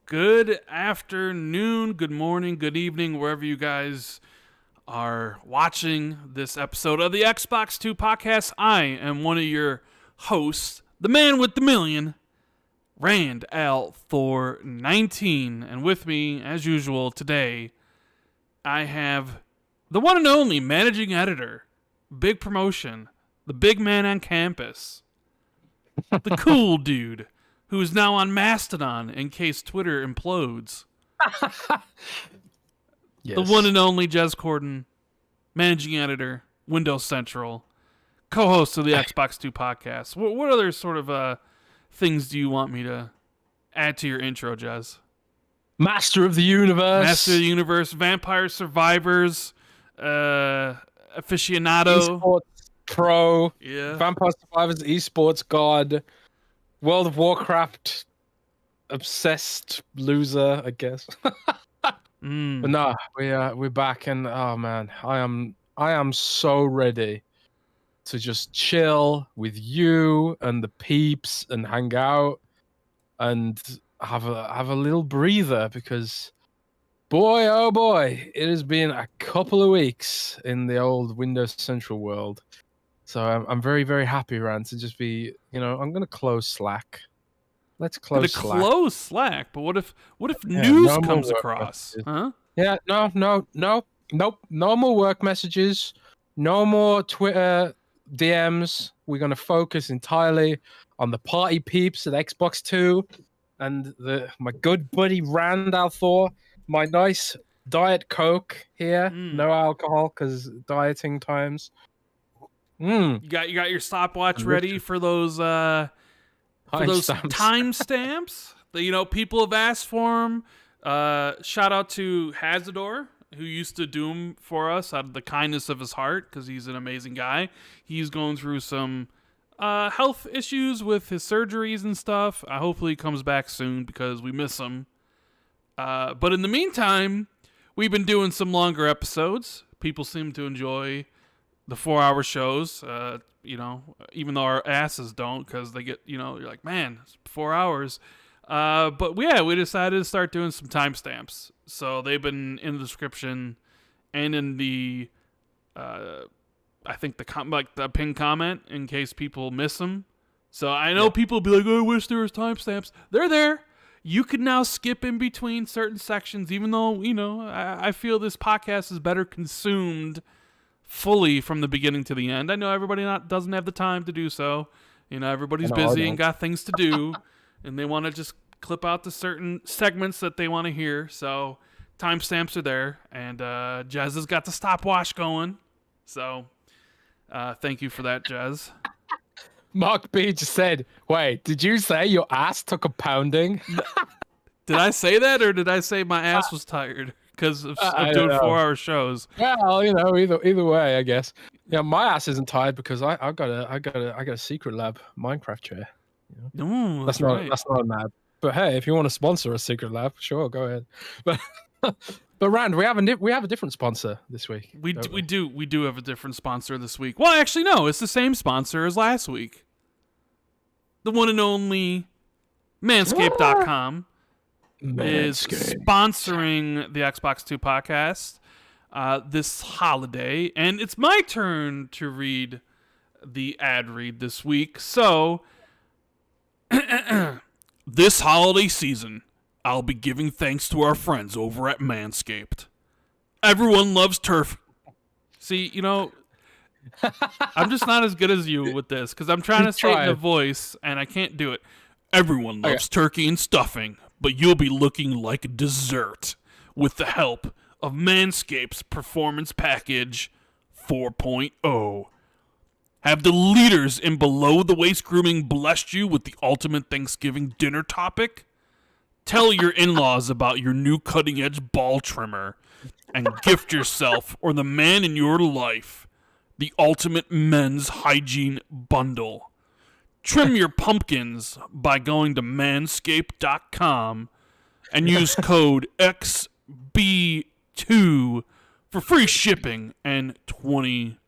Good afternoon, good morning, good evening, wherever you guys are watching this episode of the Xbox 2 podcast. I am one of your hosts, the man with the million, Rand Thor 19. And with me, as usual, today, I have the one and only managing editor, big promotion, the big man on campus, the cool dude, who is now on Mastodon in case Twitter implodes. Yes. The one and only Jez Corden, managing editor, Windows Central, co-host of the Xbox 2 podcast. What other sort of things do you want me to add to your intro, Jez? Master of the universe. Master of the universe, Vampire Survivors, aficionado. Esports pro. Yeah. Vampire Survivors, esports god. World of Warcraft obsessed loser, I guess. But no, we're back, and oh man, I am so ready to just chill with you and the peeps and hang out and have a little breather, because boy oh boy, it has been a couple of weeks in the old Windows Central world. So I'm very, very happy, Rand, to just be, I'm going to close Slack. Let's close Slack. Close Slack, but what if news comes across? Messages. Huh? Yeah, nope. No more work messages. No more Twitter DMs. We're going to focus entirely on the party peeps at Xbox 2 and my good buddy Rand Thor, my nice Diet Coke here. No alcohol because dieting times. You got your stopwatch ready for those timestamps that people have asked for them. Shout out to Hazador, who used to do them for us out of the kindness of his heart, because he's an amazing guy. He's going through some health issues with his surgeries and stuff. Hopefully he comes back soon because we miss him. But in the meantime, we've been doing some longer episodes. People seem to enjoy the 4-hour shows, even though our asses don't, because they get, you're like, man, it's 4 hours. But yeah, we decided to start doing some timestamps. So they've been in the description and in the, I think the pinned comment in case people miss them. So I know people be like, oh, I wish there was timestamps. They're there. You can now skip in between certain sections, even though, I feel this podcast is better consumed fully from the beginning to the end. I know everybody doesn't have the time to do so. Everybody's busy and got things to do, and they want to just clip out the certain segments that they want to hear. So timestamps are there, and Jez has got the stopwatch going. So thank you for that, Jez. Mark B just said, wait, did you say your ass took a pounding? Did I say that, or did I say my ass was tired because of doing 4-hour shows? Well, either way, I guess. Yeah, my ass isn't tired because I got a Secret Lab Minecraft chair. No, that's not an ad. But hey, if you want to sponsor a Secret Lab, sure, go ahead. But Rand, we have a different sponsor this week. We do have a different sponsor this week. Well, actually, no, it's the same sponsor as last week. The one and only Manscaped.com is sponsoring the Xbox 2 podcast this holiday, and it's my turn to read the ad read this week. So, this holiday season, I'll be giving thanks to our friends over at Manscaped. Everyone loves turf. See, I'm just not as good as you with this, because I'm trying to say it in a voice, and I can't do it. Everyone loves turkey and stuffing, but you'll be looking like dessert with the help of Manscaped's Performance Package 4.0. Have the leaders in below-the-waist grooming blessed you with the ultimate Thanksgiving dinner topic? Tell your in-laws about your new cutting-edge ball trimmer and gift yourself or the man in your life the ultimate men's hygiene bundle. Trim your pumpkins by going to manscaped.com and use code XB2 for free shipping and 20%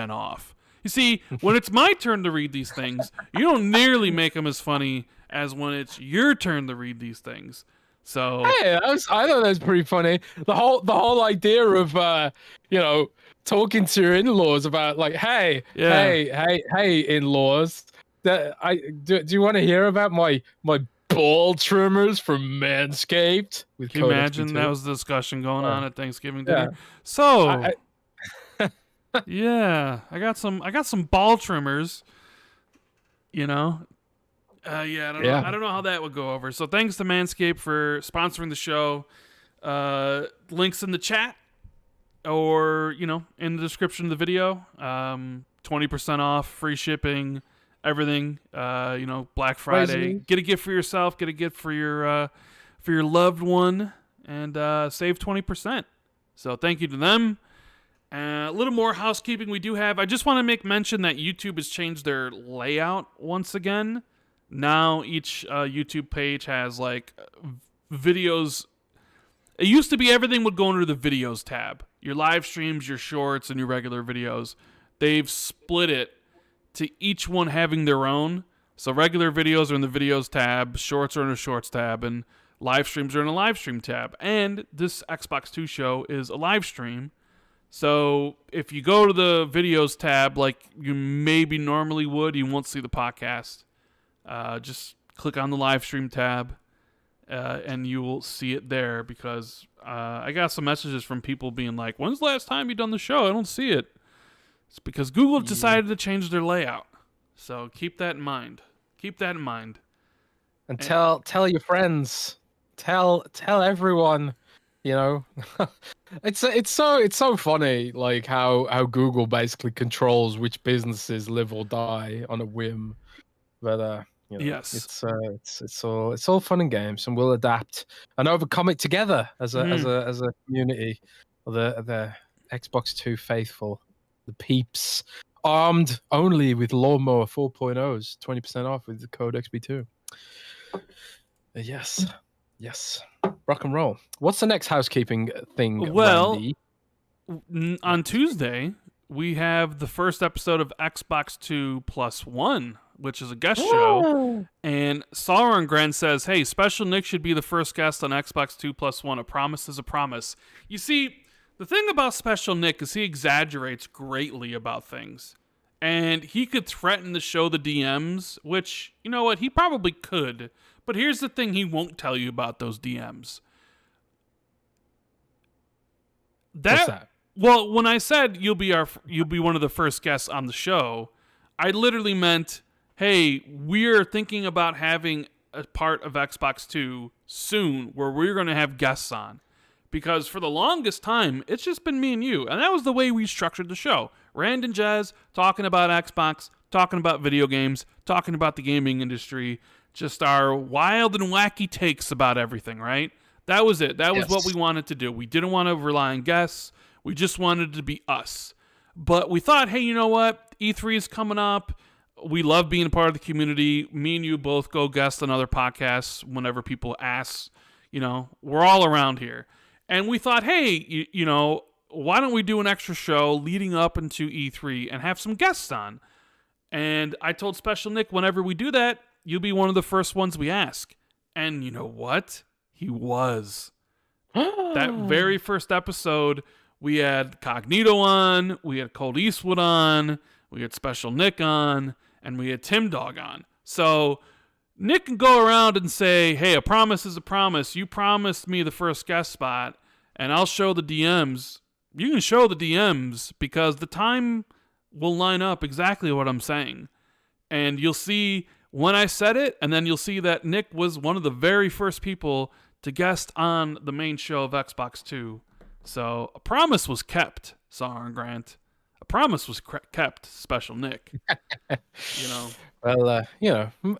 off. You see, when it's my turn to read these things, you don't nearly make them as funny as when it's your turn to read these things. So Hey, I thought that was pretty funny. The whole idea of, I thought that was pretty funny. The whole idea of, talking to your in-laws about like, yeah. hey, in-laws, that do you want to hear about my ball trimmers from Manscaped with Can you code imagine that XB2? was the discussion going on at Thanksgiving Yeah. dinner? So I yeah, I got some ball trimmers. You know, yeah, I don't know. yeah. I don't know how that would go over. So thanks to Manscaped for sponsoring the show. Links in the chat or in the description of the video. 20% off, free shipping, everything. Black Friday. Crazy. Get a gift for yourself. Get a gift for your loved one, and save 20%. So thank you to them. A little more housekeeping we do have. I just want to make mention that YouTube has changed their layout once again. Now each YouTube page has like videos. It used to be everything would go under the videos tab. Your live streams, your shorts, and your regular videos. They've split it to each one having their own. So regular videos are in the videos tab, shorts are in the shorts tab, and live streams are in a live stream tab. And this Xbox 2 show is a live stream. So if you go to the videos tab like you maybe normally would, you won't see the podcast. Just click on the live stream tab, and you will see it there, because I got some messages from people being like, when's the last time you done the show? I don't see it. It's because Google decided to change their layout. So keep that in mind. And tell your friends. Tell everyone. It's so funny, like how Google basically controls which businesses live or die on a whim. But Yes. it's all fun and games, and we'll adapt and overcome it together as a community of the Xbox 2 faithful, the peeps, armed only with Lawnmower 4.0s, 20% off with the code XB2. Yes. Rock and roll. What's the next housekeeping thing, Well, Randy? on Tuesday, we have the first episode of Xbox 2 Plus One, which is a guest show. And Sawyer and Grant says, hey, Special Nick should be the first guest on Xbox 2 Plus One. A promise is a promise. You see, the thing about Special Nick is he exaggerates greatly about things. And he could threaten to show the DMs, which, you know what, he probably could. But here's the thing he won't tell you about those DMs. What's that? Well, when I said you'll be one of the first guests on the show, I literally meant, hey, we're thinking about having a part of Xbox 2 soon where we're going to have guests on. Because for the longest time, it's just been me and you. And that was the way we structured the show. Rand and Jez talking about Xbox, talking about video games, talking about the gaming industry, just our wild and wacky takes about everything, right? That was it. That was what we wanted to do. We didn't want to rely on guests. We just wanted to be us. But we thought, hey, you know what? E3 is coming up. We love being a part of the community. Me and you both go guest on other podcasts whenever people ask. We're all around here. And we thought, hey, why don't we do an extra show leading up into E3 and have some guests on? And I told Special Nick, whenever we do that, you'll be one of the first ones we ask. And you know what? He was. That very first episode, we had Cognito on, we had Cold Eastwood on, we had Special Nick on, and we had Tim Dog on. So Nick can go around and say, hey, a promise is a promise. You promised me the first guest spot, and I'll show the DMs. You can show the DMs because the time will line up exactly what I'm saying. And you'll see when I said it, and then you'll see that Nick was one of the very first people to guest on the main show of Xbox 2. So a promise was kept, Sawyer and Grant. A promise was kept, Special Nick. Well,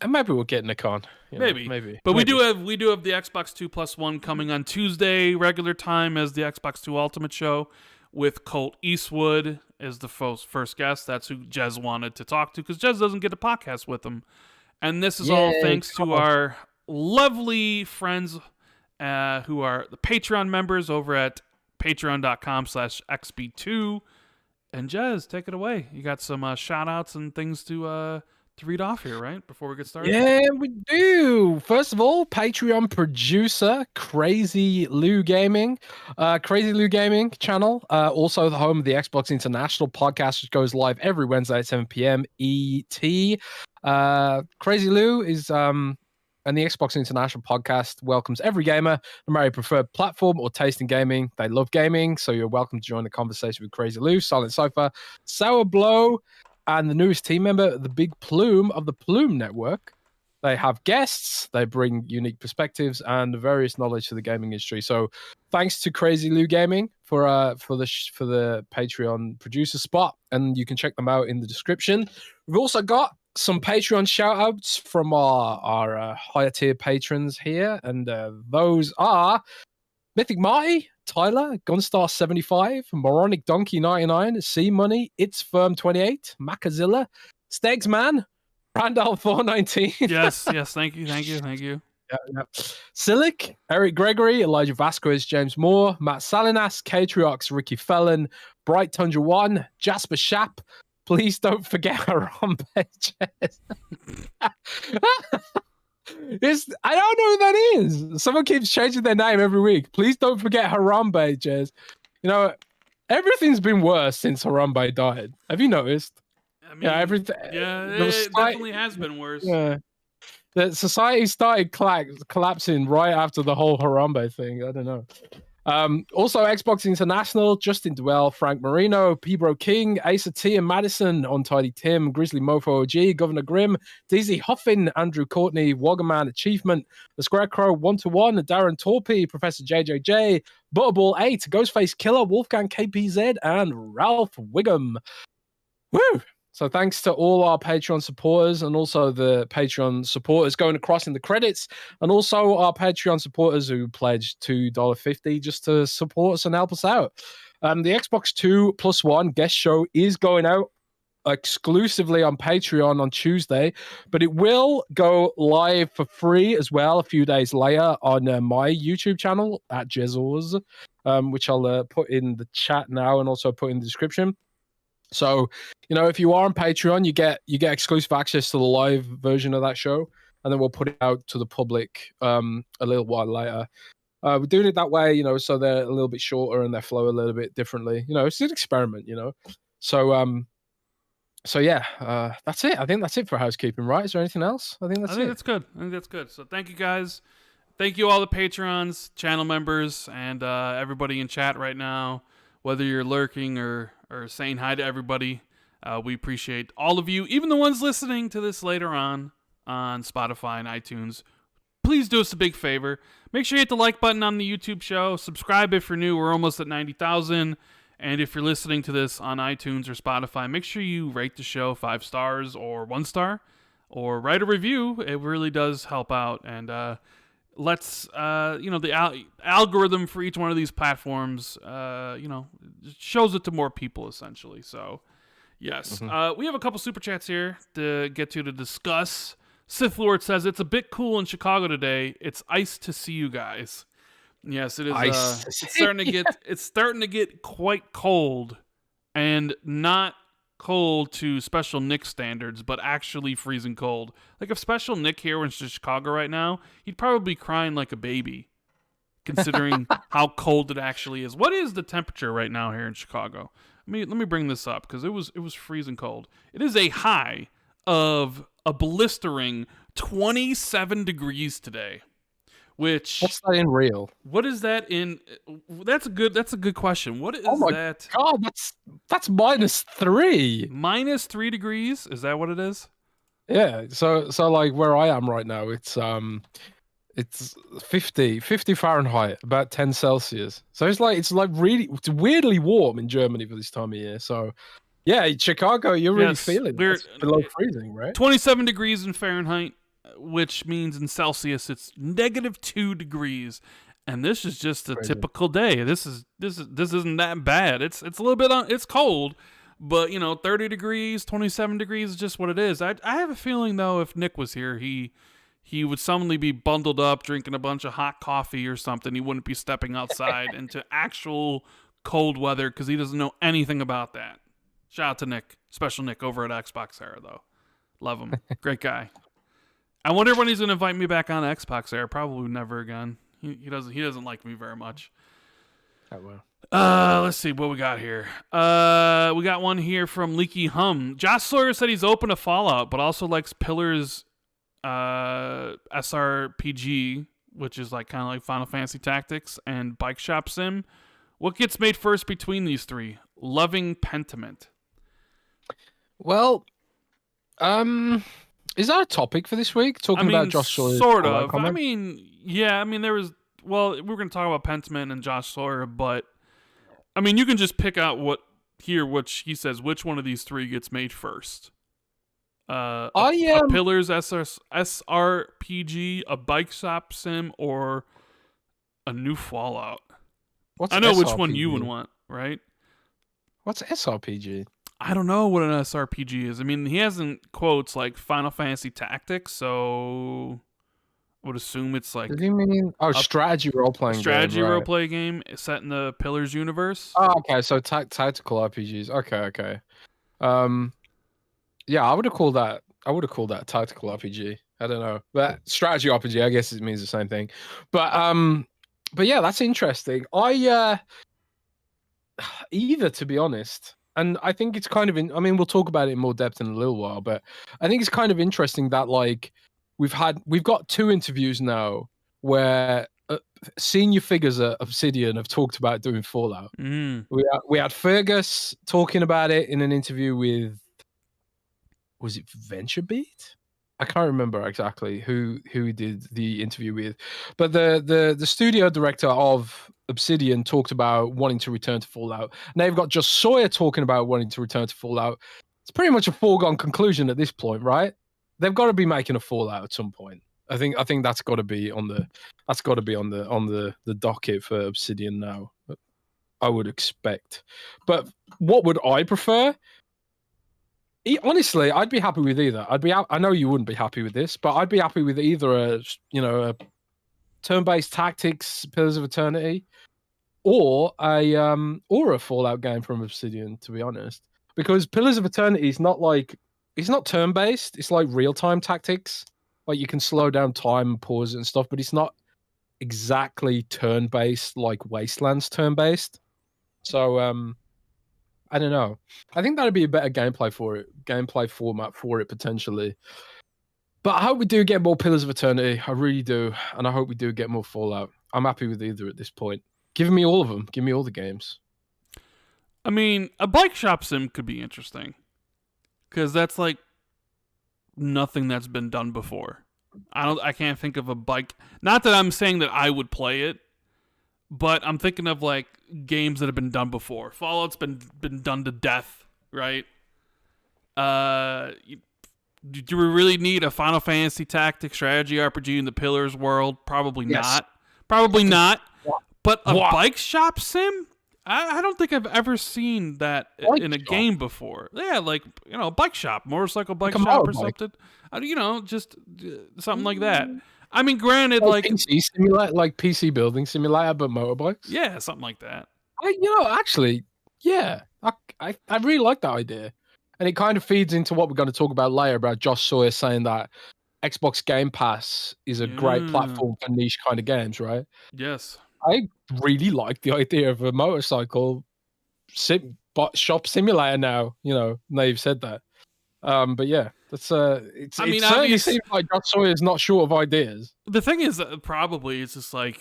maybe we'll get Nick on. Maybe. But we do have the Xbox 2 Plus One coming on Tuesday, regular time as the Xbox 2 Ultimate Show, with Colt Eastwood as the first guest. That's who Jez wanted to talk to, because Jez doesn't get a podcast with him. And this is all thanks to our lovely friends who are the Patreon members over at patreon.com/XB2. And Jez, take it away. You got some shout outs and things to to read off here, right? Before we get started? Yeah, we do. First of all, Patreon producer Crazy Lou Gaming. Crazy Lou Gaming channel. Also the home of the Xbox International podcast, which goes live every Wednesday at 7 p.m. ET. Crazy Lou is and the Xbox International podcast welcomes every gamer, no matter your preferred platform or taste in gaming. They love gaming, so you're welcome to join the conversation with Crazy Lou, Silent Cypher, Sour Blow, and the newest team member, the Big Plume of the Plume Network. They have guests, they bring unique perspectives and various knowledge to the gaming industry. So, thanks to Crazy Lou Gaming for the Patreon producer spot, and you can check them out in the description. We've also got some Patreon shout outs from our higher tier patrons here, and those are Mythic Marty, Tyler, Gunstar75, Moronic Donkey 99, C Money, It's Firm 28, Macazilla, Stegsman, Randolph 419. Yes, thank you. Yeah. Silic, Eric Gregory, Elijah Vasquez, James Moore, Matt Salinas, Catriox, Ricky Felon, Bright Tundra 1, Jasper Shapp. Please don't forget Harambe Jez. I don't know who that is. Someone keeps changing their name every week. Please don't forget Harambe Jez. You know, everything's been worse since Harambe died. Have you noticed? I mean, everything. Yeah, it definitely has been worse. Yeah. The society started collapsing right after the whole Harambe thing. I don't know. Also, Xbox International, Justin Dwell, Frank Marino, Pebro King, Asa T and Madison, Untidy Tim, Grizzly Mofo OG, Governor Grimm, DZ Huffin, Andrew Courtney, Woggerman Achievement, The Scarecrow 1-1, Darren Torpy, Professor JJJ, Butterball 8, Ghostface Killer, Wolfgang KPZ, and Ralph Wiggum. Woo! So thanks to all our Patreon supporters and also the Patreon supporters going across in the credits, and also our Patreon supporters who pledged $2.50 just to support us and help us out. The Xbox 2+1 guest show is going out exclusively on Patreon on Tuesday, but it will go live for free as well a few days later on my YouTube channel at Jezors, which I'll put in the chat now and also put in the description. So, you know, if you are on Patreon, you get exclusive access to the live version of that show, and then we'll put it out to the public a little while later. We're doing it that way, you know, so they're a little bit shorter and they flow a little bit differently. You know, it's an experiment, you know. So yeah, that's it. I think that's it for housekeeping, right? Is there anything else? I think that's good. I think that's good. So thank you guys. Thank you all the patrons, channel members, and everybody in chat right now. Whether you're lurking or saying hi to everybody, we appreciate all of you, even the ones listening to this later on Spotify and iTunes. Please do us a big favor. Make sure you hit the like button on the YouTube show. Subscribe if you're new. We're almost at 90,000. And if you're listening to this on iTunes or Spotify, make sure you rate the show 5 stars or 1 star, or write a review. It really does help out. And let's the algorithm for each one of these platforms shows it to more people essentially. So yes, we have a couple super chats here to get to discuss. Sith Lord says it's a bit cool in Chicago today. It's ice to see you guys. Yes, it is. It's starting to get quite cold, and not cold to Special Nick standards, but actually freezing cold. Like if Special Nick here was in Chicago right now, he'd probably be crying like a baby, considering how cold it actually is. What is the temperature right now here in Chicago? Let me bring this up because it was freezing cold. It is a high of a blistering 27 degrees today. Which what's that in real? What is that in? That's a good question. What is that? Oh my god, that's -3. -3 degrees? Is that what it is? Yeah. So like where I am right now, it's 50 Fahrenheit, about 10 Celsius. So it's weirdly warm in Germany for this time of year. So yeah, Chicago, you're really feeling it. It's below freezing, right? 27 degrees in Fahrenheit, which means in Celsius it's -2 degrees, and this is just a typical day. This isn't that bad. It's a little bit it's cold, but 30 degrees, 27 degrees is just what it is. I have a feeling though, if Nick was here, he would suddenly be bundled up, drinking a bunch of hot coffee or something. He wouldn't be stepping outside into actual cold weather because he doesn't know anything about that. Shout out to Nick, Special Nick over at Xbox Era though. Love him. Great guy. I wonder when he's gonna invite me back on Xbox there. Probably never again. He doesn't like me very much. Oh well. Let's see what we got here. We got one here from Leaky Hum. Josh Sawyer said he's open to Fallout, but also likes Pillars SRPG, which is like kind of like Final Fantasy Tactics and Bike Shop Sim. What gets made first between these three? Loving Pentiment. Well, is that a topic for this week? Talking about Josh Sawyer? Sort of. I mean, yeah. I mean, there was. Well, we were going to talk about Pentiment and Josh Sawyer, but I mean, you can just pick out which he says, which one of these three gets made first. A Pillars SRPG, a Bike Shop Sim, or a new Fallout. I know which one you would want, right? What's SRPG? I don't know what an SRPG is. I mean, he hasn't quotes like Final Fantasy Tactics, so I would assume it's like. Does he mean strategy role playing game? Strategy role play game set in the Pillars universe. Oh, okay. So tactical RPGs. Okay. Yeah, I would have called that tactical RPG. I don't know, but strategy RPG. I guess it means the same thing. But yeah, that's interesting. Either, to be honest. And I think it's kind of I mean, we'll talk about it in more depth in a little while, but I think it's kind of interesting that like we've got 2 interviews now where senior figures at Obsidian have talked about doing Fallout. We had Fergus talking about it in an interview with, was it VentureBeat? I can't remember exactly who he did the interview with, but the studio director of Obsidian talked about wanting to return to Fallout. Now you've got just Sawyer talking about wanting to return to Fallout. It's pretty much a foregone conclusion at this point, right? They've got to be making a Fallout at some point. I think that's got to be on the docket for Obsidian now. I would expect. But what would I prefer? Honestly, I'd be happy with either. I know you wouldn't be happy with this, but I'd be happy with either a turn-based tactics, Pillars of Eternity, or a Fallout game from Obsidian, to be honest. Because Pillars of Eternity is not turn-based, it's like real-time tactics. Like you can slow down time and pause it and stuff, but it's not exactly turn-based like Wasteland's turn-based. So I don't know. I think that'd be a better gameplay format for it potentially. But I hope we do get more Pillars of Eternity. I really do, and I hope we do get more Fallout. I'm happy with either at this point. Give me all of them. Give me all the games. I mean, a bike shop sim could be interesting because that's like nothing that's been done before. I can't think of a bike. Not that I'm saying that I would play it, but I'm thinking of like games that have been done before. Fallout's been done to death, right? Do we really need a Final Fantasy Tactics strategy RPG in the Pillars world? Probably not. Probably not. But a bike shop sim? I don't think I've ever seen that in a game before. Yeah, like, bike shop, motorcycle bike shop or something. Just something like that. I mean, granted, like PC simulator, like PC building simulator, but motorbikes. Yeah, something like that. Actually, yeah, I really like that idea, and it kind of feeds into what we're going to talk about later about Josh Sawyer saying that Xbox Game Pass is a great platform for niche kind of games, right? Yes. I really like the idea of a motorcycle shop simulator now. Now you've said that. But yeah, that's it certainly seems like Josh Sawyer's not short of ideas. The thing is, probably it's just like,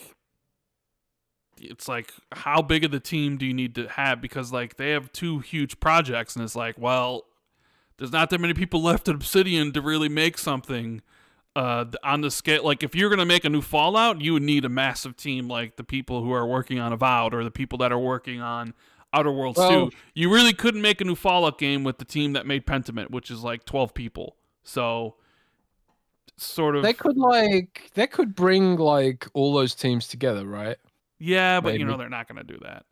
how big of the team do you need to have? Because like they have 2 huge projects, and it's like, well, there's not that many people left at Obsidian to really make something on the scale. Like if you're gonna make a new Fallout, you would need a massive team, like the people who are working on Avowed or the people that are working on Outer Worlds 2. You really couldn't make a new Fallout game with the team that made Pentiment, which is like 12 people. So sort of they could bring like all those teams together, right? Yeah, but maybe. They're not going to do that.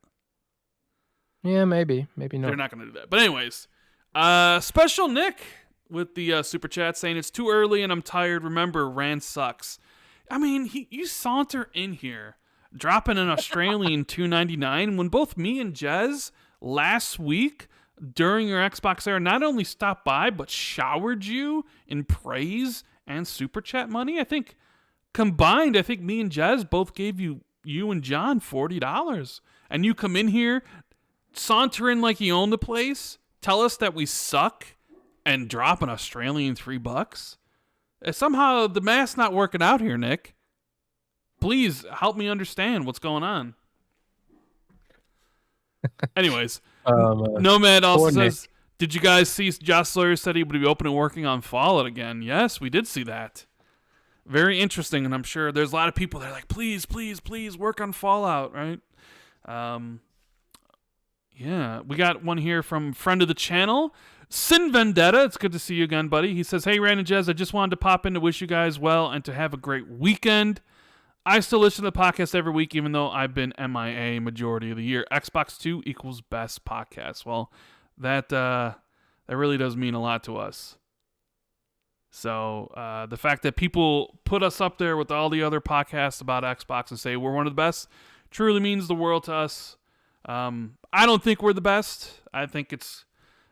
Yeah, maybe not. They're not going to do that. But anyways, Special Nick with the super chat saying it's too early and I'm tired. Remember, Rand sucks. I mean, you saunter in here dropping an Australian $2.99 when both me and Jez last week during your Xbox era not only stopped by, but showered you in praise and super chat money. I think combined, me and Jez both gave you and John $40. And you come in here, saunter in like you own the place, tell us that we suck, and drop an Australian $3. Somehow the math's not working out here, Nick. Please help me understand what's going on. Anyways, Nomad also says, did you guys see Josh Sawyer said he would be open and working on Fallout again? Yes, we did see that. Very interesting, and I'm sure there's a lot of people that are like, please, please, please work on Fallout, right? Yeah, we got one here from friend of the channel, Sin Vendetta. It's good to see you again, buddy. He says, hey, Rand and Jez, I just wanted to pop in to wish you guys well and to have a great weekend. I still listen to the podcast every week, even though I've been MIA majority of the year. Xbox 2 equals best podcast. Well, that really does mean a lot to us. So the fact that people put us up there with all the other podcasts about Xbox and say we're one of the best truly means the world to us. I don't think we're the best. I think there's,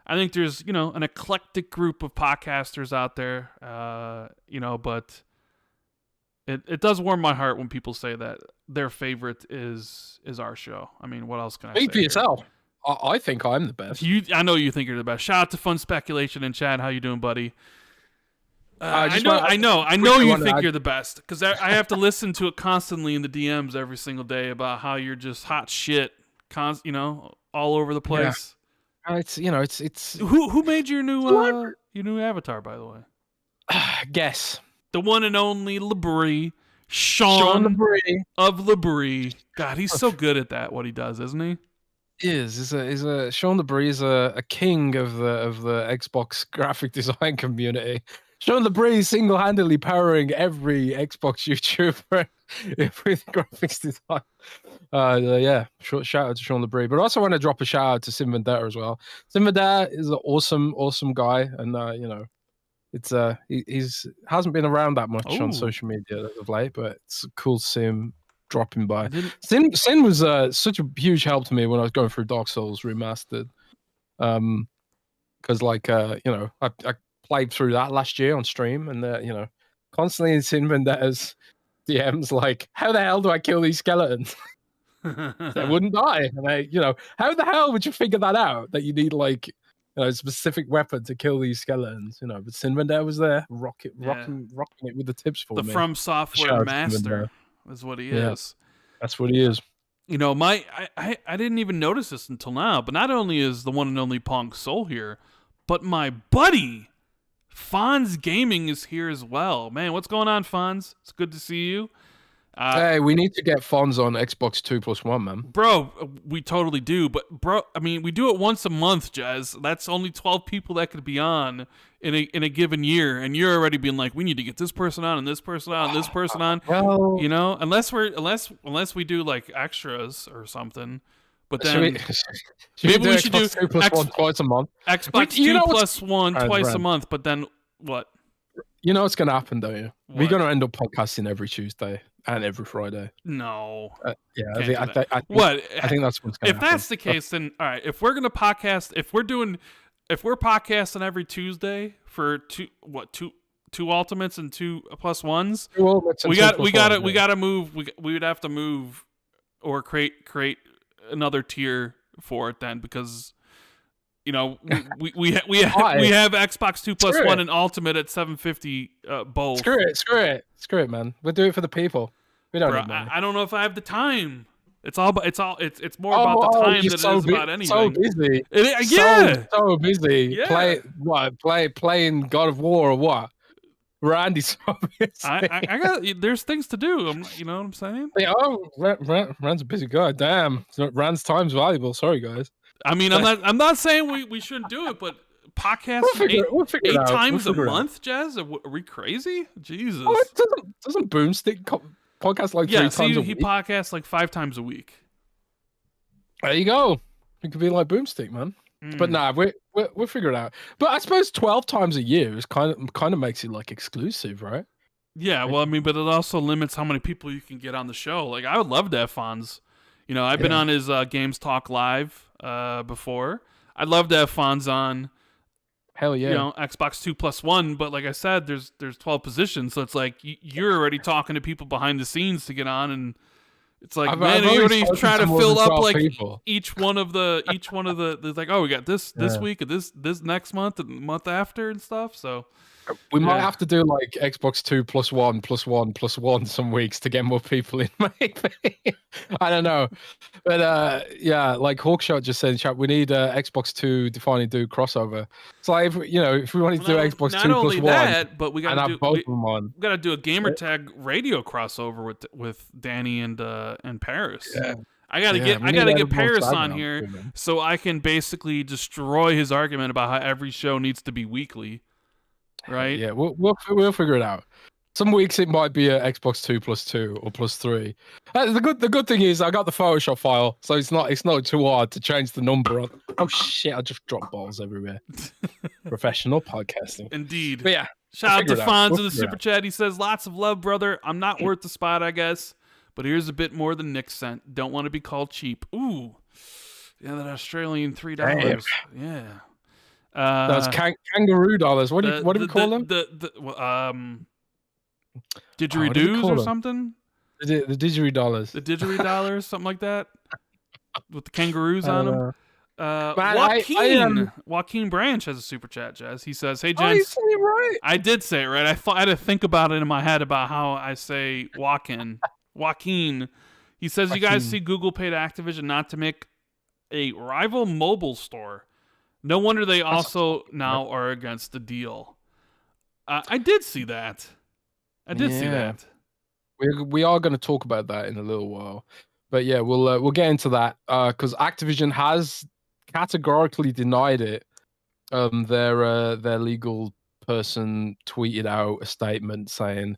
an eclectic group of podcasters out there, but it does warm my heart when people say that their favorite is our show. I mean, what else can I say? Speak for yourself. I think I'm the best. I know you think you're the best. Shout out to Fun Speculation in chat. How you doing, buddy? I know you think you're the best because I have to listen to it constantly in the DMs every single day about how you're just hot shit, all over the place. Yeah. It's who made your new avatar, by the way? Guess. The one and only Labrie, Sean Labrie of Labrie. God, he's so good at that. What he does, isn't he? Is a Sean Labrie is a king of the Xbox graphic design community. Sean Labrie single-handedly powering every Xbox YouTuber with graphics design. Shout out to Sean Labrie. But I also want to drop a shout out to Sin Vendetta as well. Sin Vendetta is an awesome guy, and he's hasn't been around that much on social media as of late, but it's cool to see him dropping by. Sin was such a huge help to me when I was going through Dark Souls Remastered. Because I played through that last year on stream, and constantly in Sin Vendetta's DMs like, how the hell do I kill these skeletons? They wouldn't die. And how the hell would you figure that out? That you need a specific weapon to kill these skeletons, but Sin Vendetta was there, rocking it with the tips for me. The From Software master is what he is. That's what he is. I didn't even notice this until now, but not only is the one and only Pong Soul here, but my buddy Fonz Gaming is here as well. Man, what's going on, Fonz? It's good to see you. Hey, we need to get Fonz on Xbox 2+1, man. Bro, we totally do. But, bro, I mean, we do it once a month, Jez. That's only 12 people that could be on in a given year. And you're already being like, we need to get this person on and this person on and this person on. Well, unless we do, like, extras or something. But then maybe we should do 2+1 twice a month. Xbox 2+1 twice a month. But then what? You know what's going to happen, don't you? What? We're going to end up podcasting every Tuesday and every Friday. No. I think that's what's going to happen. If that's the case, then all right. If we're going to podcast, if we're podcasting every Tuesday for two ultimates and 2+1s, we got to move. We would have to move or create another tier for it then, because we have Xbox 2+1 and Ultimate at $750 both. Screw it, man. We'll do it for the people. We don't need money. I don't know if I have the time. It's more about the time than it is about anything. So busy. So busy. Yeah. Playing God of War or what? Randy's so busy. I got. There's things to do. You know what I'm saying? Yeah, Rand's a busy guy. Damn, Rand's time's valuable. Sorry, guys. I mean, I'm not saying we shouldn't do it, but podcasting we'll figure eight times a month, Jez? Are we crazy? Jesus. Oh, doesn't Boomstick podcast 3 times a week? He podcasts 5 times a week. There you go. It could be like Boomstick, man. But nah, we'll figure it out. But I suppose 12 times a year is kind of makes it exclusive, right? Yeah, well, I mean, but it also limits how many people you can get on the show. I would love to have Fonz. I've been on his Games Talk Live before. I'd love to have Fonz on. Hell yeah. You know, Xbox 2+1, but like I said, there's 12 positions, so it's like you're already talking to people behind the scenes to get on, and it's like, man, you already try to fill up like people. each one of the there's like, oh, we got this week and this next month and the month after and stuff. So we might have to do like Xbox 2+1+1+1 some weeks to get more people in, maybe. I don't know. But yeah, like Hawkshot just said in chat, we need Xbox 2 Defining Dude crossover. So like, if we wanted to do Xbox 2+1, not only that, but we got to do both of them on. We got to do a gamertag radio crossover with Danny and Paris. Yeah. I gotta get Paris on here so I can basically destroy his argument about how every show needs to be weekly. Right? Yeah, we'll figure it out. Some weeks it might be a Xbox 2+2 or +3. The good thing is I got the Photoshop file, so it's not too hard to change the number on. Oh shit! I just dropped balls everywhere. Professional podcasting, indeed. But yeah, shout out to Fonz in the super chat. He says, "Lots of love, brother. I'm not worth the spot, I guess, but here's a bit more than Nick sent. Don't want to be called cheap. Ooh, yeah, that Australian $3. Yeah." That's kangaroo dollars. What do we call them? Didgeridoos or something? The didgeridoo. The didgeridoo, something like that, with the kangaroos on them. Joaquin Branch has a super chat, Jez. He says, "Hey, gents." Oh, you said it right. I did say it right. I had to think about it in my head about how I say Joaquin. He says, "You guys see Google paid Activision not to make a rival mobile store. No wonder they also now are against the deal." I did see that. See that. We are going to talk about that in a little while, but yeah, we'll get into that because Activision has categorically denied it. Their legal person tweeted out a statement saying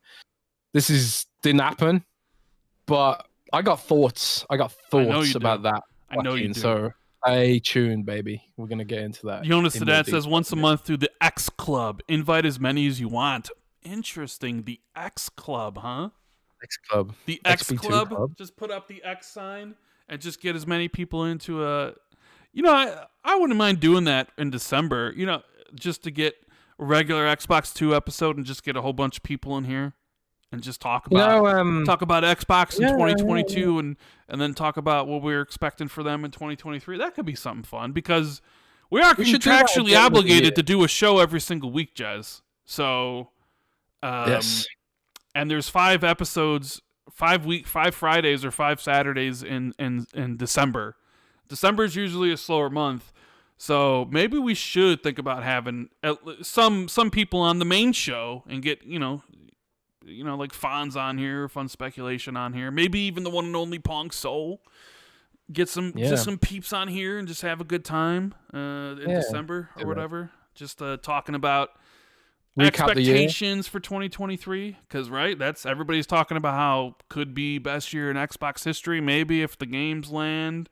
this didn't happen, but I got thoughts. About that. I know you do. So stay tuned, baby. We're gonna get into that. Jonas Sadat says once a month through the X Club. Invite as many as you want. Interesting. The X Club, huh? X Club. The X Club. Just put up the X sign and just get as many people into a. You know, I wouldn't mind doing that in December. You know, just to get a regular Xbox 2 episode and just get a whole bunch of people in here and just talk about Xbox in 2022 and then talk about what we're expecting for them in 2023. That could be something fun because we are contractually obligated to do a show every single week, Jez. So, yes. And there's 5 episodes, 5 Fridays or 5 Saturdays in December. December is usually a slower month. So maybe we should think about having some people on the main show and get, like Fonz on here, Fun Speculation on here. Maybe even the one and only Pong Soul. Get some peeps on here and just have a good time in December or whatever. Just talking about expectations for 2023. Because, right, everybody's talking about how could be best year in Xbox history. Maybe if the games land.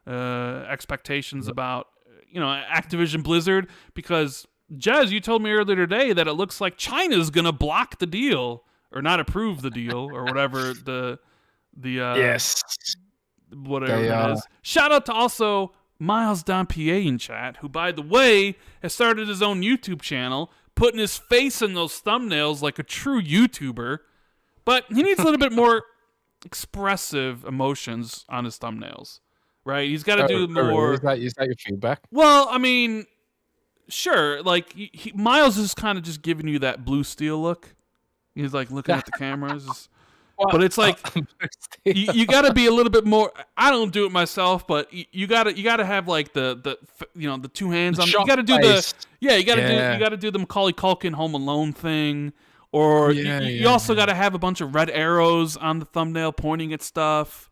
Expectations about, Activision Blizzard. Because, Jez, you told me earlier today that it looks like China's going to block the deal. Or not approve the deal, or whatever yes, whatever it is. Shout out to also Miles Dampier in chat, who, by the way, has started his own YouTube channel, putting his face in those thumbnails like a true YouTuber, but he needs a little bit more expressive emotions on his thumbnails, right? He's got to do more. Is that your feedback? Well, I mean, sure. Like Miles is kind of just giving you that Blue Steel look. He's like looking at the cameras, but it's like you got to be a little bit more. I don't do it myself, but you got to have like the 2 hands on. You got to do you got to do the Macaulay Culkin Home Alone thing, or you also got to have a bunch of red arrows on the thumbnail pointing at stuff,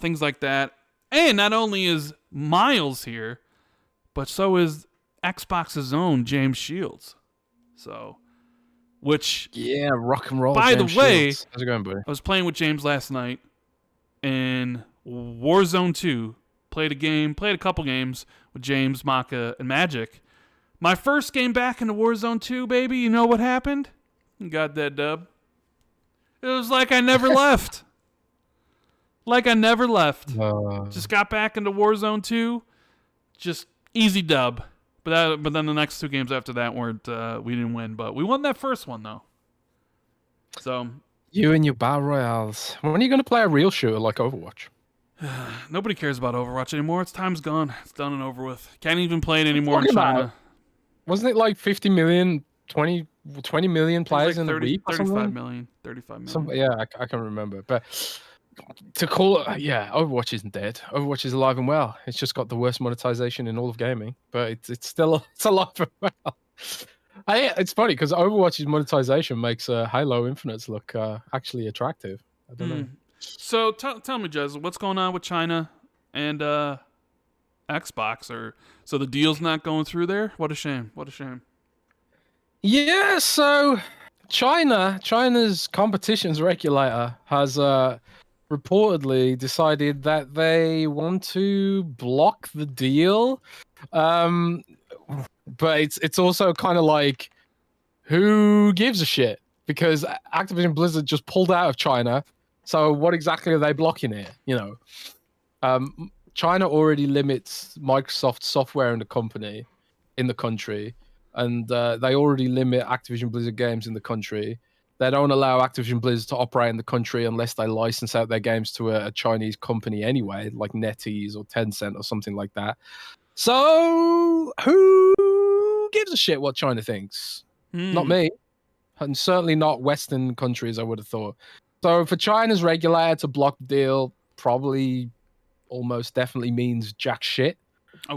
things like that. And not only is Miles here, but so is Xbox's own James Shields. So. Which rock and roll. By James the way, Shields. How's it going, buddy? I was playing with James last night in Warzone 2. Played a couple games with James, Maka, and Magic. My first game back into Warzone 2, baby. You know what happened? Got that dub. It was like I never left. Just got back into Warzone 2. Just Easy dub. But then the next two games after that weren't. We didn't win, but we won that first one though. So You and your battle royales. When are you going to play a real shooter like Overwatch? nobody cares about Overwatch anymore. Its time's gone. It's done and over with. Can't even play it What are you anymore in talking about? China. Wasn't it like 50 million, 20 million players Like in a week or 35 something? million. 35 million. Yeah, I can't remember. But to call it, Overwatch isn't dead. Overwatch is alive and well. It's just got the worst monetization in all of gaming, but it's still it's alive and well. It's funny because Overwatch's monetization makes Halo Infinites look actually attractive. I don't know. So tell me, Jez, what's going on with China and Xbox? So the deal's not going through there? What a shame. What a shame. Yeah, so China's competitions regulator has reportedly decided that they want to block the deal. But it's also kind of like, who gives a shit? Because Activision Blizzard just pulled out of China. So what exactly are they blocking here? China already limits Microsoft software in the country, and they already limit Activision Blizzard games in the country. They don't allow Activision Blizzard to operate in the country unless they license out their games to a Chinese company anyway, like NetEase or Tencent or something like that. So who gives a shit what China thinks? Not me, and certainly not Western countries, I would have thought. So for China's regulator to block the deal probably almost definitely means jack shit,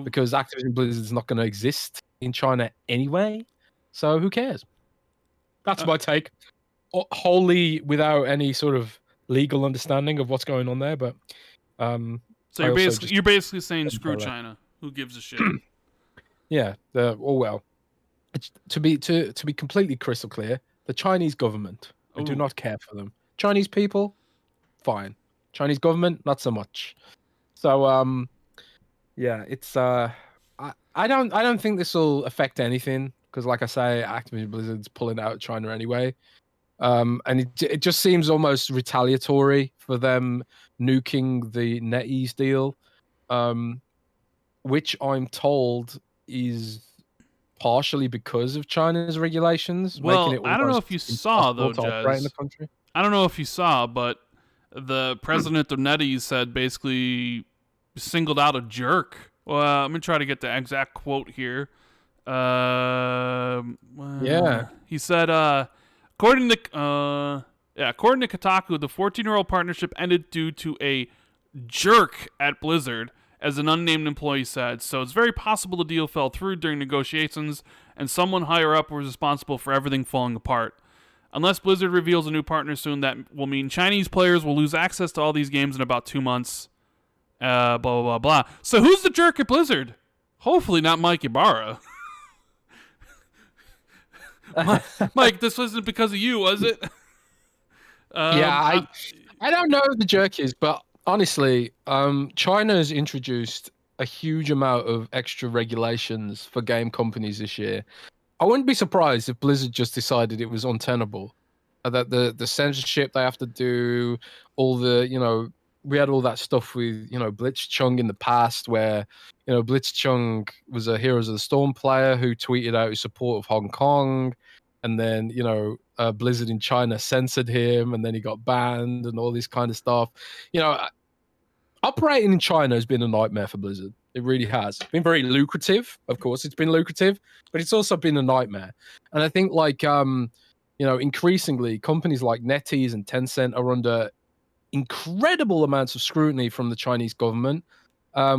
because Activision Blizzard is not going to exist in China anyway. So who cares? That's my take. Wholly without any sort of legal understanding of what's going on there, but so you're basically saying screw China. Who gives a shit? Yeah. Well. To be completely crystal clear, the Chinese government, I do not care for them. Chinese people, fine. Chinese government, not so much. So it's I don't think this will affect anything, because like I say, Activision Blizzard's pulling out of China anyway. And it just seems almost retaliatory for them nuking the NetEase deal, which I'm told is partially because of China's regulations. Well, making it I don't know if you saw though, Jez. I don't know if you saw, but the president of NetEase said basically singled out a jerk. Well, let me try to get the exact quote here. He said, according to Kotaku, the 14-year-old partnership ended due to a jerk at Blizzard, as an unnamed employee said. So it's very possible the deal fell through during negotiations, and someone higher up was responsible for everything falling apart. Unless Blizzard reveals a new partner soon, that will mean Chinese players will lose access to all these games in about 2 months. Blah, blah, blah, blah. So who's the jerk at Blizzard? Hopefully not Mike Ibarra. Mike, this wasn't because of you, was it? I don't know who the jerk is, but honestly, China's introduced a huge amount of extra regulations for game companies this year. I wouldn't be surprised if Blizzard just decided it was untenable. That the censorship they have to do, all the, we had all that stuff with, Blitzchung in the past, where, Blitzchung was a Heroes of the Storm player who tweeted out his support of Hong Kong. And then, Blizzard in China censored him, and then he got banned and all this kind of stuff. Operating in China has been a nightmare for Blizzard. It really has. It's been very lucrative, of course. It's been lucrative, but it's also been a nightmare. And I think, increasingly, companies like NetEase and Tencent are under incredible amounts of scrutiny from the Chinese government.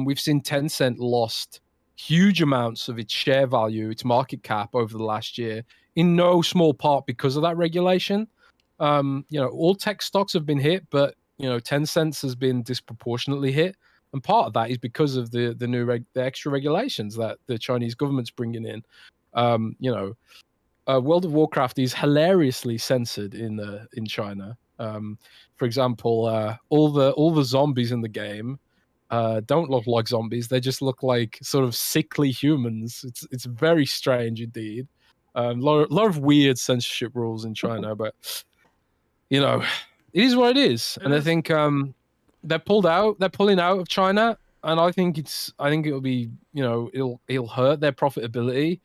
We've seen Tencent lost huge amounts of its share value, its market cap over the last year, in no small part because of that regulation. All tech stocks have been hit, but Tencent has been disproportionately hit, and part of that is because of the new extra regulations that the Chinese government's bringing in. World of Warcraft is hilariously censored in China. For example, all the zombies in the game don't look like zombies; they just look like sort of sickly humans. It's very strange indeed. A lot of weird censorship rules in China, but it is what it is. And I think they're pulling out of China. and I think it'll be, it'll hurt their profitability,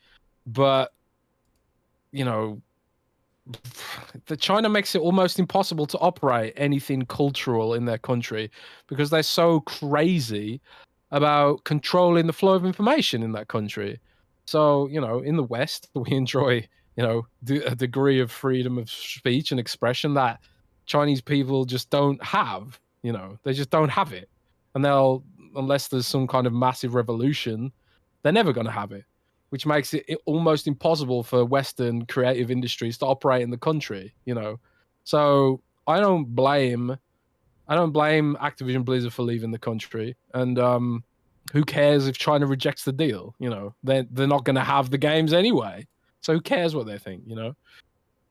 but the China makes it almost impossible to operate anything cultural in their country because they're so crazy about controlling the flow of information in that country. So, in the West, we enjoy, a degree of freedom of speech and expression that Chinese people just don't have. They just don't have it. And unless there's some kind of massive revolution, they're never going to have it, which makes it almost impossible for Western creative industries to operate in the country, So I don't blame Activision Blizzard for leaving the country. And who cares if China rejects the deal? They're not going to have the games anyway. So who cares what they think?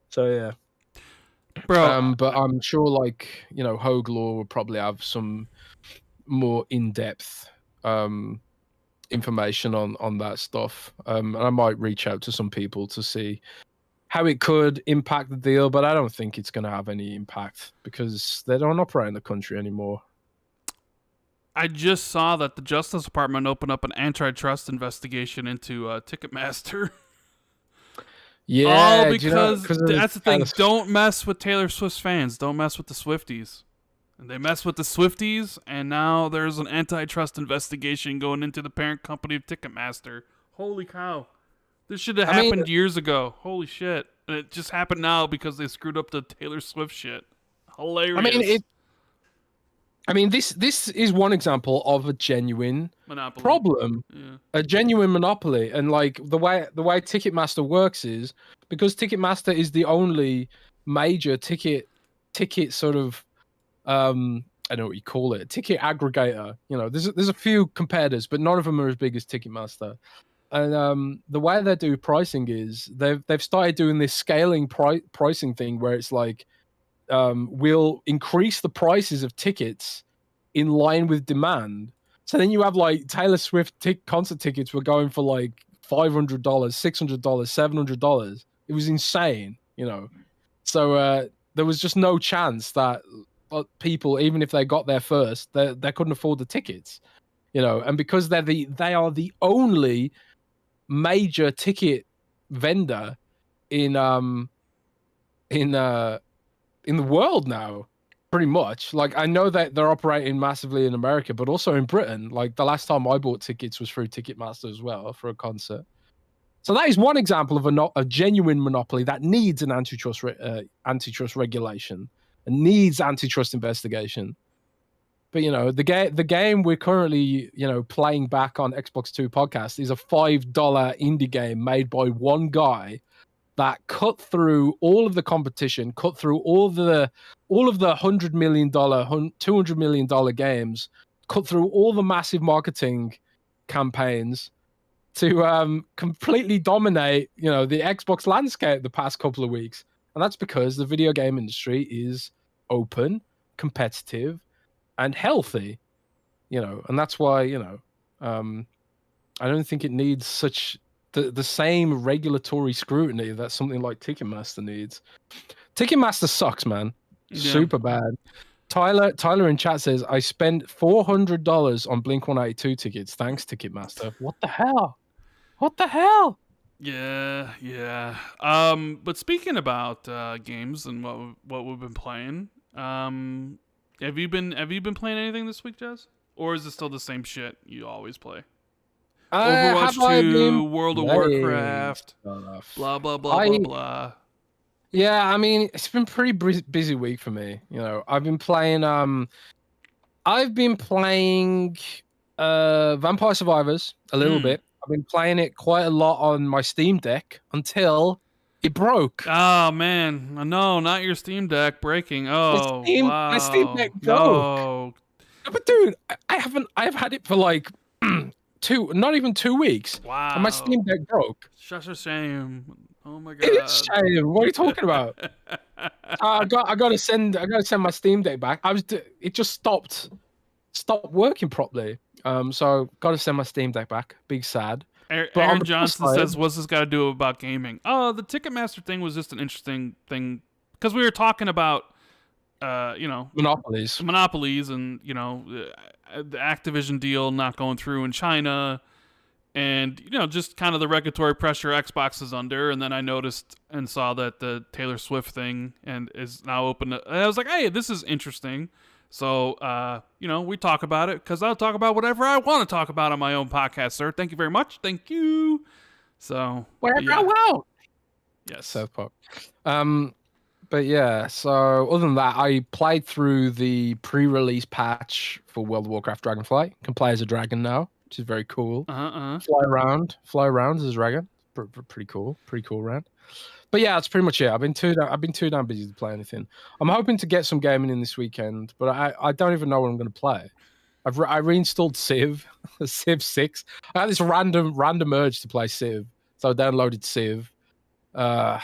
So yeah. Bro, but I'm sure, Hogue Law will probably have some more in-depth information on that stuff. And I might reach out to some people to see how it could impact the deal, but I don't think it's going to have any impact because they don't operate in the country anymore. I just saw that the Justice Department opened up an antitrust investigation into Ticketmaster. Yeah, all because that's the thing. Don't mess with Taylor Swift's fans. Don't mess with the Swifties. And they mess with the Swifties, and now there's an antitrust investigation going into the parent company of Ticketmaster. Holy cow. This should have happened years ago. Holy shit. And it just happened now because they screwed up the Taylor Swift shit. Hilarious. This is one example of a genuine monopoly problem, a genuine monopoly, and the way Ticketmaster works is because Ticketmaster is the only major ticket sort of I don't know what you call it, ticket aggregator. There's a few competitors, but none of them are as big as Ticketmaster. And the way they do pricing is they've started doing this scaling pricing thing where it's we'll increase the prices of tickets in line with demand. So then you have Taylor Swift concert tickets were going for $500, $600, $700. It was insane, So there was just no chance that people, even if they got there first, they couldn't afford the tickets, And because they are the only major ticket vendor in the world now, pretty much. I know that they're operating massively in America, but also in Britain. The last time I bought tickets was through Ticketmaster as well for a concert. So that is one example of a genuine monopoly that needs an antitrust regulation and needs antitrust investigation. But the game we're currently playing back on Xbox 2 podcast is a $5 indie game made by one guy that cut through all of the competition, cut through all of the $100 million, $200 million games, cut through all the massive marketing campaigns to completely dominate, the Xbox landscape the past couple of weeks. And that's because the video game industry is open, competitive, and healthy, and that's why, I don't think it needs such the same regulatory scrutiny that something like Ticketmaster needs. Ticketmaster sucks, man. Yeah. Super bad. Tyler in chat says, I spent $400 on Blink-182 tickets. Thanks, Ticketmaster. What the hell? Yeah. But speaking about games and what we've been playing, have you been playing anything this week, Jez? Or is it still the same shit you always play? Overwatch 2, World of Warcraft, blah, blah, blah, blah, blah. Yeah, it's been a pretty busy week for me. I've been playing Vampire Survivors a little bit. I've been playing it quite a lot on my Steam Deck until it broke. Oh, man. No, not your Steam Deck breaking. Oh, wow. My Steam Deck broke. No. But dude, I've had it for not even 2 weeks. Wow. And my Steam Deck broke. Such a shame. Oh my god. It's a shame. What are you talking about? I gotta send my Steam Deck back. It just stopped working properly. So gotta send my Steam Deck back. Big sad. Aaron Johnson says, what's this got to do about gaming? Oh, the Ticketmaster thing was just an interesting thing because we were talking about monopolies, and the Activision deal not going through in China, and just kind of the regulatory pressure Xbox is under. And then I noticed and saw that the Taylor Swift thing and is now open. And I was like, hey, this is interesting. So we talk about it because I'll talk about whatever I want to talk about on my own podcast, sir. Thank you very much. Thank you. So whatever I want. Yes. South Park. But yeah, so other than that, I played through the pre-release patch for World of Warcraft Dragonflight. You can play as a dragon now, which is very cool. Fly around as a dragon. Pretty cool. Pretty cool, Rand. But yeah, that's pretty much it. I've been too damn busy to play anything. I'm hoping to get some gaming in this weekend, but I don't even know what I'm going to play. I reinstalled Civ, Civ 6. I had this random urge to play Civ, so I downloaded Civ.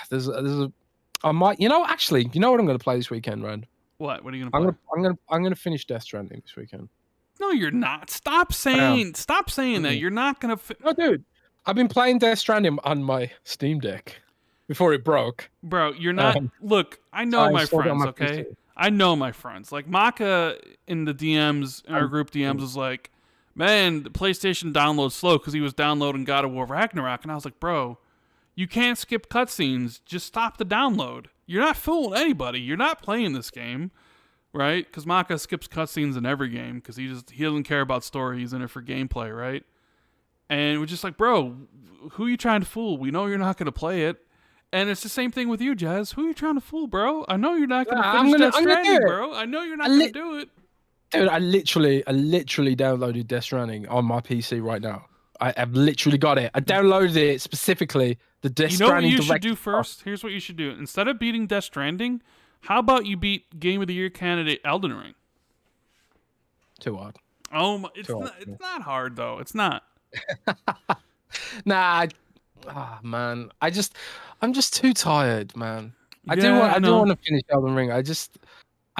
There's a I might, actually, you know what I'm going to play this weekend, Rand? What? What are you going to play? I'm going to finish Death Stranding this weekend. No, you're not. Stop saying that. You're not going to. No, dude. I've been playing Death Stranding on my Steam Deck before it broke. Bro, you're not. Look, I know my friends, okay? PC. I know my friends. Like, Maka in the DMs, in our group DMs, was like, man, the PlayStation download's slow because he was downloading God of War Ragnarok. And I was like, bro, you can't skip cutscenes. Just stop the download. You're not fooling anybody. You're not playing this game, right? Because Maka skips cutscenes in every game because he doesn't care about story. He's in it for gameplay, right? And we're just like, bro, who are you trying to fool? We know you're not going to play it. And it's the same thing with you, Jez. Who are you trying to fool, bro? I know you're not going to finish Death Stranding, bro. I know you're not going to do it. Dude, I literally downloaded Death Stranding on my PC right now. I've literally got it. I downloaded it specifically. The Death Stranding. You know what you should do first? Here's what you should do. Instead of beating Death Stranding, how about you beat Game of the Year candidate Elden Ring? Too hard. Oh, it's not hard though. It's not. Nah. Man. I'm just too tired, man. I do want to finish Elden Ring. I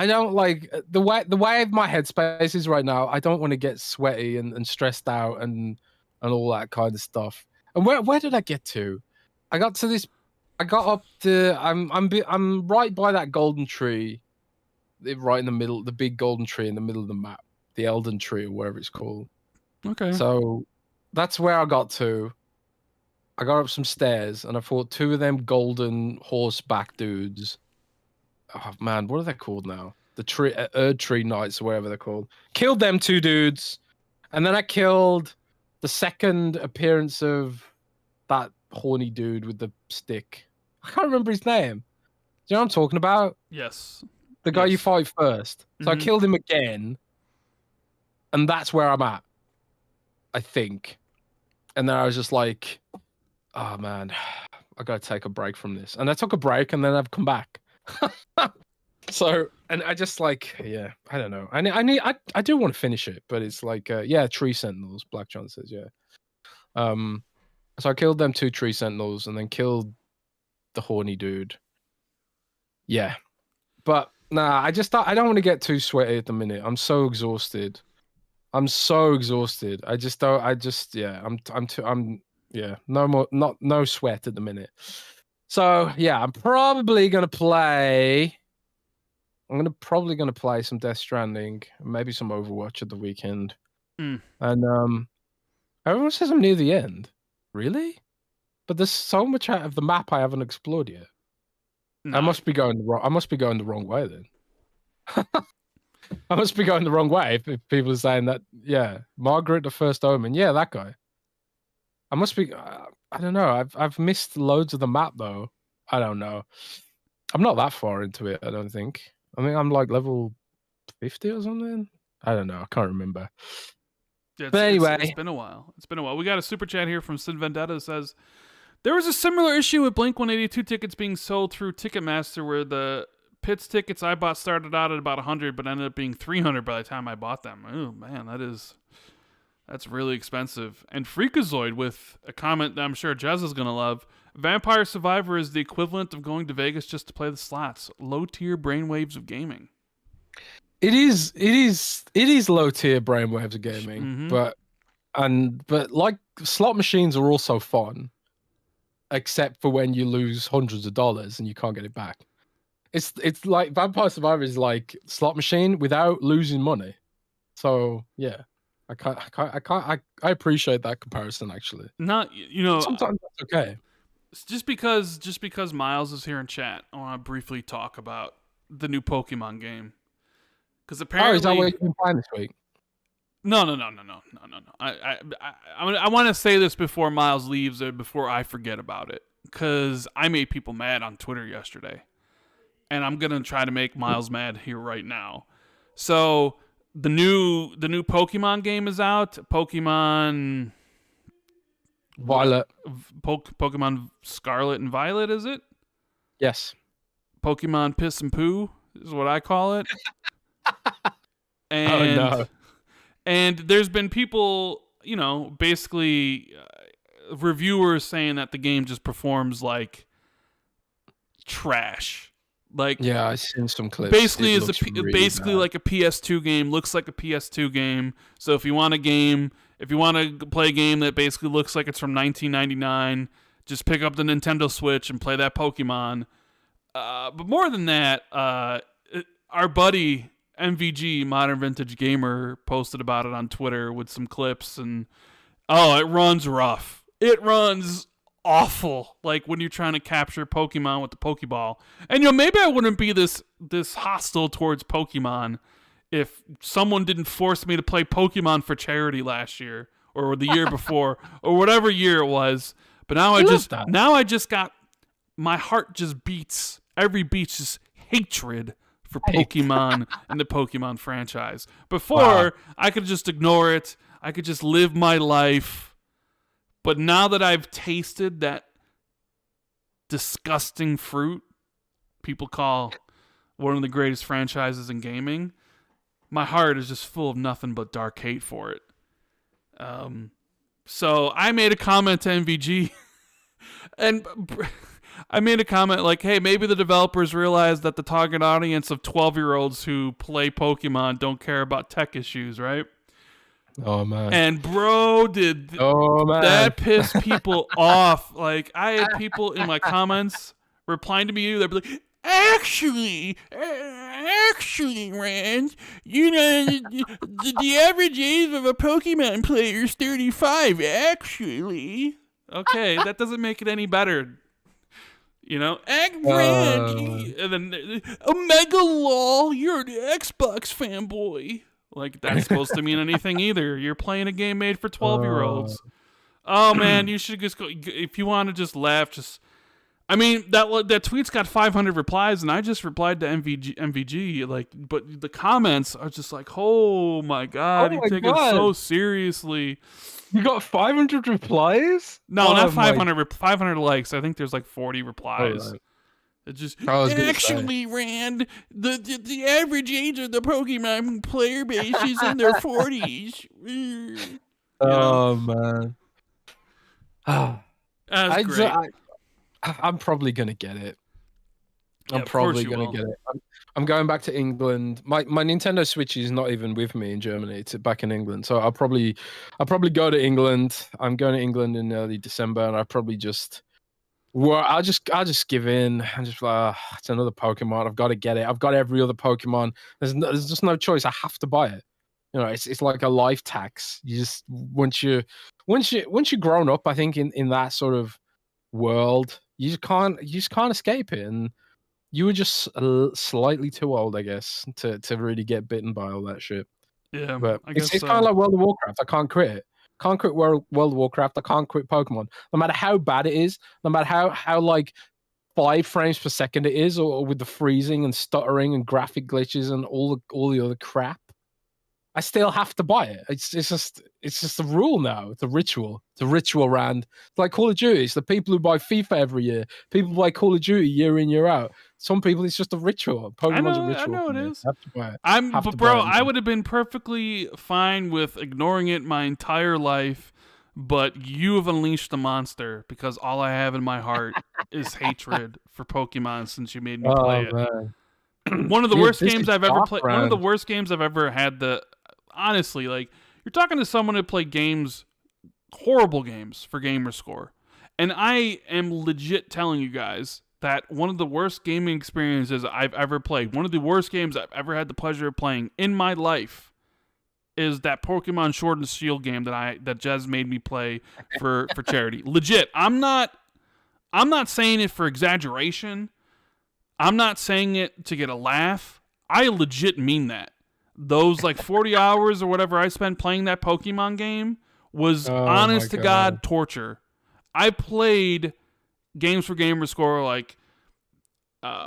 don't like the way my headspace is right now. I don't want to get sweaty and stressed out and all that kind of stuff. And where did I get to? I got to this. I got up to. I'm right by that golden tree, right in the middle. The big golden tree in the middle of the map, the Elden Tree or whatever it's called. Okay. So that's where I got to. I got up some stairs and I fought two of them golden horseback dudes. Oh man, what are they called now? The Erd Tree Knights or whatever they're called. Killed them two dudes, and then I killed the second appearance of that horny dude with the stick. I can't remember his name. Do you know what I'm talking about? Yes. The guy you fight first. So I killed him again, and that's where I'm at, I think. And then I was just like, oh man, I gotta take a break from this. And I took a break, and then I've come back. So, and I just like, yeah, I don't know. I do want to finish it, but it's like, Tree Sentinels. Black John says, yeah. So I killed them two Tree Sentinels, and then killed the horny dude. Yeah, but nah, I don't want to get too sweaty at the minute. I'm so exhausted. I'm no sweat at the minute. So yeah, I'm probably gonna play some Death Stranding, maybe some Overwatch at the weekend. And everyone says I'm near the end. Really? But there's so much out of the map I haven't explored yet. No. I must be going the wrong way then. I must be going the wrong way if people are saying that. Yeah, Margaret the First Omen. Yeah, that guy. I must be. I don't know. I've missed loads of the map though. I don't know. I'm not that far into it. I don't think. I think I'm like level 50 or something. I don't know. I can't remember. Yeah, but anyway, it's been a while. We got a super chat here from Sin Vendetta that says there was a similar issue with Blink 182 tickets being sold through Ticketmaster, where the Pitts tickets I bought started out at about 100, but ended up being 300 by the time I bought them. Oh man, that's really expensive. And Freakazoid with a comment that I'm sure Jez is gonna love. Vampire Survivor is the equivalent of going to Vegas just to play the slots. Low tier brainwaves of gaming. It is low tier brainwaves of gaming, but like slot machines are also fun, except for when you lose hundreds of dollars and you can't get it back. It's like Vampire Survivor is like slot machine without losing money. So yeah, I appreciate that comparison actually. Not Sometimes that's okay. just because Miles is here in chat, I want to briefly talk about the new Pokemon game. Because apparently, is that what you've been playing this week? No. I want to say this before Miles leaves or before I forget about it. Because I made people mad on Twitter yesterday. And I'm going to try to make Miles mad here right now. So, the new Pokemon game is out. Pokemon Violet. Pokemon Scarlet and Violet, is it? Yes. Pokemon Piss and Poo is what I call it. And, oh no. And there's been people, basically reviewers saying that the game just performs like trash. Like, yeah, I've seen some clips. Basically, like a PS2 game, looks like a PS2 game. So if you want to play a game that basically looks like it's from 1999, just pick up the Nintendo Switch and play that Pokemon. But more than that, our buddy MVG, Modern Vintage Gamer, posted about it on Twitter with some clips, and it runs rough. It runs awful, like when you're trying to capture Pokemon with the Pokeball. And maybe I wouldn't be this hostile towards Pokemon if someone didn't force me to play Pokemon for charity last year or the year before or whatever year it was. But now I just got, my heart just beats. Every beat's just hatred for Pokemon and the Pokemon franchise. Before, I could just ignore it. I could just live my life. But now that I've tasted that disgusting fruit people call one of the greatest franchises in gaming, my heart is just full of nothing but dark hate for it. So I made a comment to MVG, and I made a comment like, hey, maybe the developers realize that the target audience of 12-year-olds who play Pokemon don't care about tech issues, right? Oh, man. And bro, that piss people off. Like, I had people in my comments replying to me, they'd be like, actually, Rand, the average age of a Pokemon player is 35, actually. Okay, that doesn't make it any better. Rand, and then Omega Lol, you're an Xbox fanboy. Like, that's supposed to mean anything either. You're playing a game made for 12-year-olds. Oh, man, you should just go. If you want to just laugh, that tweet's got 500 replies, and I just replied to MVG. Like, but the comments are just like, oh, my God, you take it so seriously. You got 500 replies? No, not 500. 500 likes. I think there's like 40 replies. Oh, right. It's just, actually, Rand, the average age of the Pokemon player base is in their 40s. Oh, man. That's great. I'm probably going to get it. I'm probably going to get it. I'm going back to England. My Nintendo Switch is not even with me in Germany. It's back in England. So I'll probably go to England. I'm going to England in early December, and I'll probably just... Well, I'll just give in and just like, it's another Pokemon. I've got to get it. I've got every other Pokemon. There's just no choice. I have to buy it. It's like a life tax. You just once you're grown up, I think in that sort of world, you just can't escape it. And you were just slightly too old, I guess, to really get bitten by all that shit. Yeah, but it's kind of like World of Warcraft. I can't quit it. Can't quit World of Warcraft. I can't quit Pokemon. No matter how bad it is, no matter how like 5 frames per second it is, or with the freezing and stuttering and graphic glitches and all the other crap, I still have to buy it. It's just a rule now. It's a ritual. It's a ritual, Rand. It's like Call of Duty. It's the people who buy FIFA every year. People buy Call of Duty year in, year out. Some people, it's just a ritual. Pokemon's a ritual. I know it is. I have to buy it. I would have been perfectly fine with ignoring it my entire life, but you have unleashed the monster because all I have in my heart is hatred for Pokemon since you made me play it. Man. One of the worst games I've ever played. One of the worst games I've ever had. Honestly, like, you're talking to someone who played games, horrible games for Gamerscore, and I am legit telling you guys, that one of the worst gaming experiences I've ever played, one of the worst games I've ever had the pleasure of playing in my life, is that Pokemon Sword and Shield game that Jez made me play for charity. Legit, I'm not saying it for exaggeration. I'm not saying it to get a laugh. I legit mean that. Those like 40 hours or whatever I spent playing that Pokemon game was honest to God torture. I played games for Gamerscore like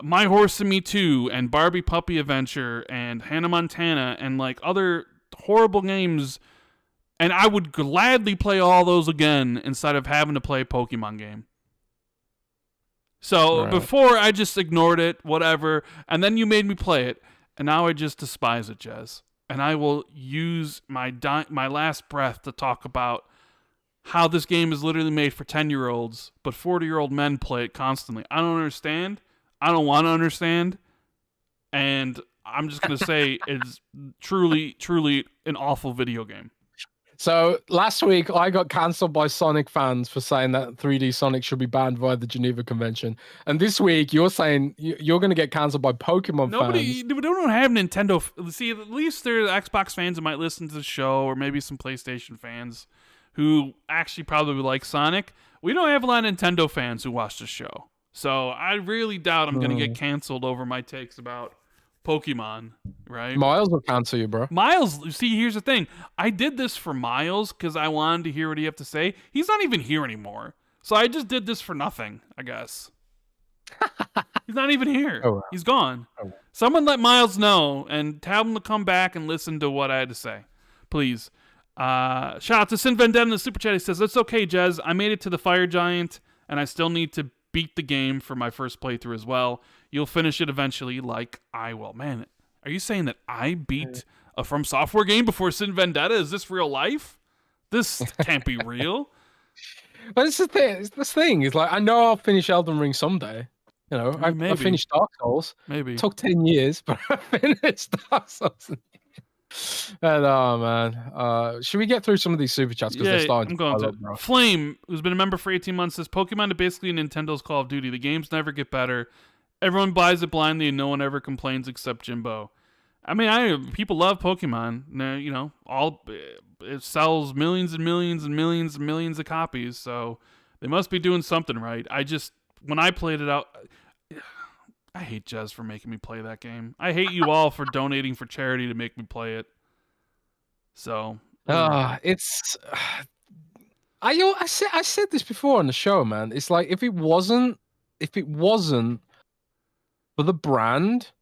My Horse and Me Too and Barbie Puppy Adventure and Hannah Montana and like other horrible games, and I would gladly play all those again instead of having to play a Pokemon game. So before I just ignored it, whatever, and then you made me play it, and now I just despise it, Jez. And I will use my last breath to talk about how this game is literally made for 10-year-olds, but 40-year-old men play it constantly. I don't understand. I don't want to understand. And I'm just going to say it's truly, truly an awful video game. So last week I got cancelled by Sonic fans for saying that 3D Sonic should be banned via the Geneva Convention. And this week you're saying you're going to get cancelled by Pokemon fans. We don't have Nintendo. See, at least there are Xbox fans that might listen to the show, or maybe some PlayStation fans who actually probably like Sonic. We don't have a lot of Nintendo fans who watch the show. So I really doubt I'm going to get canceled over my takes about Pokemon, right? Miles will cancel you, bro. Miles, see, here's the thing. I did this for Miles because I wanted to hear what he had to say. He's not even here anymore. So I just did this for nothing, I guess. He's not even here. Oh, wow. He's gone. Oh, wow. Someone let Miles know and tell him to come back and listen to what I had to say. Please. Shout out to Sin Vendetta in the Super Chat. He says, "It's okay, Jez. I made it to the Fire Giant, and I still need to beat the game for my first playthrough as well. You'll finish it eventually, like I will." Man, are you saying that I beat a From Software game before Sin Vendetta? Is this real life? This can't be real. But it's the thing. It's the thing. It's like, I know I'll finish Elden Ring someday. You know, I finished Dark Souls. Maybe. It took 10 years, but I finished Dark Souls. And oh man, should we get through some of these super chats because they're starting to pile up, bro. Flame, who's been a member for 18 months, says Pokemon is basically Nintendo's Call of Duty. The games never get better. Everyone buys it blindly, and no one ever complains except Jimbo. I mean, people love Pokemon. You know, it sells millions and millions and millions and millions of copies, so they must be doing something right. When I played it out, I hate Jez for making me play that game. I hate you all for donating for charity to make me play it. So, it's. I said this before on the show, man. It's like if it wasn't for the brand,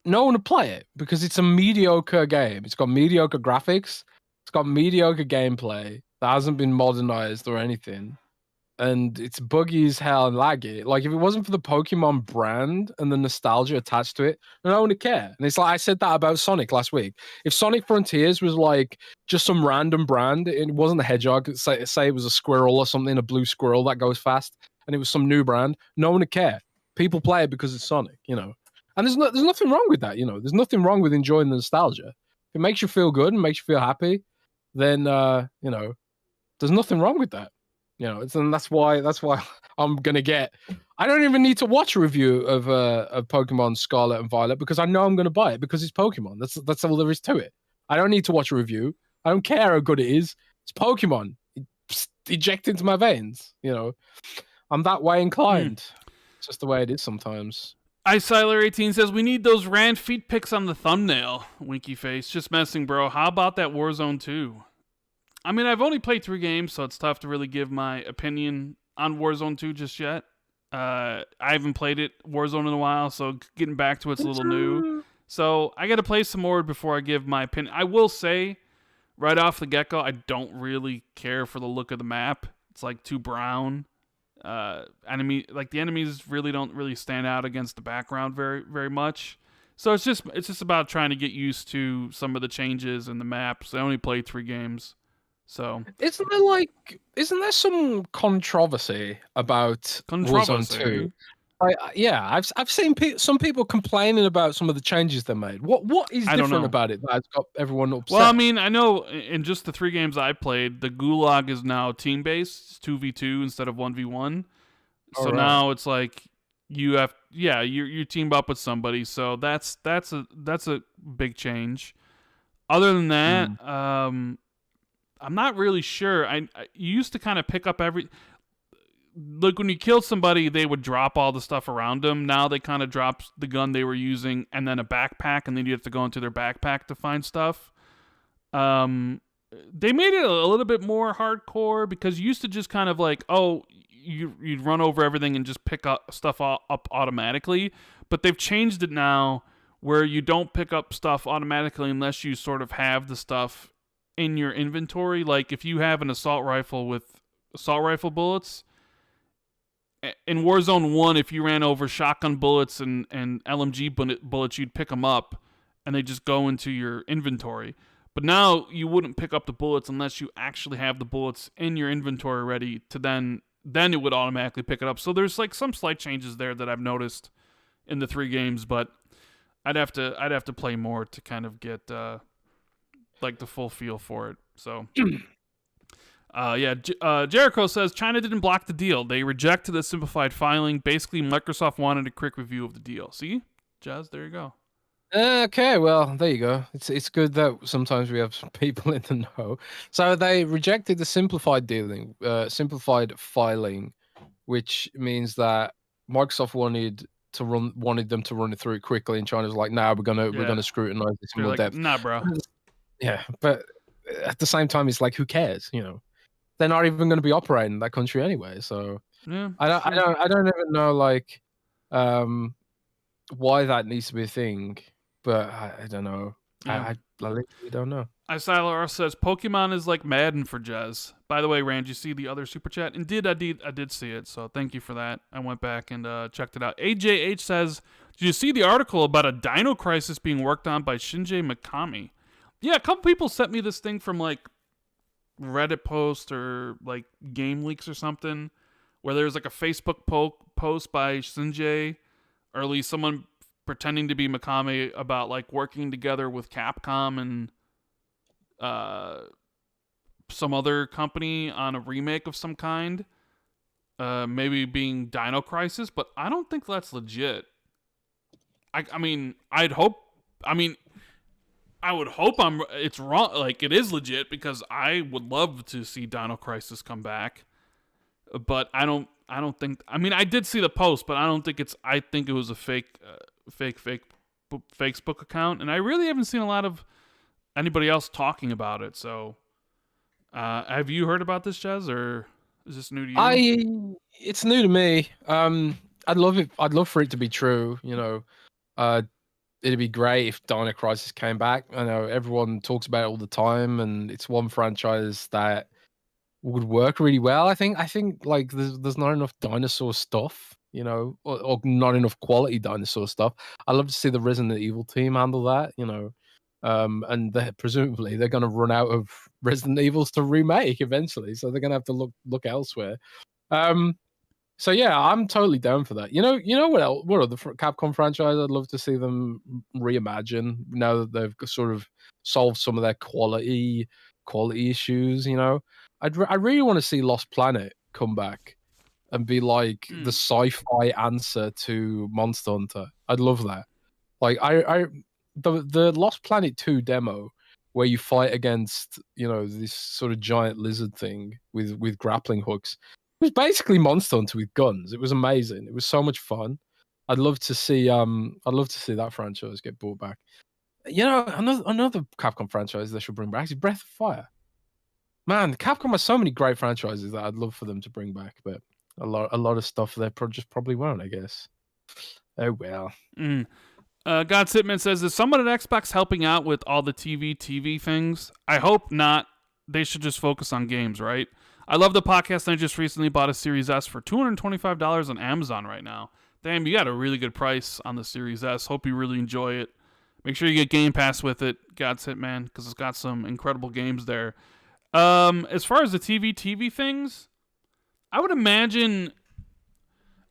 no one would play it because it's a mediocre game. It's got mediocre graphics. It's got mediocre gameplay that hasn't been modernized or anything. And it's buggy as hell and laggy. Like, if it wasn't for the Pokemon brand and the nostalgia attached to it, no one would care. And it's like I said that about Sonic last week. If Sonic Frontiers was like just some random brand, it wasn't a hedgehog, say it was a squirrel or something, a blue squirrel that goes fast, and it was some new brand, no one would care. People play it because it's Sonic, you know. And there's nothing wrong with that, you know. There's nothing wrong with enjoying the nostalgia. If it makes you feel good and makes you feel happy, then you know, there's nothing wrong with that. You know, and that's why I'm gonna get. I don't even need to watch a review of Pokemon Scarlet and Violet because I know I'm gonna buy it because it's Pokemon. That's all there is to it. I don't need to watch a review. I don't care how good it is. It's Pokemon. It's eject into my veins. You know, I'm that way inclined. It's just the way it is sometimes. Icyler18 says, "We need those Rand feet pics on the thumbnail." Winky face. Just messing, bro. How about that Warzone 2? I mean, I've only played 3 games, so it's tough to really give my opinion on Warzone 2 just yet. I haven't played Warzone in a while, so getting back to it's a little new. So I got to play some more before I give my opinion. I will say, right off the get-go, I don't really care for the look of the map. It's like too brown. The enemies really don't really stand out against the background very, very much. So it's just about trying to get used to some of the changes in the maps. I only played 3 games. So isn't there some controversy about Warzone 2? I've seen some people complaining about some of the changes they made. What is different about it that's got everyone upset? Well, I mean, I know in just the 3 games I played, the Gulag is now team-based. It's 2v2 instead of 1v1. All So right. now it's like you team up with somebody. So that's a big change. Other than that, Mm. I'm not really sure. You used to kind of pick up like when you killed somebody, they would drop all the stuff around them. Now they kind of drop the gun they were using and then a backpack, and then you have to go into their backpack to find stuff. They made it a little bit more hardcore because you used to just kind of like, oh, you'd run over everything and just pick up stuff up automatically. But they've changed it now where you don't pick up stuff automatically unless you sort of have the stuff in your inventory. Like if you have an assault rifle with assault rifle bullets, in Warzone 1, if you ran over shotgun bullets and LMG bullets, you'd pick them up and they just go into your inventory. But now you wouldn't pick up the bullets unless you actually have the bullets in your inventory ready to then it would automatically pick it up. So there's like some slight changes there that I've noticed in the 3 games, but I'd have to play more to kind of get like the full feel for it. So Jericho says China didn't block the deal. They rejected the simplified filing. Basically, Microsoft wanted a quick review of the deal. See, Jez, there you go. Okay, well, there you go. It's good that sometimes we have some people in the know. So they rejected the simplified simplified filing, which means that Microsoft wanted them to run it through quickly, and China was like, "Nah, we're gonna scrutinize this in more depth." Nah, bro. Yeah, but at the same time, it's like, who cares? You know, they're not even going to be operating in that country anyway. So Yeah, I don't even know like why that needs to be a thing. But I don't know. Yeah. I literally don't know. Isylar says Pokemon is like Madden for Jez. By the way, Rand, you see the other super chat? Indeed, I did see it. So thank you for that. I went back and checked it out. AJH says, did you see the article about a Dino Crisis being worked on by Shinji Mikami? Yeah, a couple people sent me this thing from like Reddit post or like Game Leaks or something, where there's like a Facebook post by Shinji, or at least someone pretending to be Mikami about like working together with Capcom and some other company on a remake of some kind, maybe being Dino Crisis, but I don't think that's legit. I mean, I would hope it's wrong, like it is legit, because I would love to see Dino Crisis come back, but I don't think. I mean, I did see the post, but I don't think it's. I think it was a fake Facebook account, and I really haven't seen a lot of anybody else talking about it. So, have you heard about this, Jez, or is this new to you? It's new to me. I'd love it. I'd love for it to be true. You know, it'd be great if Dino Crisis came back. I know everyone talks about it all the time, and it's one franchise that would work really well. I think like there's not enough dinosaur stuff, you know, or not enough quality dinosaur stuff. I'd love to see the Resident Evil team handle that, you know. And presumably they're going to run out of Resident Evils to remake eventually, so they're going to have to look elsewhere. So yeah, I'm totally down for that. You know what other Capcom franchise I'd love to see them reimagine now that they've sort of solved some of their quality issues. You know, I really want to see Lost Planet come back and be like the sci-fi answer to Monster Hunter. I'd love that. Like the Lost Planet 2 demo where you fight against, you know, this sort of giant lizard thing with grappling hooks. It was basically Monster Hunter with guns. It was amazing. It was so much fun. I'd love to see that franchise get brought back. You know, another Capcom franchise they should bring back is Breath of Fire. Man, Capcom has so many great franchises that I'd love for them to bring back, but a lot of stuff they just probably won't, I guess. Oh well. God Sitman says, is someone at Xbox helping out with all the TV things? I hope not. They should just focus on games, right? I love the podcast, and I just recently bought a Series S for $225 on Amazon right now. Damn, you got a really good price on the Series S. Hope you really enjoy it. Make sure you get Game Pass with it, God's Hitman, because it's got some incredible games there. As far as the TV things, I would imagine,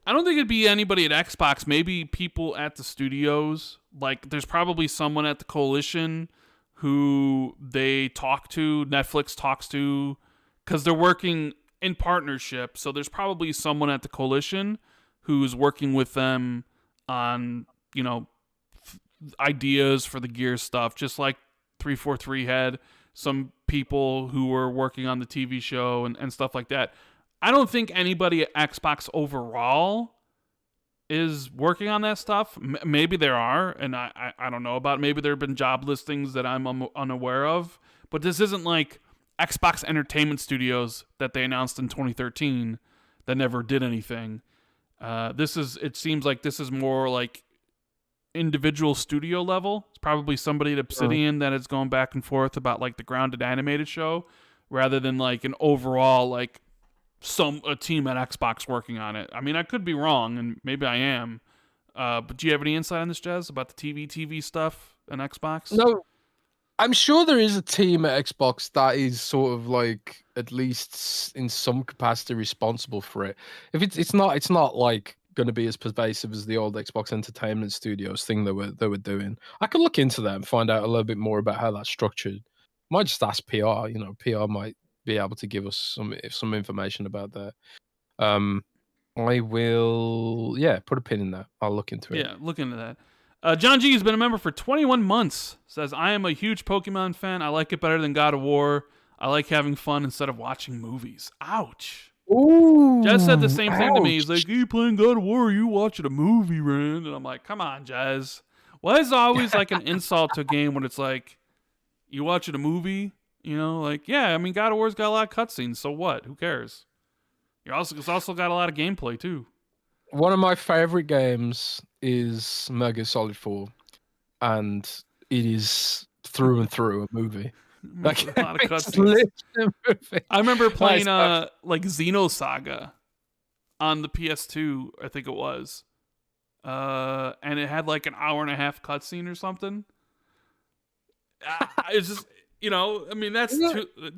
I don't think it'd be anybody at Xbox, maybe people at the studios. Like, there's probably someone at the Coalition who they talk to, Netflix talks to, because they're working in partnership. So there's probably someone at the coalition who's working with them on, ideas for the gear stuff, just like 343 had some people who were working on the TV show and stuff like that. I don't think anybody at Xbox overall is working on that stuff. Maybe there are, and I don't know about it. Maybe there have been job listings that I'm unaware of, but this isn't like Xbox Entertainment Studios that they announced in 2013 that never did anything. It seems like this is more like individual studio level. It's probably somebody at Obsidian that is going back and forth about like the grounded animated show, rather than like an overall like a team at Xbox working on it. I mean, I could be wrong, and maybe I am. But do you have any insight on this, Jez, about the TV stuff and Xbox? No, I'm sure there is a team at Xbox that is sort of like at least in some capacity responsible for it. If it's not like going to be as pervasive as the old Xbox Entertainment Studios thing they were doing. I could look into that and find out a little bit more about how that's structured. Might just ask PR. PR might be able to give us some information about that. I will, put a pin in that. I'll look into it. Yeah, look into that. John G has been a member for 21 months. Says, I am a huge Pokemon fan. I like it better than God of War. I like having fun instead of watching movies. Ouch. Ooh, Jez said the same thing to me. He's like, you playing God of War, you watching a movie, Rand. And I'm like, come on, Jez. Why is it always like an insult to a game when it's like, you watching a movie? Yeah, I mean, God of War's got a lot of cutscenes, so what? Who cares? It's also got a lot of gameplay, too. One of my favorite games is Metal Gear Solid 4, and it is through and through a movie. Like, a lot of cutscenes. I remember playing like Xenosaga on the PS2, I think it was. And it had like an hour and a half cutscene or something. It's just, I mean, that's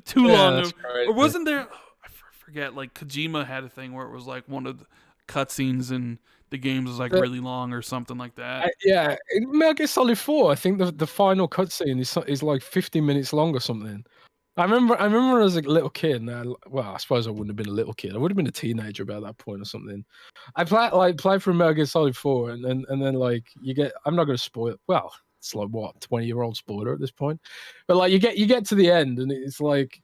too long. Or wasn't there, I forget, like Kojima had a thing where it was like one of the cutscenes in the games was like really long or something like that. In Metal Gear Solid 4, I think the final cutscene is like 50 minutes long or something. I remember as a little kid. And I suppose I wouldn't have been a little kid. I would have been a teenager about that point or something. I played through Metal Gear Solid 4, and then like you get. I'm not going to spoil it. Well, it's like what 20-year-old spoiler at this point, but like you get to the end, and it's like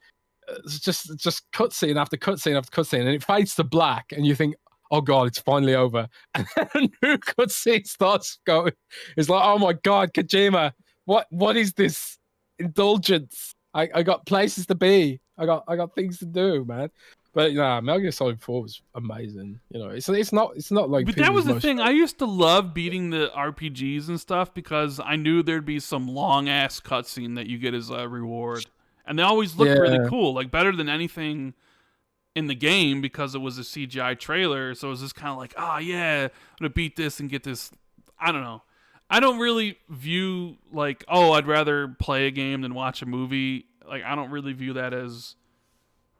it's just cutscene after cutscene after cutscene, and it fades to black, and you think, oh god, it's finally over, and then a new cutscene starts going. It's like, oh my god, Kojima, what is this indulgence? I got places to be. I got things to do, man. But Metal Gear Solid 4 was amazing. It's not like. But that was the thing. I used to love beating the RPGs and stuff because I knew there'd be some long ass cutscene that you get as a reward, and they always looked really cool, like better than anything in the game because it was a CGI trailer. So it was just kind of like, oh yeah, I'm gonna beat this and get this. I don't know. I don't really view like, oh, I'd rather play a game than watch a movie. Like, I don't really view that as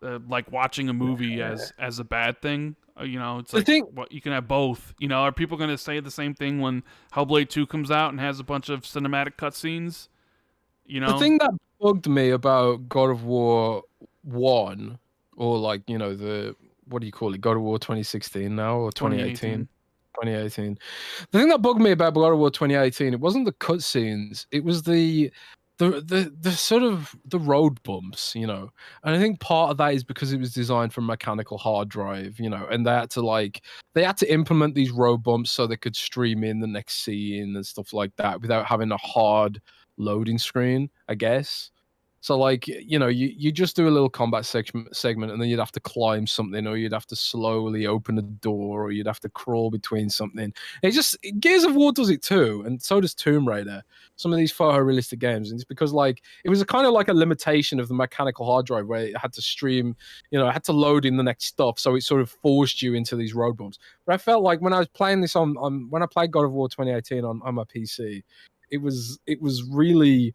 like watching a movie as a bad thing. It's like you can have both. Are people going to say the same thing when Hellblade 2 comes out and has a bunch of cinematic cutscenes? The thing that bugged me about God of War 1, or like, the, what do you call it? God of War 2016 now, or 2018? 2018. The thing that bugged me about God of War 2018, it wasn't the cutscenes, it was the sort of the road bumps, and I think part of that is because it was designed for mechanical hard drive, and they had to implement these road bumps so they could stream in the next scene and stuff like that without having a hard loading screen, I guess. So like, you just do a little combat segment, and then you'd have to climb something, or you'd have to slowly open a door, or you'd have to crawl between something. Gears of War does it too, and so does Tomb Raider. Some of these photorealistic games, and it's because like it was a kind of like a limitation of the mechanical hard drive where it had to stream, it had to load in the next stuff, so it sort of forced you into these road bumps. But I felt like when I was playing this on when I played God of War 2018 on my PC, it was really.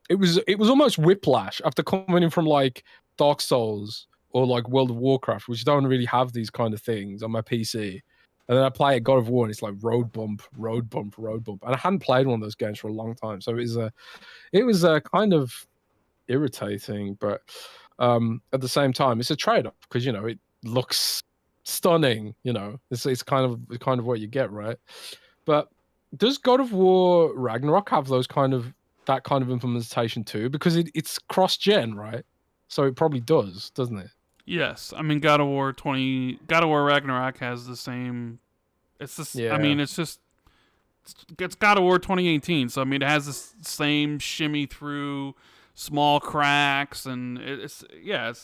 It was almost whiplash after coming in from like Dark Souls or like World of Warcraft, which don't really have these kind of things on my PC. And then I play God of War, and it's like road bump, road bump, road bump. And I hadn't played one of those games for a long time, so it was kind of irritating. But at the same time, it's a trade-off because looks stunning. You know, it's kind of what you get, right? But does God of War Ragnarok have that kind of implementation too? Because it's cross-gen, right? So it probably does, doesn't it? Yes, I mean God of War Ragnarok has the same. It's just, I Yeah. mean, it's God of War 2018, so I mean it has the same shimmy through small cracks, and it's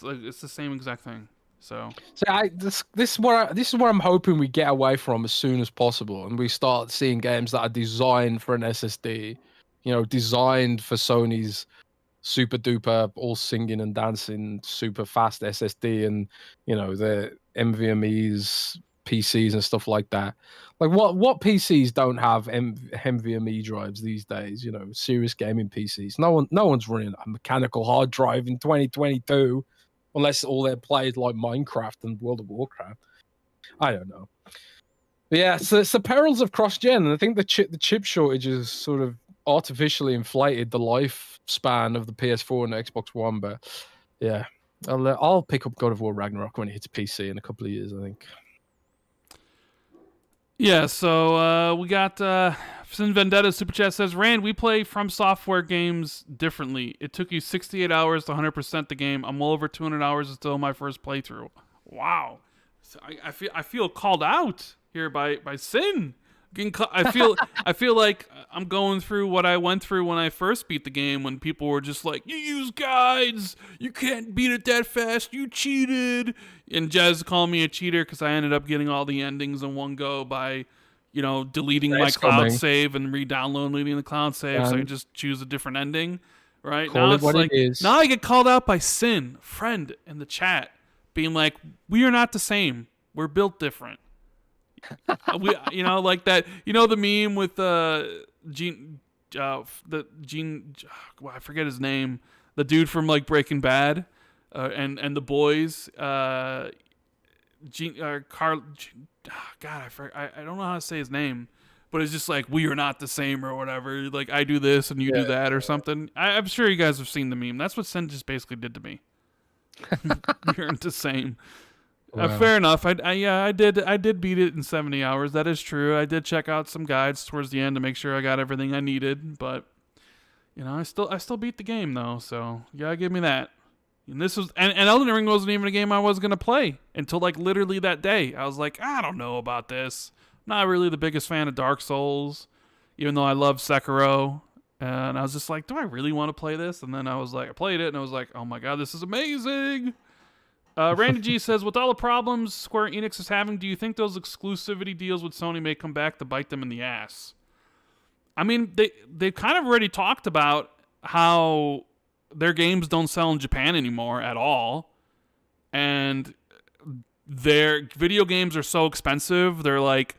like it's the same exact thing. So So this is what I'm hoping we get away from as soon as possible, and we start seeing games that are designed for an SSD, you know, designed for Sony's super duper all singing and dancing super fast SSD, and you know the NVMe's PCs and stuff like that. Like what PCs don't have NVMe drives these days? You know, serious gaming PCs. No one's running a mechanical hard drive in 2022, unless all they play is like Minecraft and World of Warcraft. I don't know. But yeah, so it's the perils of cross-gen, and I think the chip shortages sort of artificially inflated the lifespan of the PS4 and the Xbox One. But yeah, I'll pick up God of War Ragnarok when it hits PC in a couple of years, I think. yeah, so we got Sin Vendetta Super Chat says, Rand, we play From Software games differently. It took you 68 hours to 100% the game. I'm well over 200 hours is still my first playthrough. Wow, so I feel called out here by Sin. I feel like I'm going through what I went through when I first beat the game, when people were just like, you use guides, you can't beat it that fast, you cheated. And Jez called me a cheater because I ended up getting all the endings in one go by, you know, deleting my cloud save and re-downloading the cloud save, so I just choose a different ending. Right Call now, it it's what like, it is. now I get called out by Sin, friend in the chat, being like, we are not the same, we're built different. We, you know, like that, you know, the meme with Gene, well, I forget his name, the dude from like Breaking Bad, and the boys, Carl, God, I don't know how to say his name, but it's just like, we are not the same or whatever. Like, I do this and you do that or something. I'm sure you guys have seen the meme. That's what Sen just basically did to me. We aren't the same. Wow. Fair enough. I did beat it in 70 hours. That is true. I did check out some guides towards the end to make sure I got everything I needed, but you know, I still beat the game though. So yeah, give me that. And this was and Elden Ring wasn't even a game I was gonna play until like literally that day. I was like, I don't know about this. I'm not really the biggest fan of Dark Souls, even though I love Sekiro. And I was just like, do I really want to play this? And then I played it and I was like, oh my god, this is amazing. Randy G says, with all the problems Square Enix is having, do you think those exclusivity deals with Sony may come back to bite them in the ass? I mean, they kind of already talked about how their games don't sell in Japan anymore at all. And their video games are so expensive, they're like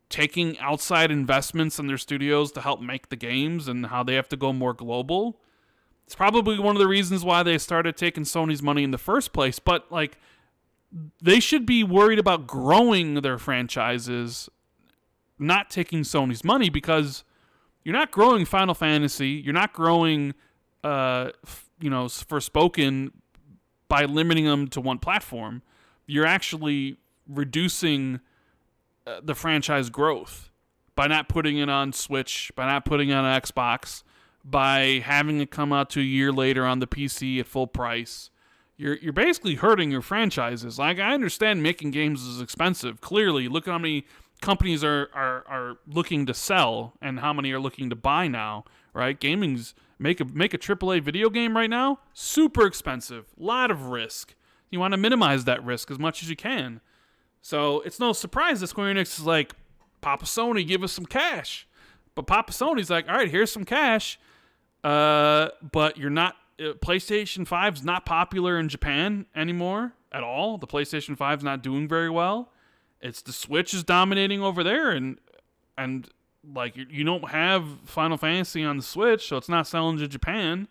taking outside investments in their studios to help make the games, and how they have to go more global. It's probably one of the reasons why they started taking Sony's money in the first place. But like, they should be worried about growing their franchises, not taking Sony's money, because you're not growing Final Fantasy, you're not growing, Forspoken by limiting them to one platform. You're actually reducing the franchise growth by not putting it on Switch, by not putting it on Xbox, by having it come out to a year later on the PC at full price. You're basically hurting your franchises. Like, I understand making games is expensive. Clearly, look at how many companies are looking to sell and how many are looking to buy now, right? Gaming's make a AAA video game right now, super expensive, lot of risk. You want to minimize that risk as much as you can. So it's no surprise that Square Enix is like, Papa Sony, give us some cash. But Papa Sony's like, all right, here's some cash. But you're not. PlayStation 5's not popular in Japan anymore at all. The PlayStation 5's not doing very well. It's the Switch is dominating over there, and like, you don't have Final Fantasy on the Switch, so it's not selling to Japan.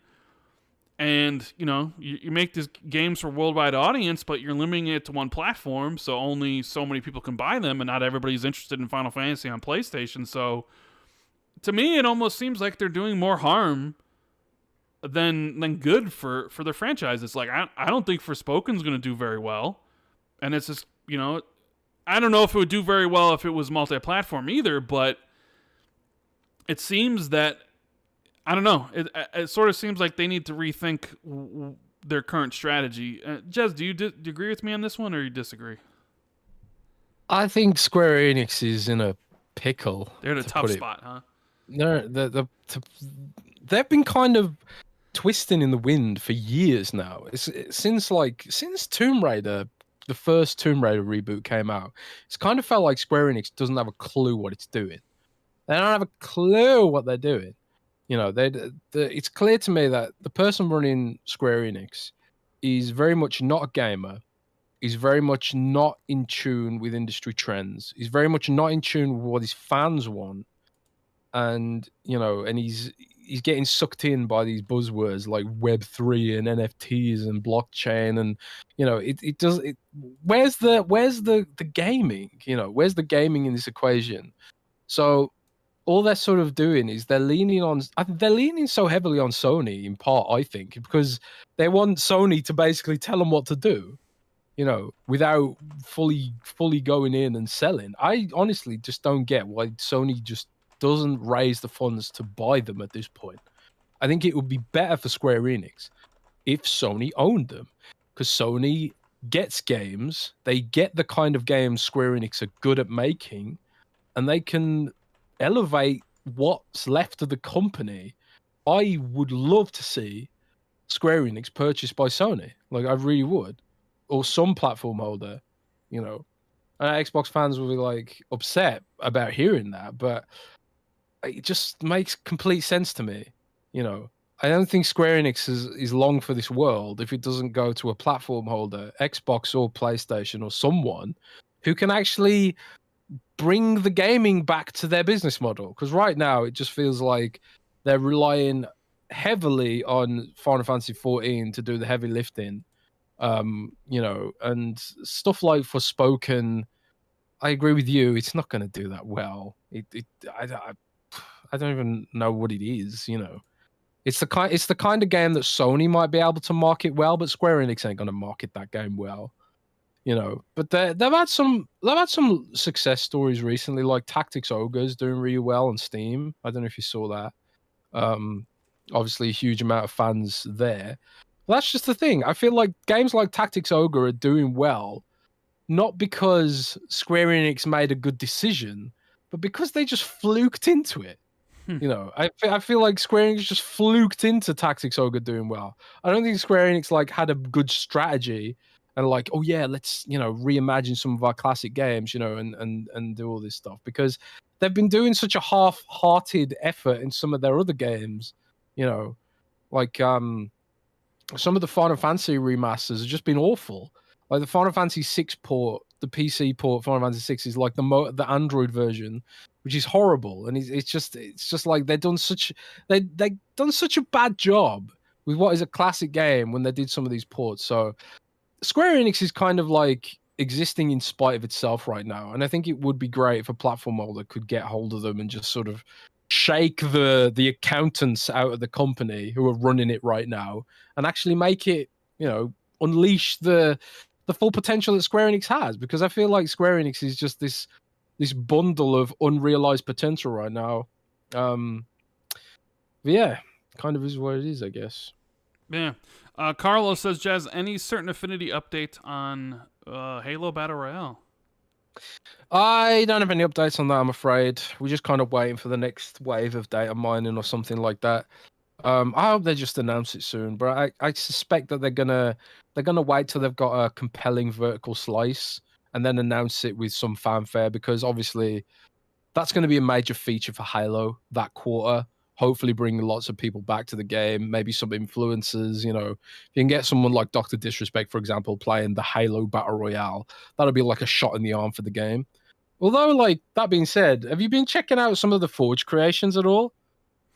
And you know, you make these games for a worldwide audience, but you're limiting it to one platform, so only so many people can buy them, and not everybody's interested in Final Fantasy on PlayStation. So to me, it almost seems like they're doing more harm than good for their franchises. Like, I don't think Forspoken's going to do very well. And it's just, I don't know if it would do very well if it was multi-platform either, but it seems that, I don't know, it sort of seems like they need to rethink their current strategy. Jez, do you agree with me on this one, or you disagree? I think Square Enix is in a pickle. They're in a tough spot, huh? No, they've been kind of twisting in the wind for years now. Since Tomb Raider, the first Tomb Raider reboot came out, it's kind of felt like Square Enix doesn't have a clue what it's doing. They don't have a clue what they're doing. It's clear to me that the person running Square Enix is very much not a gamer. He's very much not in tune with industry trends. He's very much not in tune with what his fans want. And he's getting sucked in by these buzzwords like Web3 and NFTs and blockchain, and where's the gaming? Where's the gaming in this equation? So all they're sort of doing is they're leaning so heavily on Sony, in part, I think, because they want Sony to basically tell them what to do, without fully going in and selling. I honestly just don't get why Sony just doesn't raise the funds to buy them at this point. I think it would be better for Square Enix if Sony owned them, because Sony gets games, they get the kind of games Square Enix are good at making, and they can elevate what's left of the company. I would love to see Square Enix purchased by Sony. Like, I really would. Or some platform holder, And Xbox fans will be like upset about hearing that, but it just makes complete sense to me. I don't think Square Enix is long for this world if it doesn't go to a platform holder, Xbox or PlayStation or someone who can actually bring the gaming back to their business model. Because right now it just feels like they're relying heavily on Final Fantasy 14 to do the heavy lifting. And stuff like Forspoken, I agree with you. It's not going to do that well. I don't even know what it is. It's the kind of game that Sony might be able to market well, but Square Enix ain't going to market that game well. But they've had some success stories recently, like Tactics Ogre's doing really well on Steam. I don't know if you saw that. Obviously, a huge amount of fans there. Well, that's just the thing. I feel like games like Tactics Ogre are doing well, not because Square Enix made a good decision, but because they just fluked into it. I feel like Square Enix just fluked into Tactics Ogre doing well. I don't think Square Enix had a good strategy and oh yeah, let's reimagine some of our classic games, and do all this stuff, because they've been doing such a half-hearted effort in some of their other games, some of the Final Fantasy remasters have just been awful. Like the Final Fantasy 6 port, the PC port, Final Fantasy 6 is like the Android version, which is horrible. And it's just like they've done such a bad job with what is a classic game when they did some of these ports. So Square Enix is kind of like existing in spite of itself right now, and I think it would be great if a platform holder could get hold of them and just sort of shake the accountants out of the company who are running it right now and actually make it, unleash the full potential that Square Enix has, because I feel like Square Enix is just this bundle of unrealized potential right now. But yeah, kind of is what it is, I guess. Yeah. Carlos says, Jez, any certain Affinity update on Halo Battle Royale? I don't have any updates on that, I'm afraid. We're just kind of waiting for the next wave of data mining or something like that. I hope they just announce it soon, but I suspect that they're gonna wait till they've got a compelling vertical slice and then announce it with some fanfare, because obviously that's going to be a major feature for Halo that quarter. Hopefully bring lots of people back to the game, maybe some influencers, if you can get someone like Dr. Disrespect, for example, playing the Halo Battle Royale, that'll be like a shot in the arm for the game. Although, that being said, have you been checking out some of the Forge creations at all?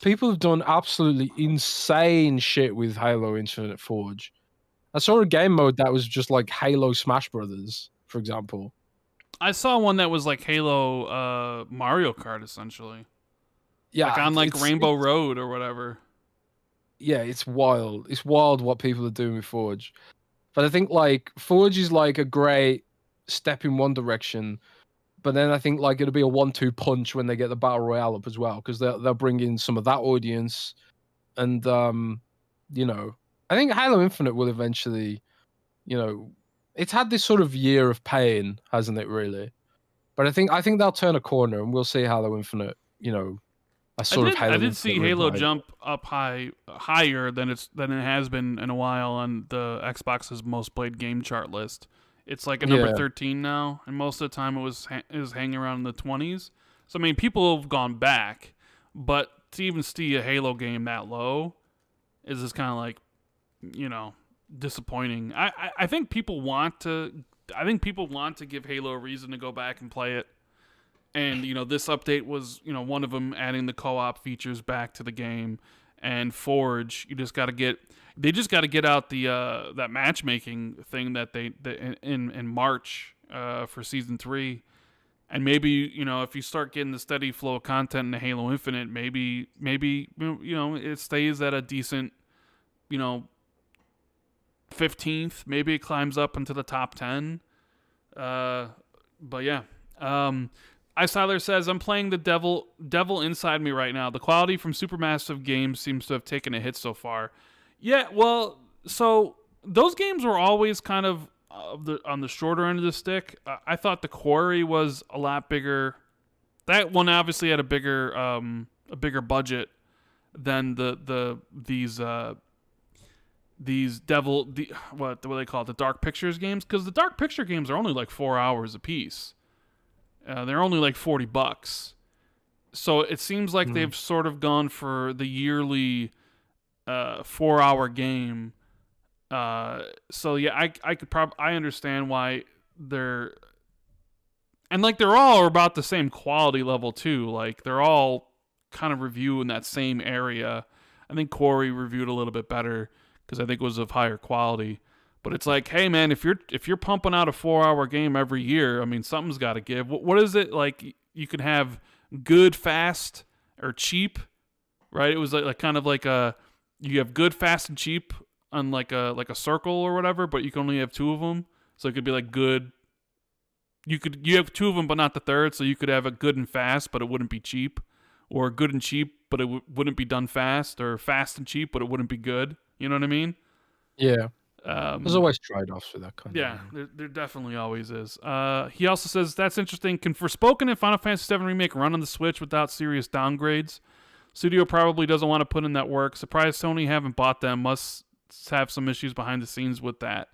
People have done absolutely insane shit with Halo Infinite Forge. I saw a game mode that was just like Halo Smash Brothers, for example. I saw one that was like Halo Mario Kart, essentially. Yeah, on Rainbow Road or whatever. Yeah, it's wild. It's wild what people are doing with Forge. But I think Forge is a great step in one direction, but then I think like it'll be a 1-2 punch when they get the battle royale up as well, because they'll bring in some of that audience, and you know, I think Halo Infinite will eventually, you know, it's had this sort of year of pain, hasn't it? Really, but I think they'll turn a corner, and we'll see Halo Infinite, you know, a sort of Halo I did Infinite see Halo revival. jump up higher than it has been in a while on the Xbox's most played game chart list. It's like a number 13 now, and most of the time it was hanging around in the 20s. So I mean, people have gone back, but to even see a Halo game that low is just kind of like, you know, disappointing. I think people want to give Halo a reason to go back and play it. And, you know, this update was, you know, one of them, adding the co-op features back to the game. And Forge, they just got to get out the that matchmaking thing that they in March for season 3. And maybe, you know, if you start getting the steady flow of content in Halo Infinite, maybe you know, it stays at a decent, you know, 15th. Maybe it climbs up into the top 10. But yeah. Icyler says, I'm playing the devil inside me right now. The quality from Supermassive games seems to have taken a hit so far. Yeah, well, so those games were always kind of on the shorter end of the stick. I thought the Quarry was a lot bigger. That one obviously had a bigger budget than these what do they call it, the Dark Pictures games, because the Dark Picture games are only like 4 hours a piece. They're only like $40. So it seems like they've sort of gone for the yearly 4-hour game. So yeah, I understand why they're all about the same quality level too. Like they're all kind of review in that same area. I think Quarry reviewed a little bit better because I think it was of higher quality. But it's like, hey man, if you're pumping out a 4-hour game every year, I mean, something's got to give. What is it like? You can have good, fast, or cheap, right? It was like kind of like you have good, fast, and cheap on like a circle or whatever, but you can only have 2 of them. So it could be like good. You have 2 of them, but not the third. So you could have a good and fast, but it wouldn't be cheap, or good and cheap, but it wouldn't be done fast, or fast and cheap, but it wouldn't be good. You know what I mean? Yeah. There's always trade-offs for that kind of thing. There definitely always is. He also says, that's interesting. Can Forspoken and Final Fantasy VII Remake run on the Switch without serious downgrades? Studio probably doesn't want to put in that work. Surprised Sony haven't bought them. Must have some issues behind the scenes with that.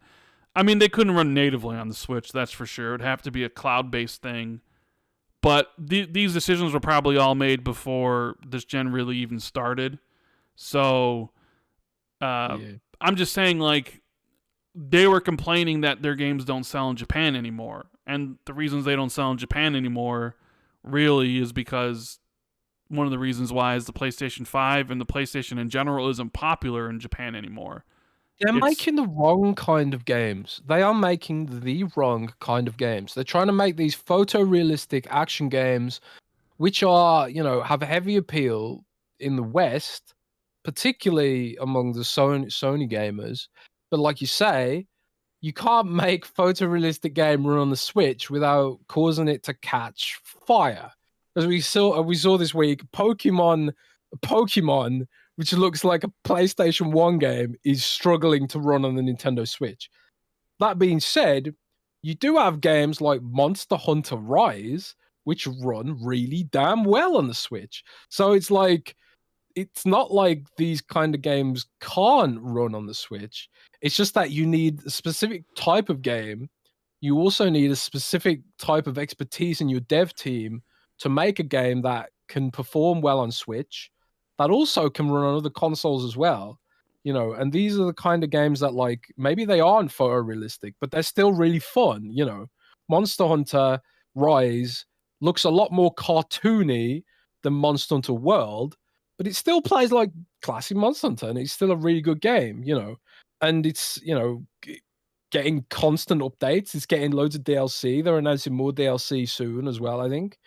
I mean, they couldn't run natively on the Switch, that's for sure. It would have to be a cloud-based thing. But these decisions were probably all made before this gen really even started. So I'm just saying, like, they were complaining that their games don't sell in Japan anymore. And the reasons they don't sell in Japan anymore really is because one of the reasons why is the PlayStation 5 and the PlayStation in general isn't popular in Japan anymore. They're making the wrong kind of games. They are making the wrong kind of games. They're trying to make these photorealistic action games, which are, you know, have a heavy appeal in the West, particularly among the Sony gamers. But like you say, you can't make photorealistic game run on the Switch without causing it to catch fire. As we saw this week, Pokemon, which looks like a PlayStation 1 game, is struggling to run on the Nintendo Switch. That being said, you do have games like Monster Hunter Rise, which run really damn well on the Switch. So it's like, it's not like these kind of games can't run on the Switch. It's just that you need a specific type of game. You also need a specific type of expertise in your dev team to make a game that can perform well on Switch, that also can run on other consoles as well. You know, and these are the kind of games that, like, maybe they aren't photorealistic, but they're still really fun. You know, Monster Hunter Rise looks a lot more cartoony than Monster Hunter World, but it still plays like classic Monster Hunter, and it's still a really good game, you know. And it's, you know, getting constant updates. It's getting loads of DLC. They're announcing more DLC soon as well, I think.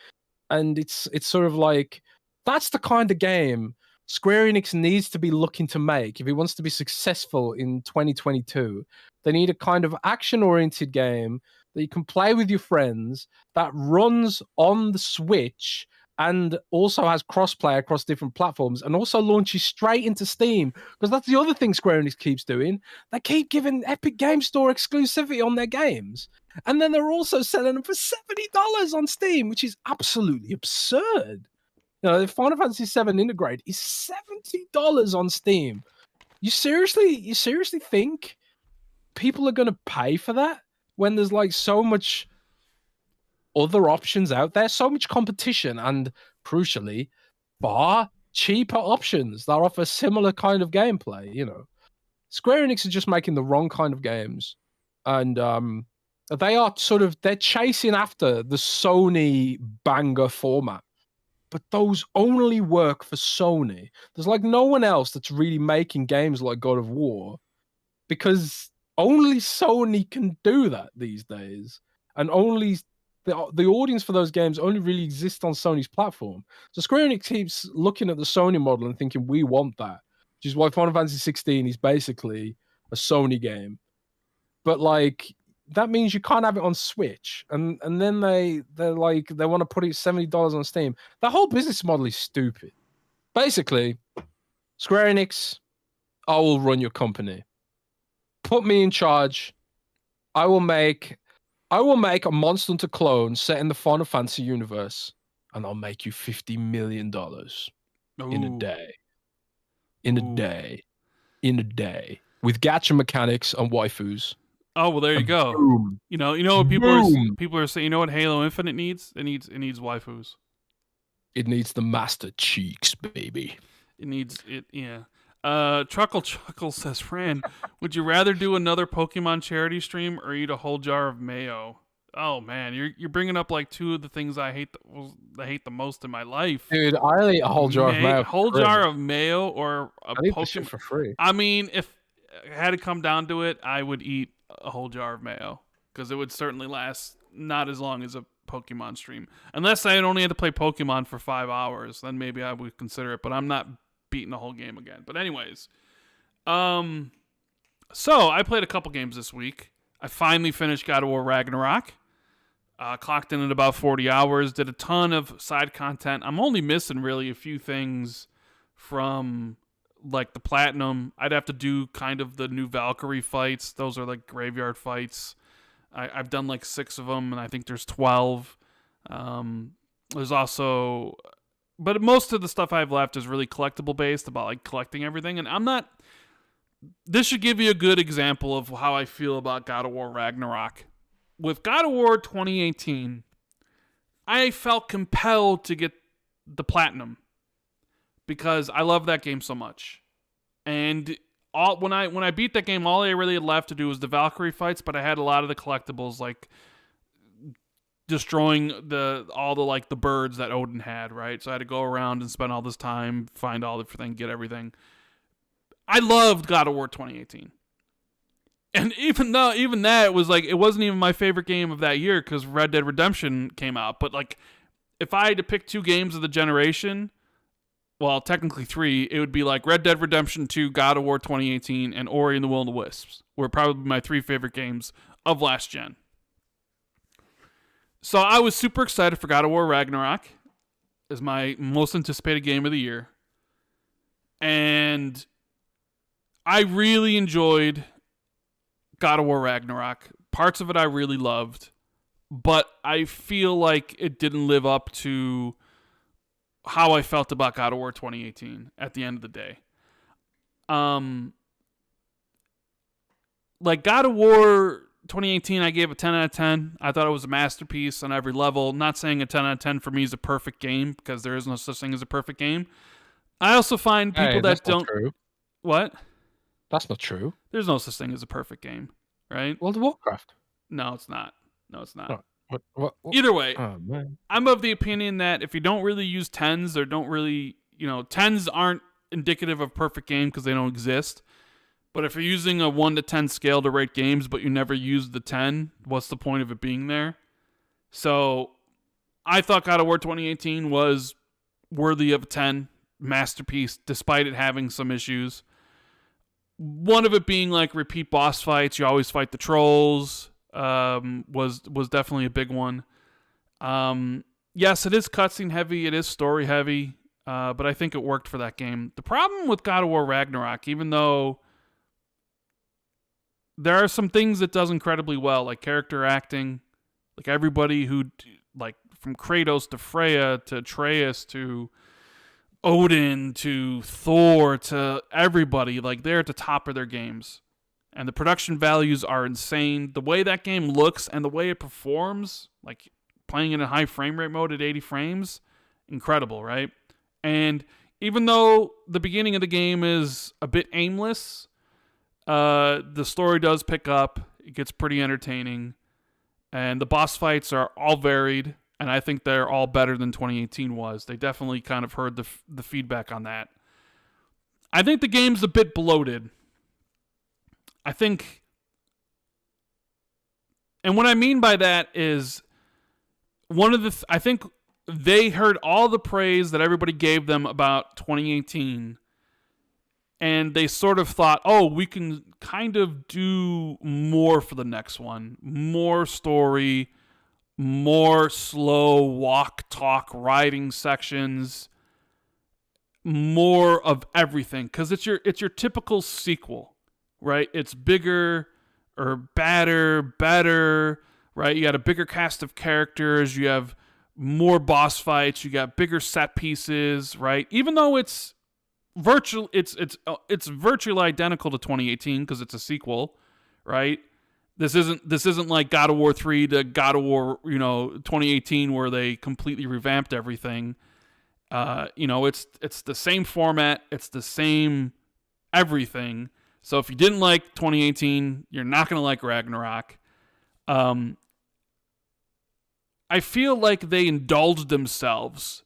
And it's sort of like, that's the kind of game Square Enix needs to be looking to make if it wants to be successful in 2022. They need a kind of action-oriented game that you can play with your friends that runs on the Switch and also has crossplay across different platforms and also launches straight into Steam. Because that's the other thing Square Enix keeps doing. They keep giving Epic Game Store exclusivity on their games. And then they're also selling them for $70 on Steam, which is absolutely absurd. You know, the Final Fantasy VII Integrate is $70 on Steam. You seriously think people are going to pay for that when there's like so much other options out there, so much competition, and crucially, far cheaper options that offer similar kind of gameplay? You know, Square Enix is just making the wrong kind of games, and they're chasing after the Sony banger format, but those only work for Sony. There's like no one else that's really making games like God of War, because only Sony can do that these days, and only the audience for those games only really exists on Sony's platform. So Square Enix keeps looking at the Sony model and thinking, we want that, which is why Final Fantasy 16 is basically a Sony game. But like, that means you can't have it on Switch, and then they want to put it $70 on Steam. The whole business model is stupid. Basically, Square Enix, I will run your company. Put me in charge. I will make a Monster Hunter clone set in the Final Fantasy universe, and I'll make you $50 million in a day. In a day. With gacha mechanics and waifus. Oh, well, there you go. Boom. You know what people are saying. You know what Halo Infinite needs? It needs waifus. It needs the master cheeks, baby. It needs it. Yeah. Chuckle says, Rand, would you rather do another Pokemon charity stream or eat a whole jar of mayo? Oh man, you're bringing up like two of the things I hate the most in my life. Dude, I'll eat a whole jar of mayo. Whole jar of mayo or a Pokemon for free. I mean, if I had to come down to it, I would eat a whole jar of mayo because it would certainly last not as long as a Pokemon stream. Unless I only had to play Pokemon for 5 hours, then maybe I would consider it. But I'm not beating the whole game again. But anyways, so I played a couple games this week. I finally finished God of War Ragnarok. Clocked in at about 40 hours. Did a ton of side content. I'm only missing really a few things from like the platinum. I'd have to do kind of the new Valkyrie fights. Those are like graveyard fights. I've done like 6 of them, and I think there's 12. There's also... But most of the stuff I have left is really collectible based, about like collecting everything. And I'm not... This should give you a good example of how I feel about God of War Ragnarok. With God of War 2018, I felt compelled to get the platinum because I love that game so much. And when I beat that game, all I really had left to do was the Valkyrie fights, but I had a lot of the collectibles, like destroying all the birds that Odin had, right? So I had to go around and spend all this time, find all everything, get everything. I loved God of War 2018. And even that was like, it wasn't even my favorite game of that year because Red Dead Redemption came out. But like, if I had to pick 2 games of the generation, well, technically 3, it would be like Red Dead Redemption 2, God of War 2018, and Ori and the Will of the Wisps were probably my 3 favorite games of last gen. So I was super excited for God of War Ragnarok as my most anticipated game of the year. And I really enjoyed God of War Ragnarok. Parts of it I really loved, but I feel like it didn't live up to how I felt about God of War 2018 at the end of the day. Like God of War 2018, I gave a 10 out of 10. I thought it was a masterpiece on every level. Not saying a 10 out of 10 for me is a perfect game, because there is no such thing as a perfect game. I also find people that don't... True. What? That's not true. There's no such thing as a perfect game, right? World of Warcraft. No, it's not. What? Either way, oh, man. I'm of the opinion that if you don't really use 10s, or don't really, 10s aren't indicative of perfect game because they don't exist. But if you're using a 1 to 10 scale to rate games, but you never use the 10, what's the point of it being there? So I thought God of War 2018 was worthy of a 10, masterpiece, despite it having some issues. One of it being like repeat boss fights. You always fight the trolls. was definitely a big one. Yes, it is cutscene heavy, it is story heavy, but I think it worked for that game. The problem with God of War Ragnarok, even though there are some things it does incredibly well, like character acting, like everybody who, like from Kratos to Freya to Atreus to Odin to Thor to everybody, like they're at the top of their games. And the production values are insane. The way that game looks and the way it performs, like playing in a high frame rate mode at 80 frames, incredible, right? And even though the beginning of the game is a bit aimless, the story does pick up. It gets pretty entertaining. And the boss fights are all varied. And I think they're all better than 2018 was. They definitely kind of heard the feedback on that. I think the game's a bit bloated. I think... And what I mean by that is... I think they heard all the praise that everybody gave them about 2018. And they sort of thought, oh, we can kind of do more for the next one. More story... more slow walk, talk, riding sections, more of everything, because it's your typical sequel, right? It's bigger or badder, better, right? You got a bigger cast of characters, you have more boss fights, you got bigger set pieces, right? Even though it's virtually identical to 2018 because it's a sequel, right? This isn't like God of War 3 to God of War, 2018 where they completely revamped everything. It's the same format, it's the same everything. So if you didn't like 2018, you're not going to like Ragnarok. I feel like they indulged themselves.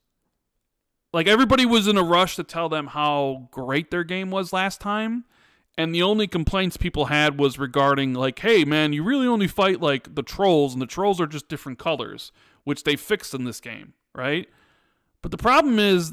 Like everybody was in a rush to tell them how great their game was last time. And the only complaints people had was regarding, like, hey, man, you really only fight, like, the trolls, and the trolls are just different colors, which they fixed in this game, right? But the problem is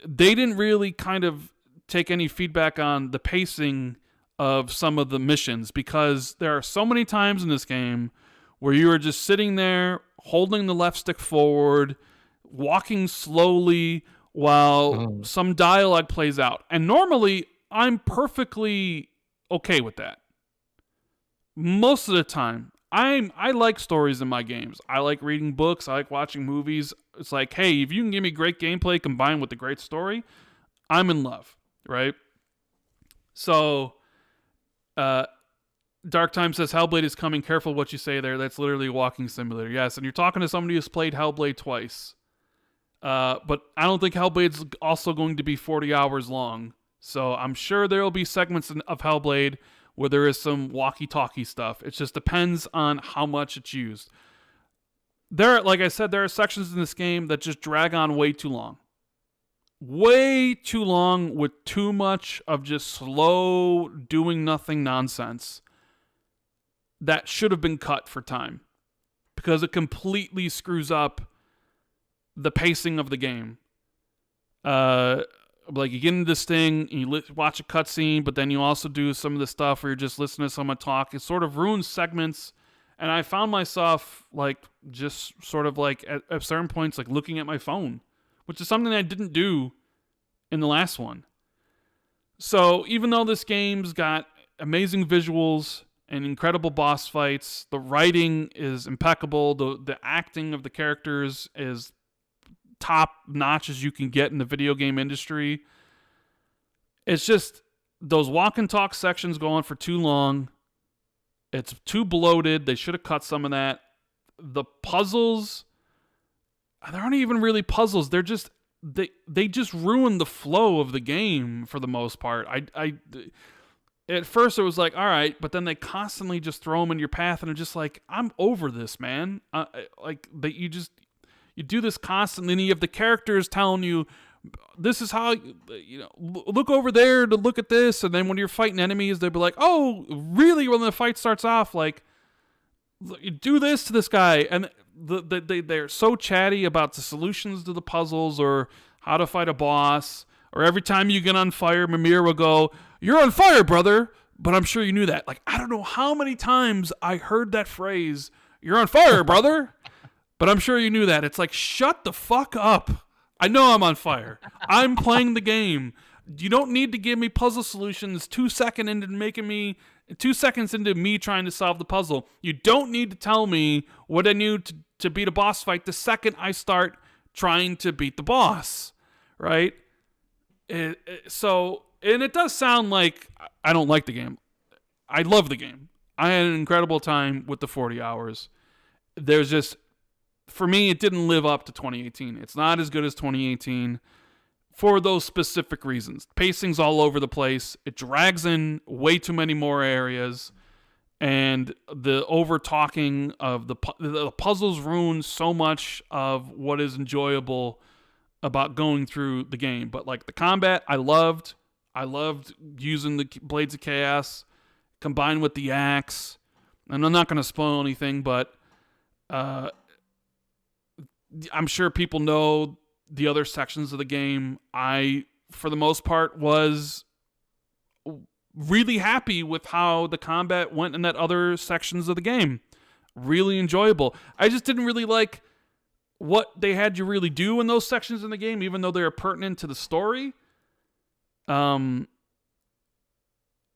they didn't really kind of take any feedback on the pacing of some of the missions, because there are so many times in this game where you are just sitting there, holding the left stick forward, walking slowly while some dialogue plays out. And normally... I'm perfectly okay with that. Most of the time, I like stories in my games. I like reading books. I like watching movies. It's like, hey, if you can give me great gameplay combined with a great story, I'm in love, right? So, Dark Time says, Hellblade is coming. Careful what you say there. That's literally a walking simulator. Yes, and you're talking to somebody who's played Hellblade twice. But I don't think Hellblade's also going to be 40 hours long. So I'm sure there will be segments of Hellblade where there is some walkie-talkie stuff. It just depends on how much it's used. Like I said, there are sections in this game that just drag on way too long. Way too long with too much of just slow, doing nothing nonsense that should have been cut for time. Because it completely screws up the pacing of the game. Like, you get into this thing, and you watch a cutscene, but then you also do some of the stuff where you're just listening to someone talk. It sort of ruins segments, and I found myself, like, just sort of, like, at certain points, like, looking at my phone, which is something I didn't do in the last one. So, even though this game's got amazing visuals and incredible boss fights, the writing is impeccable, the acting of the characters is top notch as you can get in the video game industry. It's just those walk and talk sections go on for too long. It's too bloated. They should have cut some of that. The puzzles, there aren't even really puzzles. They're just they just ruin the flow of the game for the most part. I at first it was like, all right, but then they constantly just throw them in your path, and I'm just like, I'm over this, man. You do this constantly, and you have the characters telling you, this is how, look over there to look at this, and then when you're fighting enemies, they'll be like, oh, really? When the fight starts off, like, you do this to this guy, and they're so chatty about the solutions to the puzzles, or how to fight a boss, or every time you get on fire, Mimir will go, you're on fire, brother! but I'm sure you knew that. Like, I don't know how many times I heard that phrase, "You're on fire, brother." But I'm sure you knew that. It's like, shut the fuck up. I know I'm on fire. I'm playing the game. You don't need to give me puzzle solutions 2 seconds into me trying to solve the puzzle. You don't need to tell me what I need to beat a boss fight the second I start trying to beat the boss, right? So it does sound like I don't like the game. I love the game. I had an incredible time with the 40 hours. There's just, for me, it didn't live up to 2018. It's not as good as 2018 for those specific reasons. Pacing's all over the place. It drags in way too many more areas. And the over-talking of the puzzles ruin so much of what is enjoyable about going through the game. But like the combat, I loved using the Blades of Chaos combined with the axe. And I'm not going to spoil anything, but I'm sure people know the other sections of the game. I, for the most part, was really happy with how the combat went in that other sections of the game. Really enjoyable. I just didn't really like what they had you really do in those sections in the game, even though they were pertinent to the story.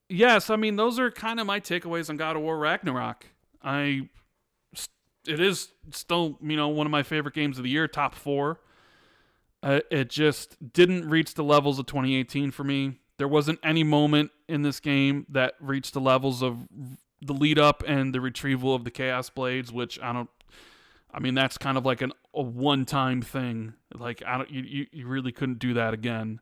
Yes, I mean, those are kind of my takeaways on God of War Ragnarok. It is still, one of my favorite games of the year, top 4. It just didn't reach the levels of 2018 for me. There wasn't any moment in this game that reached the levels of the lead up and the retrieval of the Chaos Blades, which that's kind of like a one-time thing. Like, you really couldn't do that again.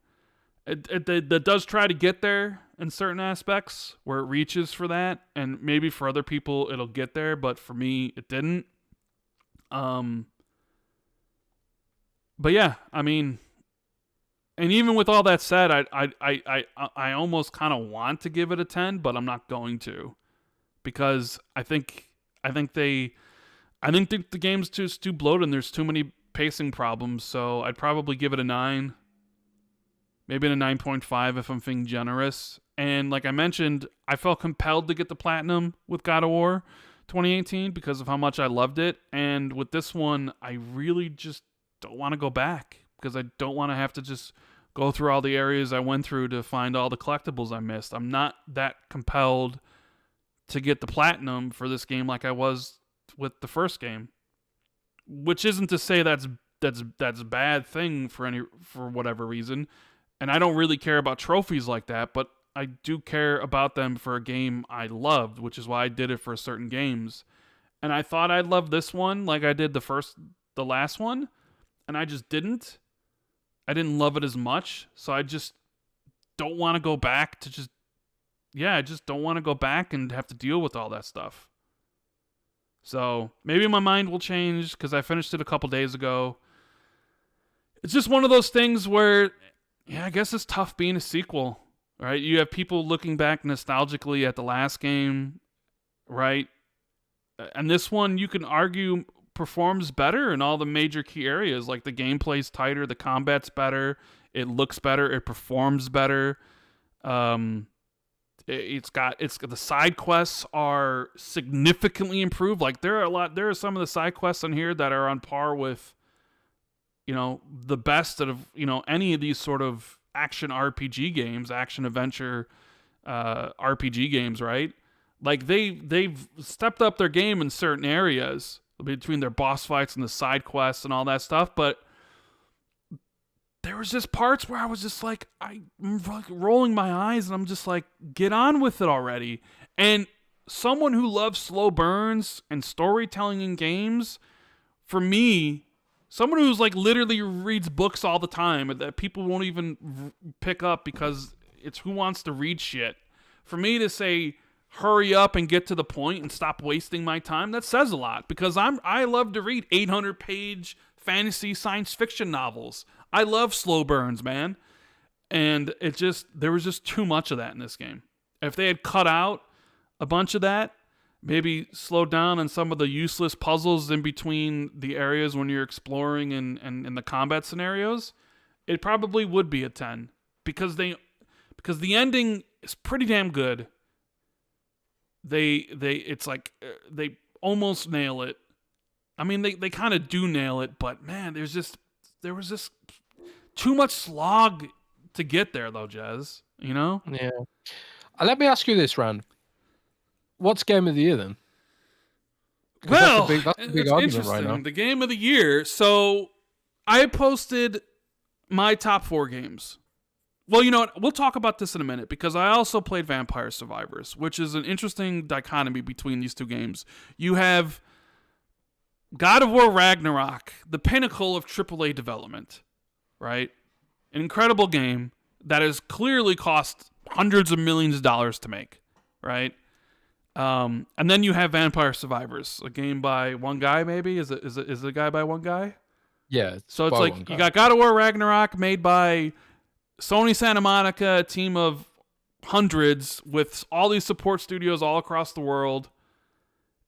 It does try to get there in certain aspects where it reaches for that, and maybe for other people it'll get there, but for me it didn't. But yeah, I mean, and even with all that said, I almost kind of want to give it a 10, but I'm not going to, because I think the game's too bloated and there's too many pacing problems. So I'd probably give it a 9, maybe a 9.5 if I'm being generous. And like I mentioned, I felt compelled to get the platinum with God of War 2018 because of how much I loved it. And with this one, I really just don't want to go back, because I don't want to have to just go through all the areas I went through to find all the collectibles I missed. I'm not that compelled to get the platinum for this game like I was with the first game, which isn't to say that's a bad thing for whatever reason. And I don't really care about trophies like that, but I do care about them for a game I loved, which is why I did it for certain games. And I thought I'd love this one like I did the last one, and I just didn't. I didn't love it as much, so I just don't want to go back to I just don't want to go back and have to deal with all that stuff. So maybe my mind will change because I finished it a couple days ago. It's just one of those things where, I guess it's tough being a sequel, right? You have people looking back nostalgically at the last game, right? And this one, you can argue, performs better in all the major key areas. Like the gameplay's tighter, the combat's better, it looks better, it performs better. The side quests are significantly improved. Like there are some of the side quests on here that are on par with, the best of, any of these sort of action RPG games, action adventure RPG games, right? Like they've stepped up their game in certain areas between their boss fights and the side quests and all that stuff, but there was just parts where I was just like, I'm rolling my eyes and I'm just like, get on with it already. And someone who loves slow burns and storytelling in games, for me, someone who's like literally reads books all the time that people won't even pick up because it's who wants to read shit. For me to say, hurry up and get to the point and stop wasting my time, that says a lot, because I love to read 800-page fantasy science fiction novels. I love slow burns, man. And there was just too much of that in this game. If they had cut out a bunch of that, maybe slow down on some of the useless puzzles in between the areas when you're exploring and the combat scenarios, it probably would be a 10, because the ending is pretty damn good. it's like they almost nail it. I mean, they kind of do nail it, but man, there was just too much slog to get there, though, Jez. You know? Yeah. Let me ask you this, Rand. What's game of the year then? Well, that's a big argument right now. The game of the year. So I posted my top 4 games. Well, you know what? We'll talk about this in a minute because I also played Vampire Survivors, which is an interesting dichotomy between these two games. You have God of War Ragnarok, the pinnacle of AAA development, right? An incredible game that has clearly cost hundreds of millions of dollars to make, right? And then you have Vampire Survivors, a game by one guy, maybe? Is it a guy by one guy? Yeah. So it's like you got God of War Ragnarok made by Sony Santa Monica, a team of hundreds with all these support studios all across the world.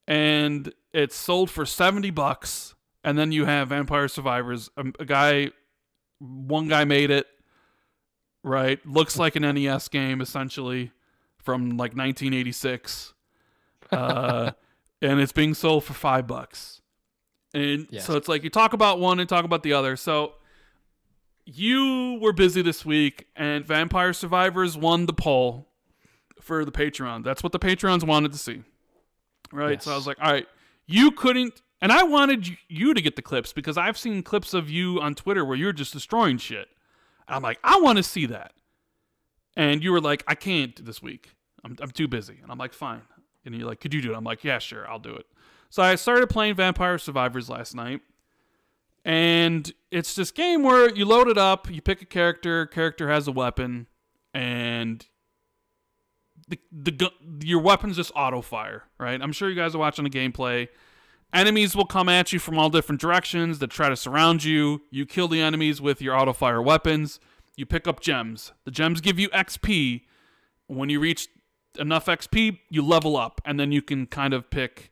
And it's sold for $70. And then you have Vampire Survivors. One guy made it, right? Looks like an NES game, essentially, from like 1986. And it's being sold for $5. And so it's like you talk about one and talk about the other. So you were busy this week, and Vampire Survivors won the poll for the Patreon. That's what the Patreons wanted to see. Right? Yes. So I was like, all right, you couldn't... And I wanted you to get the clips because I've seen clips of you on Twitter where you're just destroying shit. And I'm like, I want to see that. And you were like, I can't this week. I'm too busy. And I'm like, fine. And you're like, could you do it? I'm like, yeah, sure, I'll do it. So I started playing Vampire Survivors last night. And it's this game where you load it up, you pick a character has a weapon, and your weapons just auto-fire, right? I'm sure you guys are watching the gameplay. Enemies will come at you from all different directions that try to surround you. You kill the enemies with your auto-fire weapons. You pick up gems. The gems give you XP. When you reach enough XP, you level up, and then you can kind of pick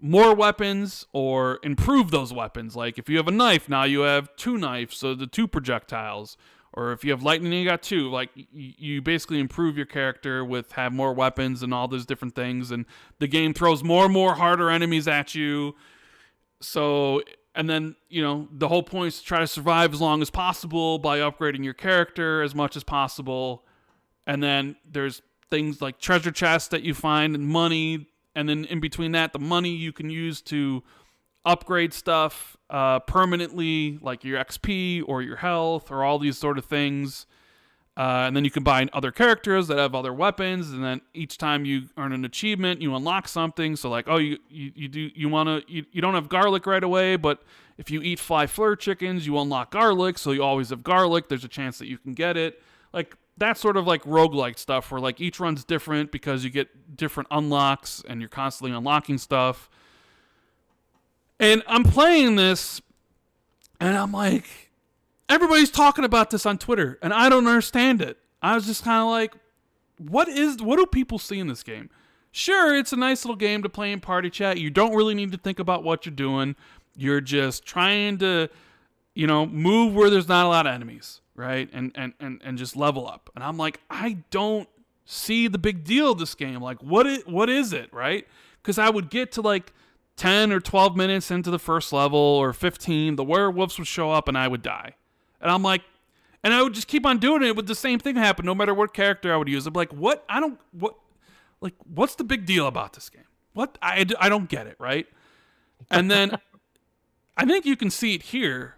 more weapons or improve those weapons. Like if you have a knife, now you have 2 knives, so the 2 projectiles. Or if you have lightning, you got 2. Like you basically improve your character with have more weapons and all those different things. And the game throws more and more harder enemies at you. So, and then, you know, the whole point is to try to survive as long as possible by upgrading your character as much as possible. And then there's things like treasure chests that you find and money. And then in between that, the money you can use to upgrade stuff permanently, like your XP or your health or all these sort of things. And then you can buy other characters that have other weapons. And then each time you earn an achievement, you unlock something. So like, oh, you don't have garlic right away, but if you eat 5 fleur chickens, you unlock garlic. So you always have garlic. There's a chance that you can get it. Like that sort of like roguelike stuff where like each run's different because you get different unlocks and you're constantly unlocking stuff. And I'm playing this, and I'm like, everybody's talking about this on Twitter, and I don't understand it. I was just kind of like, what do people see in this game? Sure, it's a nice little game to play in party chat. You don't really need to think about what you're doing. You're just trying to, you know, move where there's not a lot of enemies, right? And just level up. And I'm like, I don't see the big deal of this game. Like, what is it, right? Because I would get to like 10 or 12 minutes into the first level or 15, the werewolves would show up and I would die. And I'm like, and I would just keep on doing it with the same thing happen no matter what character I would use. I'm like, what's the big deal about this game? What? I don't get it, right? And then I think you can see it here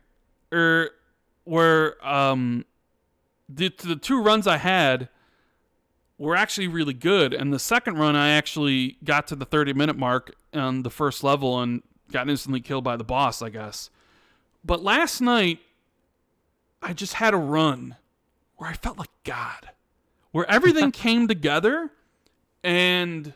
where the 2 runs I had were actually really good. And the second run, I actually got to the 30-minute mark on the first level and got instantly killed by the boss, I guess. But last night, I just had a run where I felt like God, where everything came together, and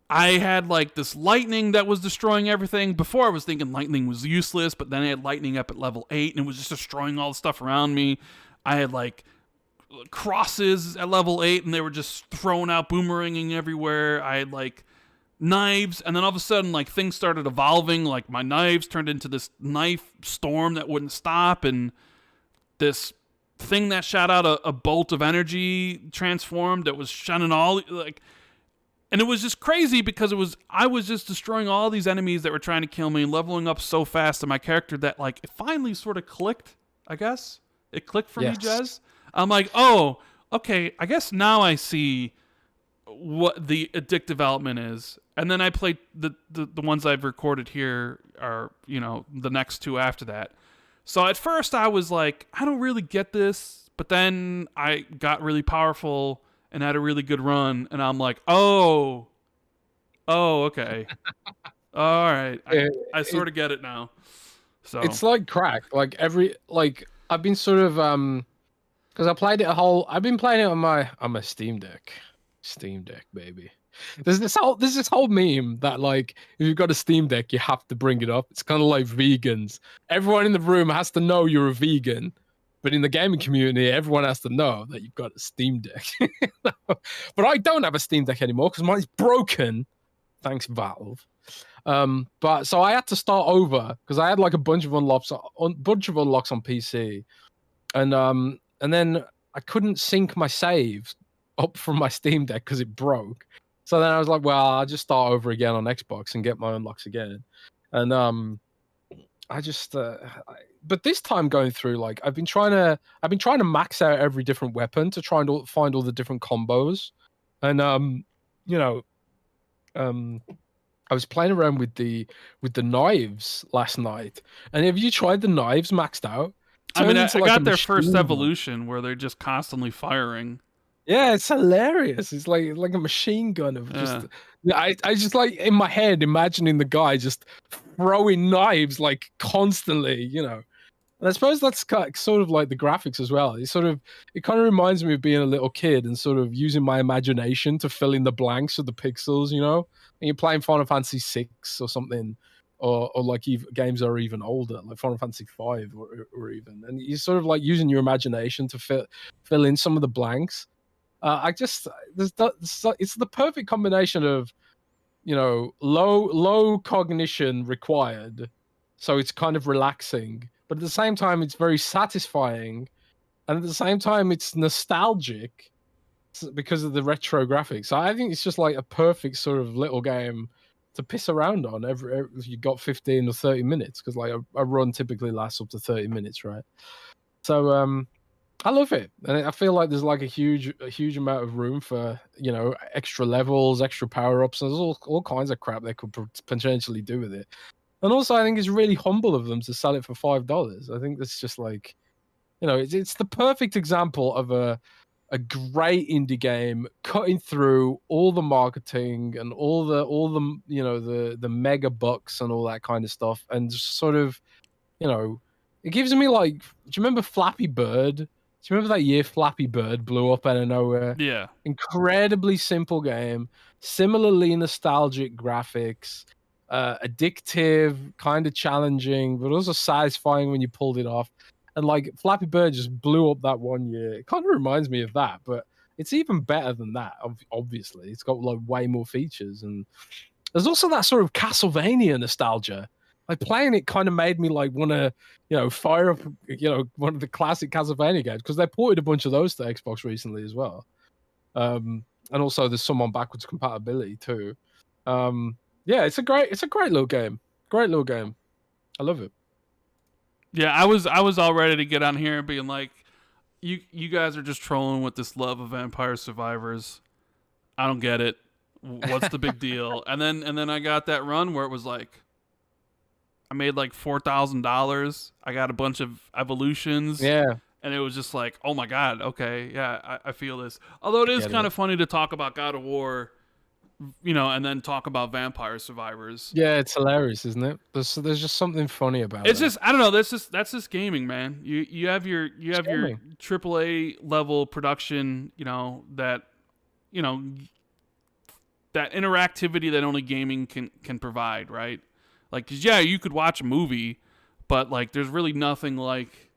I had like this lightning that was destroying everything. Before I was thinking lightning was useless, but then I had lightning up at level 8, and it was just destroying all the stuff around me. I had like crosses at level 8, and they were just thrown out, boomeranging everywhere. I had like knives, and then all of a sudden like things started evolving. Like my knives turned into this knife storm that wouldn't stop, and this thing that shot out a bolt of energy transformed that was shining all like, And it was just crazy because I was just destroying all these enemies that were trying to kill me and leveling up so fast in my character that like it finally sort of clicked, I guess. It clicked for me, Jez. I'm like, oh, okay, I guess now I see what the addictive element is. And then I played the ones I've recorded here are, the next two after that. So at first I was like, I don't really get this, but then I got really powerful and had a really good run, and I'm like, oh, okay. All right. I sort of get it now. So it's like crack. Like I've been sort of because I've been playing it on my Steam Deck. Steam Deck, baby. There's this whole meme that like if you've got a Steam Deck, you have to bring it up. It's kind of like vegans. Everyone in the room has to know you're a vegan. But in the gaming community, everyone has to know that you've got a Steam Deck. But I don't have a Steam Deck anymore because mine's broken. Thanks, Valve. But so I had to start over because I had like a bunch of unlocks on PC, and then I couldn't sync my saves up from my Steam Deck because it broke. So then I was like, well, I'll just start over again on Xbox and get my unlocks again. And I just but this time going through, like I've been trying to max out every different weapon to try and find all the different combos, and I was playing around with the knives last night. And have you tried the knives maxed out? I mean, I got their first evolution where they're just constantly firing. Yeah, it's hilarious. It's like a machine gun of just. I just like in my head imagining the guy just throwing knives like constantly, And I suppose that's sort of like the graphics as well. It kind of reminds me of being a little kid and sort of using my imagination to fill in the blanks of the pixels, And you're playing Final Fantasy 6 or something, or like games that are even older, like Final Fantasy 5 or even, and you're sort of like using your imagination to fill in some of the blanks. It's the perfect combination of, low cognition required, so it's kind of relaxing, but at the same time it's very satisfying, and at the same time it's nostalgic because of the retro graphics. So I think it's just like a perfect sort of little game to piss around on every if you got 15 or 30 minutes, because like a run typically lasts up to 30 minutes, right? So I love it, and I feel like there's like a huge amount of room for extra levels, extra power ups, and there's all kinds of crap they could potentially do with it. And also, I think it's really humble of them to sell it for $5. I think that's just like, it's the perfect example of a great indie game cutting through all the marketing and all the mega bucks and all that kind of stuff, and just sort of, it gives me like, do you remember Flappy Bird? Do you remember that year Flappy Bird blew up out of nowhere? Yeah. Incredibly simple game, similarly nostalgic graphics, addictive, kind of challenging, but also satisfying when you pulled it off. And like Flappy Bird just blew up that one year. It kind of reminds me of that, but it's even better than that. Obviously, it's got like way more features, and there's also that sort of Castlevania nostalgia. Like playing it kind of made me like want to, fire up, one of the classic Castlevania games, because they ported a bunch of those to Xbox recently as well. And also there's some on backwards compatibility too. Yeah, it's a great little game. Great little game. I love it. Yeah, I was all ready to get on here and being like, you guys are just trolling with this love of Vampire Survivors. I don't get it. What's the big deal? And then I got that run where it was like, I made like $4,000. I got a bunch of evolutions. Yeah. And it was just like, oh my God, okay, yeah, I feel this. Although it is kind of funny to talk about God of War, and then talk about Vampire Survivors. Yeah, it's hilarious, isn't it? There's just something funny about it. It's just, I don't know, that's just gaming, man. You have your AAA level production, that that interactivity that only gaming can provide, right? Like, 'cause yeah, you could watch a movie, but like there's really nothing like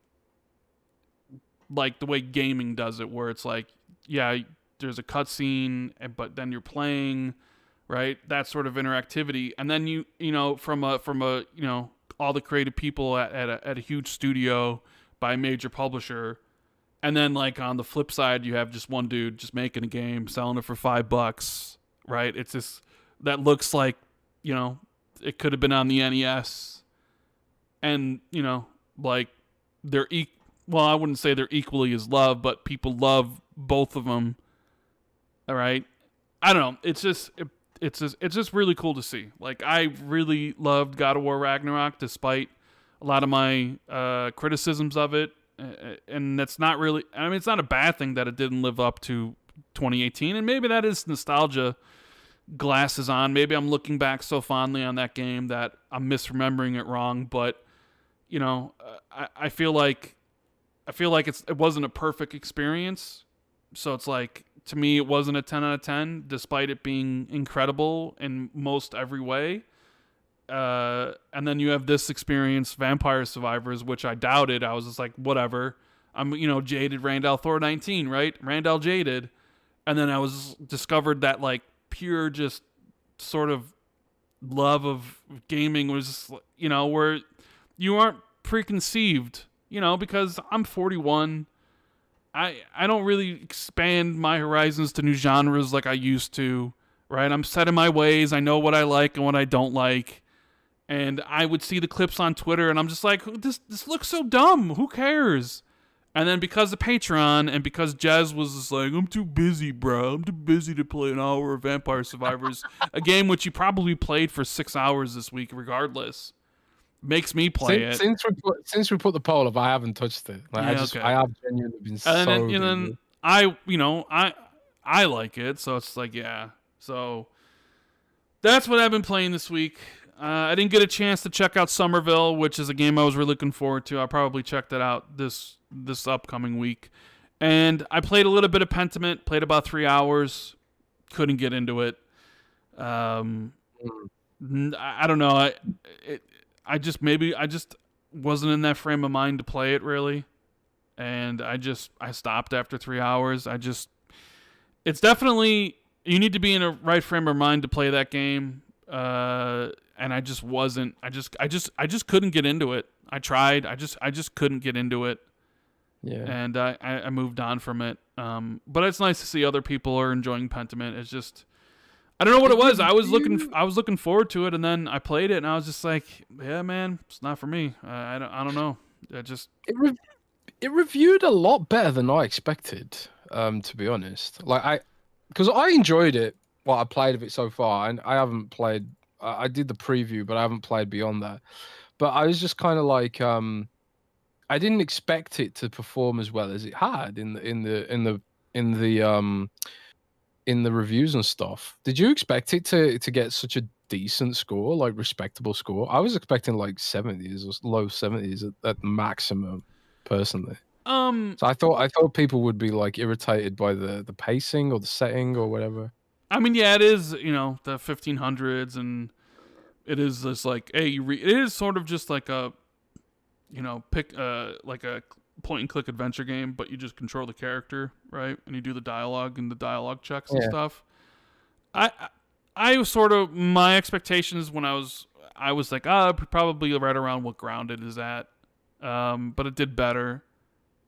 the way gaming does it, where it's like, yeah, there's a cutscene, but then you're playing, right? That sort of interactivity, and then from a all the creative people at a huge studio by a major publisher, and then like on the flip side, you have just one dude just making a game, selling it for $5, right? It's just that looks like, it could have been on the NES, and like they're well, I wouldn't say they're equally as loved, but people love both of them. All right, I don't know. It's just really cool to see. Like, I really loved God of War Ragnarok, despite a lot of my criticisms of it, and that's not really. I mean, it's not a bad thing that it didn't live up to 2018, and maybe that is nostalgia glasses on. Maybe I'm looking back so fondly on that game that I'm misremembering it wrong. But I feel like it wasn't a perfect experience. So it's like, to me, it wasn't a 10 out of 10, despite it being incredible in most every way. And then you have this experience, Vampire Survivors, which I doubted. I was just like, whatever. I'm, jaded Randall Thor 19, right? Randall jaded. And then I was discovered that, like, pure just sort of love of gaming was, where you aren't preconceived, because I'm 41. I don't really expand my horizons to new genres like I used to, right? I'm set in my ways. I know what I like and what I don't like. And I would see the clips on Twitter, and I'm just like, this looks so dumb. Who cares? And then because of Patreon, and because Jez was just like, I'm too busy, bro. I'm too busy to play an hour of Vampire Survivors, a game which you probably played for 6 hours this week regardless. Makes me play it. Since we put the poll up, I haven't touched it. Like, okay. I have genuinely been and then I like it, so it's like, yeah. So that's what I've been playing this week. I didn't get a chance to check out Somerville, which is a game I was really looking forward to. I'll probably check that out this upcoming week. And I played a little bit of Pentiment, played about 3 hours, couldn't get into it. I don't know. I just wasn't in that frame of mind to play it, really. And I stopped after 3 hours. It's definitely, you need to be in a right frame of mind to play that game. And I just wasn't. I just couldn't get into it. I tried. I just couldn't get into it. Yeah. And I moved on from it. But it's nice to see other people are enjoying Pentiment. It's just, I don't know what it was. I was looking forward to it, and then I played it, and I was just like, yeah, man, it's not for me. I don't know. It reviewed a lot better than I expected. To be honest, because I enjoyed it. What I played of it so far, and I haven't played. I did the preview, but I haven't played beyond that. But I was just kind of like, I didn't expect it to perform as well as it had in the reviews and stuff. Did you expect it to get such a decent score, like respectable score? I was expecting like 70s or low 70s at maximum, personally. So I thought people would be like irritated by the pacing or the setting or whatever. I mean, yeah, it is, the 1500s, and it is this like, hey, it is sort of just like a, pick like a point and click adventure game, but you just control the character, right? And you do the dialogue and the dialogue checks and stuff. I was sort of, my expectations when I was like, probably right around what Grounded is at, but it did better.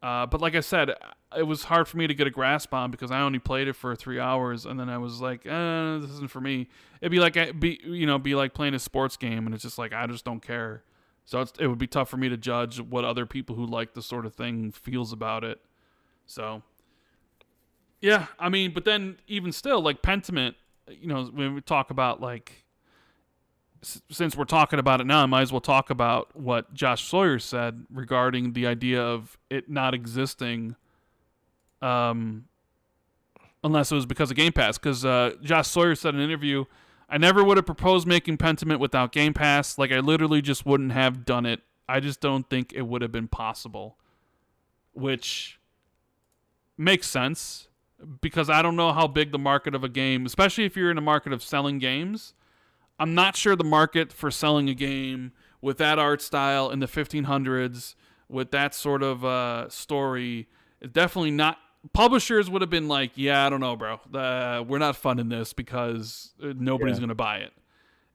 But like I said, it was hard for me to get a grasp on because I only played it for 3 hours, and then I was like, this isn't for me. It'd be like playing a sports game, and it's just like, I just don't care. So it would be tough for me to judge what other people who like this sort of thing feels about it. So, yeah, I mean, but then even still, like Pentiment, when we talk about, like, since we're talking about it now, I might as well talk about what Josh Sawyer said regarding the idea of it not existing, unless it was because of Game Pass. Because Josh Sawyer said in an interview, I never would have proposed making Pentiment without Game Pass. Like, I literally just wouldn't have done it. I just don't think it would have been possible. Which makes sense, because I don't know how big the market of a game, especially if you're in a market of selling games, I'm not sure the market for selling a game with that art style in the 1500s, with that sort of story, is definitely not. Publishers would have been like, yeah, I don't know, bro. We're not funding this because nobody's going to buy it.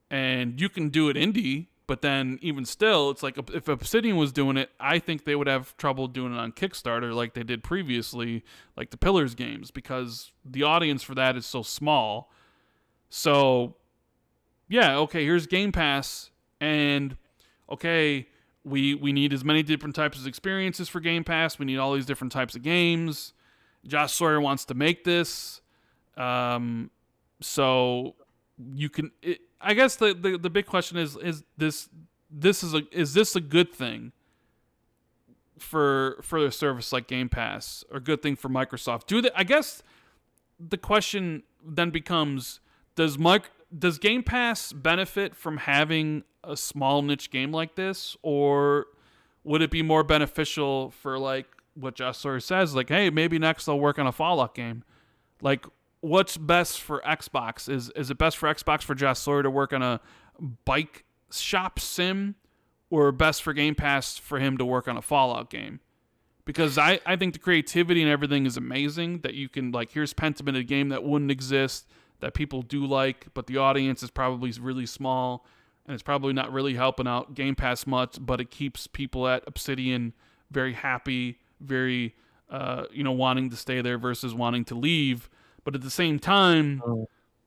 And you can do it indie, but then even still, it's like, if Obsidian was doing it, I think they would have trouble doing it on Kickstarter like they did previously, like the Pillars games, because the audience for that is so small. So yeah, okay, here's Game Pass, and okay, we need as many different types of experiences for Game Pass. We need all these different types of games. Josh Sawyer wants to make this, so you can. I guess the big question is this a good thing for a service like Game Pass, or a good thing for Microsoft? I guess the question then becomes, does Game Pass benefit from having a small niche game like this, or would it be more beneficial for, like what Josh Sawyer says, like, hey, maybe next they'll work on a Fallout game? Like, what's best for Xbox? Is it best for Xbox for Josh Sawyer to work on a bike shop sim, or best for Game Pass for him to work on a Fallout game? Because I think the creativity and everything is amazing, that you can, like, here's Pentiment, a game that wouldn't exist, that people do like, but the audience is probably really small, and it's probably not really helping out Game Pass much, but it keeps people at Obsidian very happy, very wanting to stay there versus wanting to leave. But at the same time,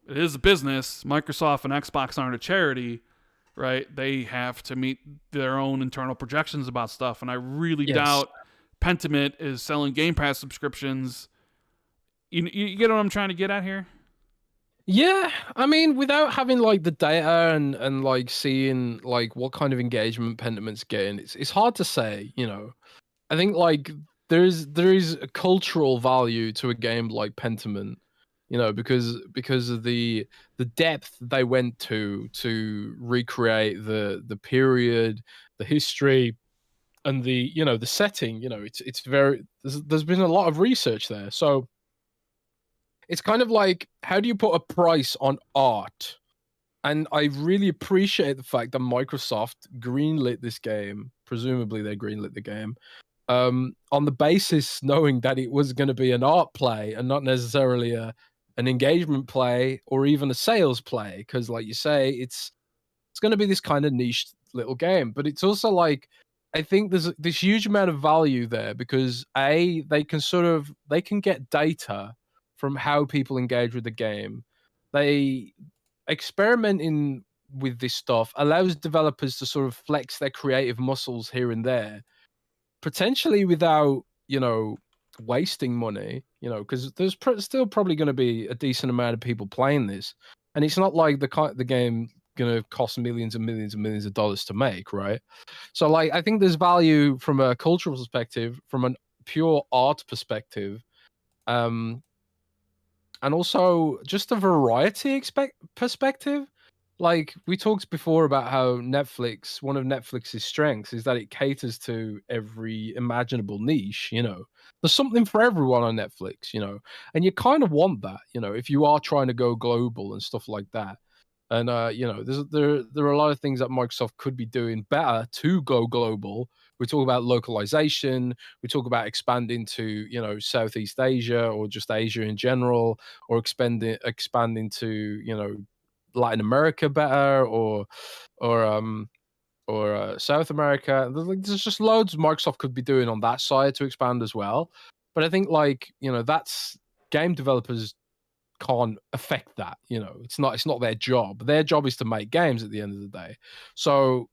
it is a business. Microsoft and Xbox aren't a charity, right? They have to meet their own internal projections about stuff, and I really doubt Pentiment is selling Game Pass subscriptions. You get what I'm trying to get at here? Yeah, I mean, without having like the data and like seeing like what kind of engagement Pentiment's getting, it's hard to say. I think like there is a cultural value to a game like Pentiment, because of the depth they went to recreate the period, the history, and the setting. It's very there's been a lot of research there, so it's kind of like, how do you put a price on art? And I really appreciate the fact that Microsoft greenlit this game. Presumably, they greenlit the game on the basis knowing that it was going to be an art play and not necessarily an engagement play or even a sales play. Because, like you say, it's going to be this kind of niche little game, but it's also like, I think there's this huge amount of value there because they can get data from how people engage with the game. They experimenting with this stuff allows developers to sort of flex their creative muscles here and there, potentially without wasting money. Because there's still probably going to be a decent amount of people playing this, and it's not like the game going to cost millions and millions and millions of dollars to make, right? So like, I think there's value from a cultural perspective, from a pure art perspective, and also just a variety perspective. Like, we talked before about how one of Netflix's strengths is that it caters to every imaginable niche. There's something for everyone on Netflix, and you kind of want that, if you are trying to go global and stuff like that. And there are a lot of things that Microsoft could be doing better to go global. We talk about localization. We talk about expanding to Southeast Asia or just Asia in general, or expanding to Latin America better, or South America. There's just loads Microsoft could be doing on that side to expand as well. But I think that's game developers can't affect that. It's not their job. Their job is to make games at the end of the day. So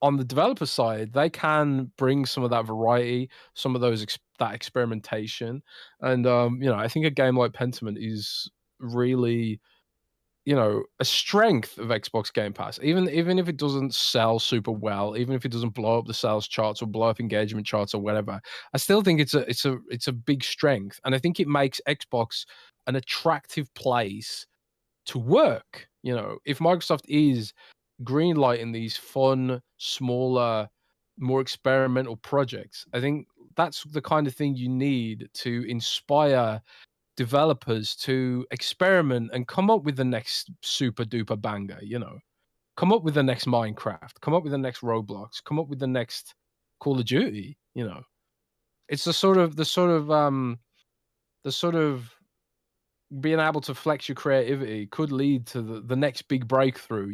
on the developer side, they can bring some of that variety, some of that experimentation, and I think a game like Pentiment is really a strength of Xbox Game Pass. Even if it doesn't sell super well, even if it doesn't blow up the sales charts or blow up engagement charts or whatever, I still think it's a big strength, and I think it makes Xbox an attractive place to work. If Microsoft is greenlighting these fun, smaller, more experimental projects, I think that's the kind of thing you need to inspire developers to experiment and come up with the next super duper banger. Come up with the next Minecraft, come up with the next Roblox, come up with the next Call of Duty. It's the sort of being able to flex your creativity could lead to the next big breakthrough,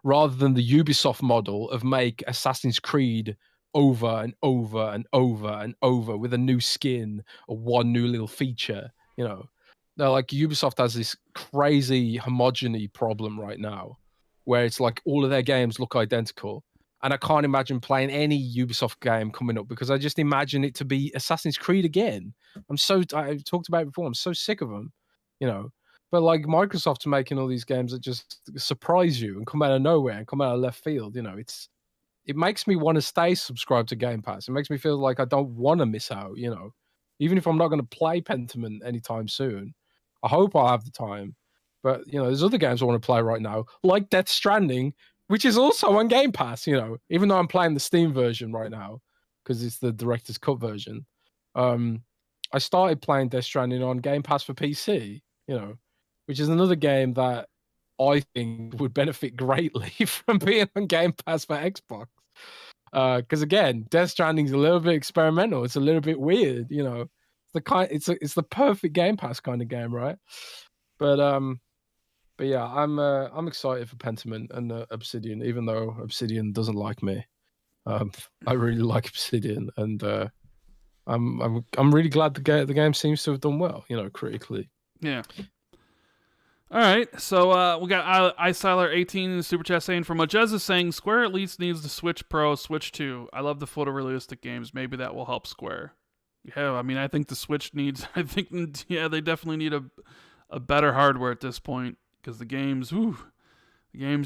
rather than the Ubisoft model of make Assassin's Creed over and over and over and over with a new skin or one new little feature. Now, like Ubisoft has this crazy homogeny problem right now, where it's like all of their games look identical, and I can't imagine playing any Ubisoft game coming up because I just imagine it to be Assassin's Creed again. I've talked about it before. I'm so sick of them, you know. But like Microsoft's making all these games that just surprise you and come out of nowhere and come out of left field. You know, it makes me want to stay subscribed to Game Pass. It makes me feel like I don't want to miss out. You know, even if I'm not going to play Pentiment anytime soon. I hope I'll have the time. But, you know, there's other games I want to play right now, like Death Stranding, which is also on Game Pass, you know, even though I'm playing the Steam version right now, because it's the Director's Cut version. I started playing Death Stranding on Game Pass for PC, you know, which is another game that I think would benefit greatly from being on Game Pass for Xbox. Because again, Death Stranding's a little bit experimental. It's a little bit weird, you know. It's the perfect Game Pass kind of game, right? But yeah, I'm excited for Pentiment and Obsidian, even though Obsidian doesn't like me. I really like Obsidian, and I'm really glad the game seems to have done well, you know, critically. Yeah. All right, so we got iSiler18 in the Super Chat saying, from what Jez is saying, Square at least needs the Switch Pro, Switch 2. I love the photorealistic games. Maybe that will help Square. Yeah, I mean, I think the Switch needs... they definitely need a better hardware at this point, because the games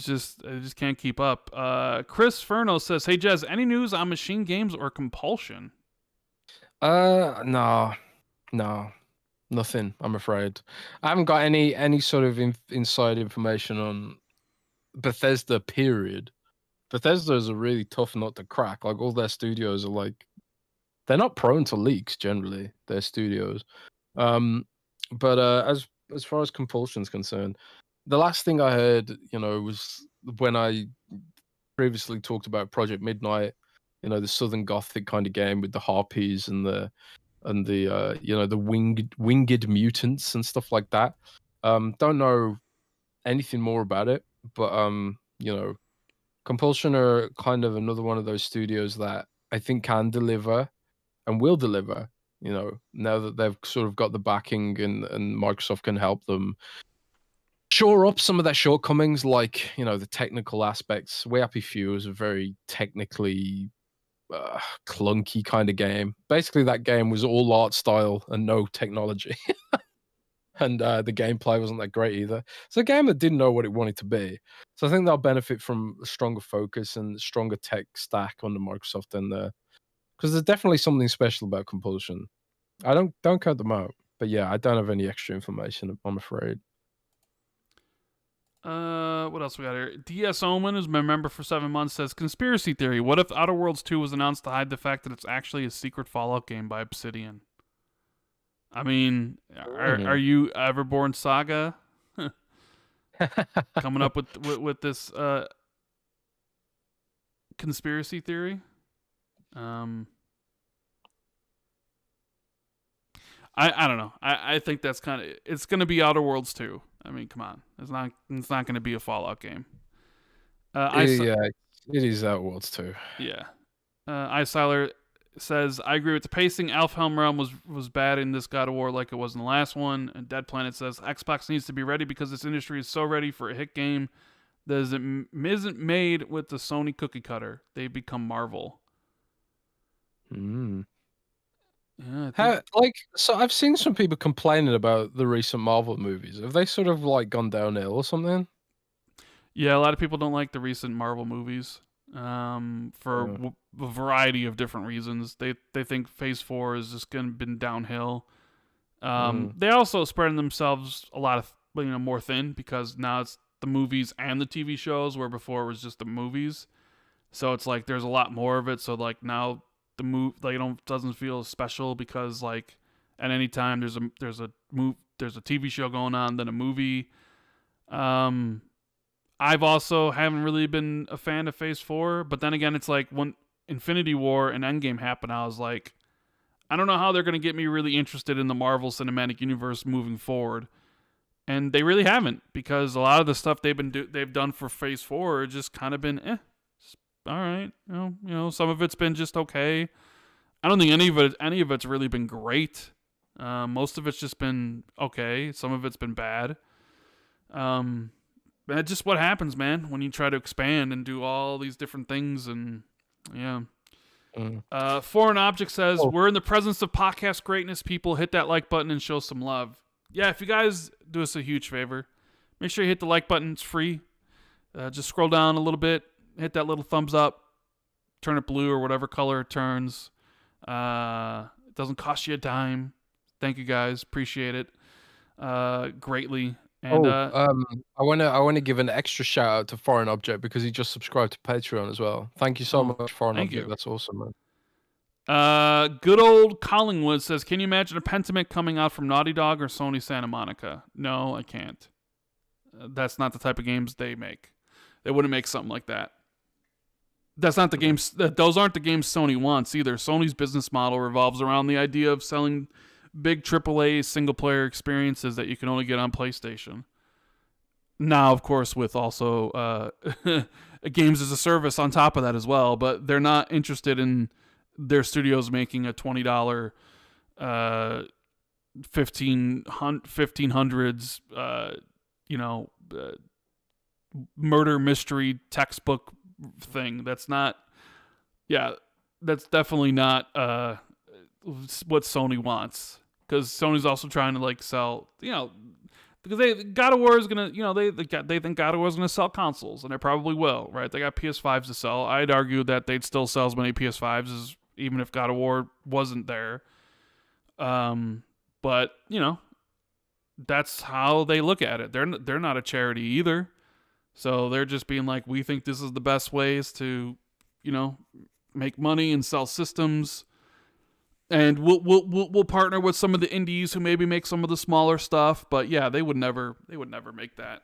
just can't keep up. Chris Furno says, hey, Jez, any news on Machine Games or Compulsion? No. Nothing, I'm afraid. I haven't got any sort of inside information on Bethesda, period. Bethesda is a really tough nut to crack. Like, all their studios are like, they're not prone to leaks generally, their studios. But as far as Compulsion's concerned, the last thing I heard, you know, was when I previously talked about Project Midnight, you know, the Southern Gothic kind of game with the harpies and the you know, the winged mutants and stuff like that. Don't know anything more about it, but you know, Compulsion are kind of another one of those studios that I think can deliver and will deliver, you know, now that they've sort of got the backing and Microsoft can help them shore up some of their shortcomings, like, you know, the technical aspects. Way Happy Few is a very technically clunky kind of game. Basically, that game was all art style and no technology. And the gameplay wasn't that great either. It's a game that didn't know what it wanted to be. So I think they'll benefit from a stronger focus and stronger tech stack under Microsoft, and because there's definitely something special about Compulsion. I don't count them out, but yeah, I don't have any extra information, I'm afraid. What else we got here? DS Omen, who's my member for 7 months, says, conspiracy theory. What if Outer Worlds 2 was announced to hide the fact that it's actually a secret Fallout game by Obsidian? I mean, are you Everborn Saga coming up with this conspiracy theory? I don't know. I think that's kind of, it's going to be Outer Worlds 2. I mean, come on. It's not going to be a Fallout game. Yeah, it is Outer Worlds 2. Yeah. iSiler says, I agree with the pacing. Alfhelm Realm was bad in this God of War like it was in the last one. And Dead Planet says, Xbox needs to be ready because this industry is so ready for a hit game that isn't made with the Sony cookie cutter. They become Marvel. Yeah, so I've seen some people complaining about the recent Marvel movies. Have they sort of like gone downhill or something? Yeah, a lot of people don't like the recent Marvel movies for a variety of different reasons. They think Phase 4 is just been downhill. They also spreading themselves a lot of, you know, more thin, because now it's the movies and the TV shows, where before it was just the movies. So it's like there's a lot more of it. So like now the doesn't feel special, because like at any time there's a TV show going on, then a movie. I've also haven't really been a fan of Phase 4, but then again, it's like when Infinity War and Endgame happened, I was like, I don't know how they're going to get me really interested in the Marvel Cinematic Universe moving forward. And they really haven't, because a lot of the stuff they've done for Phase 4 just kind of been all right. You know, some of it's been just okay. I don't think any of it's really been great. Most of it's just been okay. Some of it's been bad. That's just what happens, man, when you try to expand and do all these different things. And yeah. Foreign Object says, we're in the presence of podcast greatness. People, hit that like button and show some love. Yeah, if you guys do us a huge favor, make sure you hit the like button. It's free. Just scroll down a little bit, hit that little thumbs up, turn it blue or whatever color it turns. It doesn't cost you a dime. Thank you guys. Appreciate it greatly. And I want to give an extra shout out to Foreign Object because he just subscribed to Patreon as well. Thank you so much, Foreign Object. That's awesome, man. Good old Collingwood says, can you imagine a Pentiment coming out from Naughty Dog or Sony Santa Monica? No, I can't. That's not the type of games they make. They wouldn't make something like that. That's not the games. Those aren't the games Sony wants either. Sony's business model revolves around the idea of selling big AAA single-player experiences that you can only get on PlayStation. Now, of course, with also games as a service on top of that as well. But they're not interested in their studios making a $20 1500s murder mystery textbook thing. That's definitely not what Sony wants, because Sony's also trying to like sell, because God of War is gonna, they think God of War is gonna sell consoles, and they probably will, right? They got PS5s to sell. I'd argue that they'd still sell as many PS5s as even if God of War wasn't there. But that's how they look at it. They're not a charity either. So they're just being like, we think this is the best ways to, make money and sell systems, and we'll partner with some of the indies who maybe make some of the smaller stuff. But yeah, they would never make that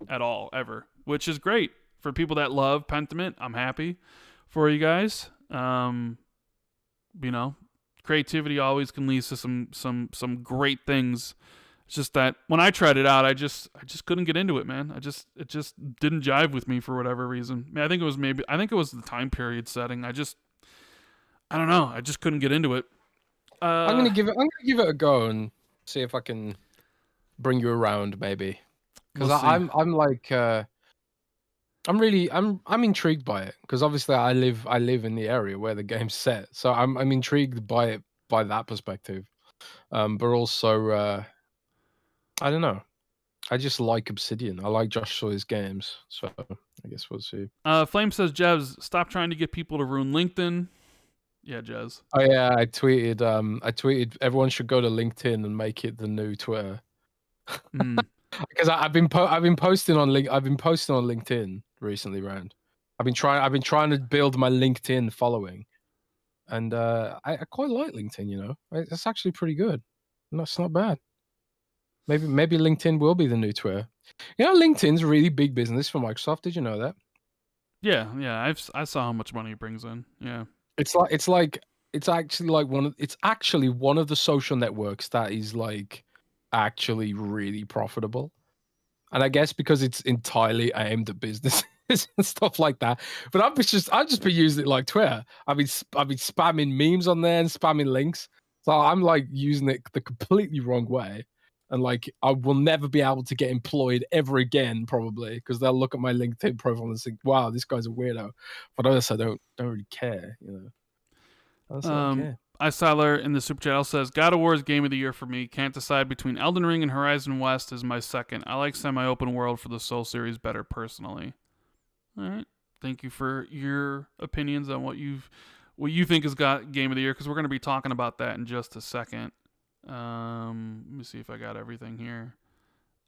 at all, ever. Which is great for people that love Pentiment. I'm happy for you guys. Creativity always can lead to some great things. It's just that when I tried it out, I just couldn't get into it, man. It just didn't jive with me for whatever reason. I think it was the time period setting. I don't know. I just couldn't get into it. I'm gonna give it a go and see if I can bring you around, maybe. Because I'm intrigued by it, because obviously I live in the area where the game's set, so I'm intrigued by it by that perspective. But also I don't know. I just like Obsidian. I like Josh Sawyer's games, so I guess we'll see. Flame says, Jez, stop trying to get people to ruin LinkedIn. Yeah, Jez. Oh yeah, I tweeted everyone should go to LinkedIn and make it the new Twitter. Because I've been posting on LinkedIn recently, Rand. I've been trying to build my LinkedIn following, and I quite like LinkedIn. It's actually pretty good. No, it's not bad. Maybe LinkedIn will be the new Twitter. LinkedIn's a really big business for Microsoft. Did you know that? Yeah. I saw how much money it brings in. Yeah. It's actually one of the social networks that is like actually really profitable. And I guess because it's entirely aimed at businesses and stuff like that. But I've just been using it like Twitter. I've been spamming memes on there and spamming links. So I'm like using it the completely wrong way. And like I will never be able to get employed ever again, probably, because they'll look at my LinkedIn profile and think, "Wow, this guy's a weirdo." But honestly, I don't really care, Honestly, I don't care. Istyler in the Super Chat says, God of War is game of the year for me. Can't decide between Elden Ring and Horizon West is my second. I like semi-open world for the Soul series better personally. All right. Thank you for your opinions on what you think has got game of the year, because we're going to be talking about that in just a second. Let me see if I got everything here.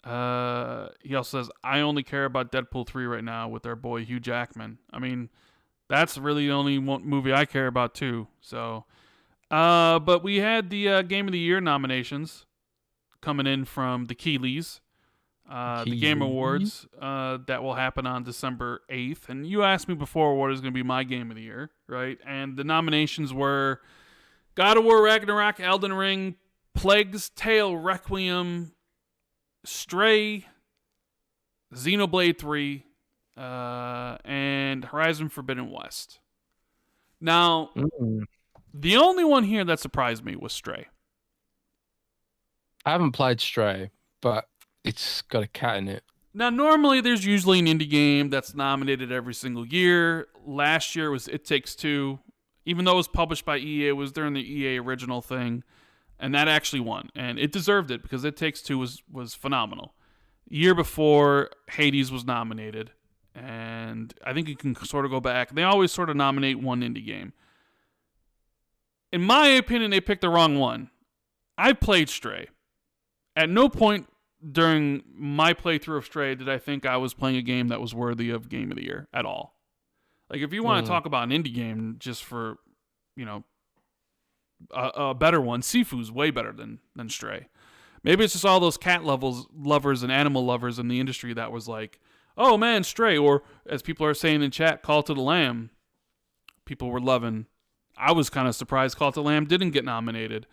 He also says, I only care about Deadpool 3 right now with our boy Hugh Jackman. I mean, that's really the only movie I care about too. So, but we had the Game of the Year nominations coming in from the Keeleys, the Game Awards that will happen on December 8th. And you asked me before what is going to be my Game of the Year, right? And the nominations were God of War Ragnarok, Elden Ring, Plague's Tale Requiem, Stray, Xenoblade 3, and Horizon Forbidden West. Now, the only one here that surprised me was Stray. I haven't played Stray, but it's got a cat in it. Now, normally there's usually an indie game that's nominated every single year. Last year was It Takes Two. Even though it was published by EA, it was during the EA original thing, and that actually won. And it deserved it because It Takes Two was phenomenal. Year before, Hades was nominated, and I think you can sort of go back. They always sort of nominate one indie game. In my opinion, they picked the wrong one. I played Stray. At no point during my playthrough of Stray did I think I was playing a game that was worthy of Game of the Year at all. Like, if you want to talk about an indie game just for, you know, a better one, Sifu's way better than Stray. Maybe it's just all those cat lovers and animal lovers in the industry that was like, oh man, Stray, or as people are saying in chat, Call to the Lamb. People were loving. I was kind of surprised Call to the Lamb didn't get nominated.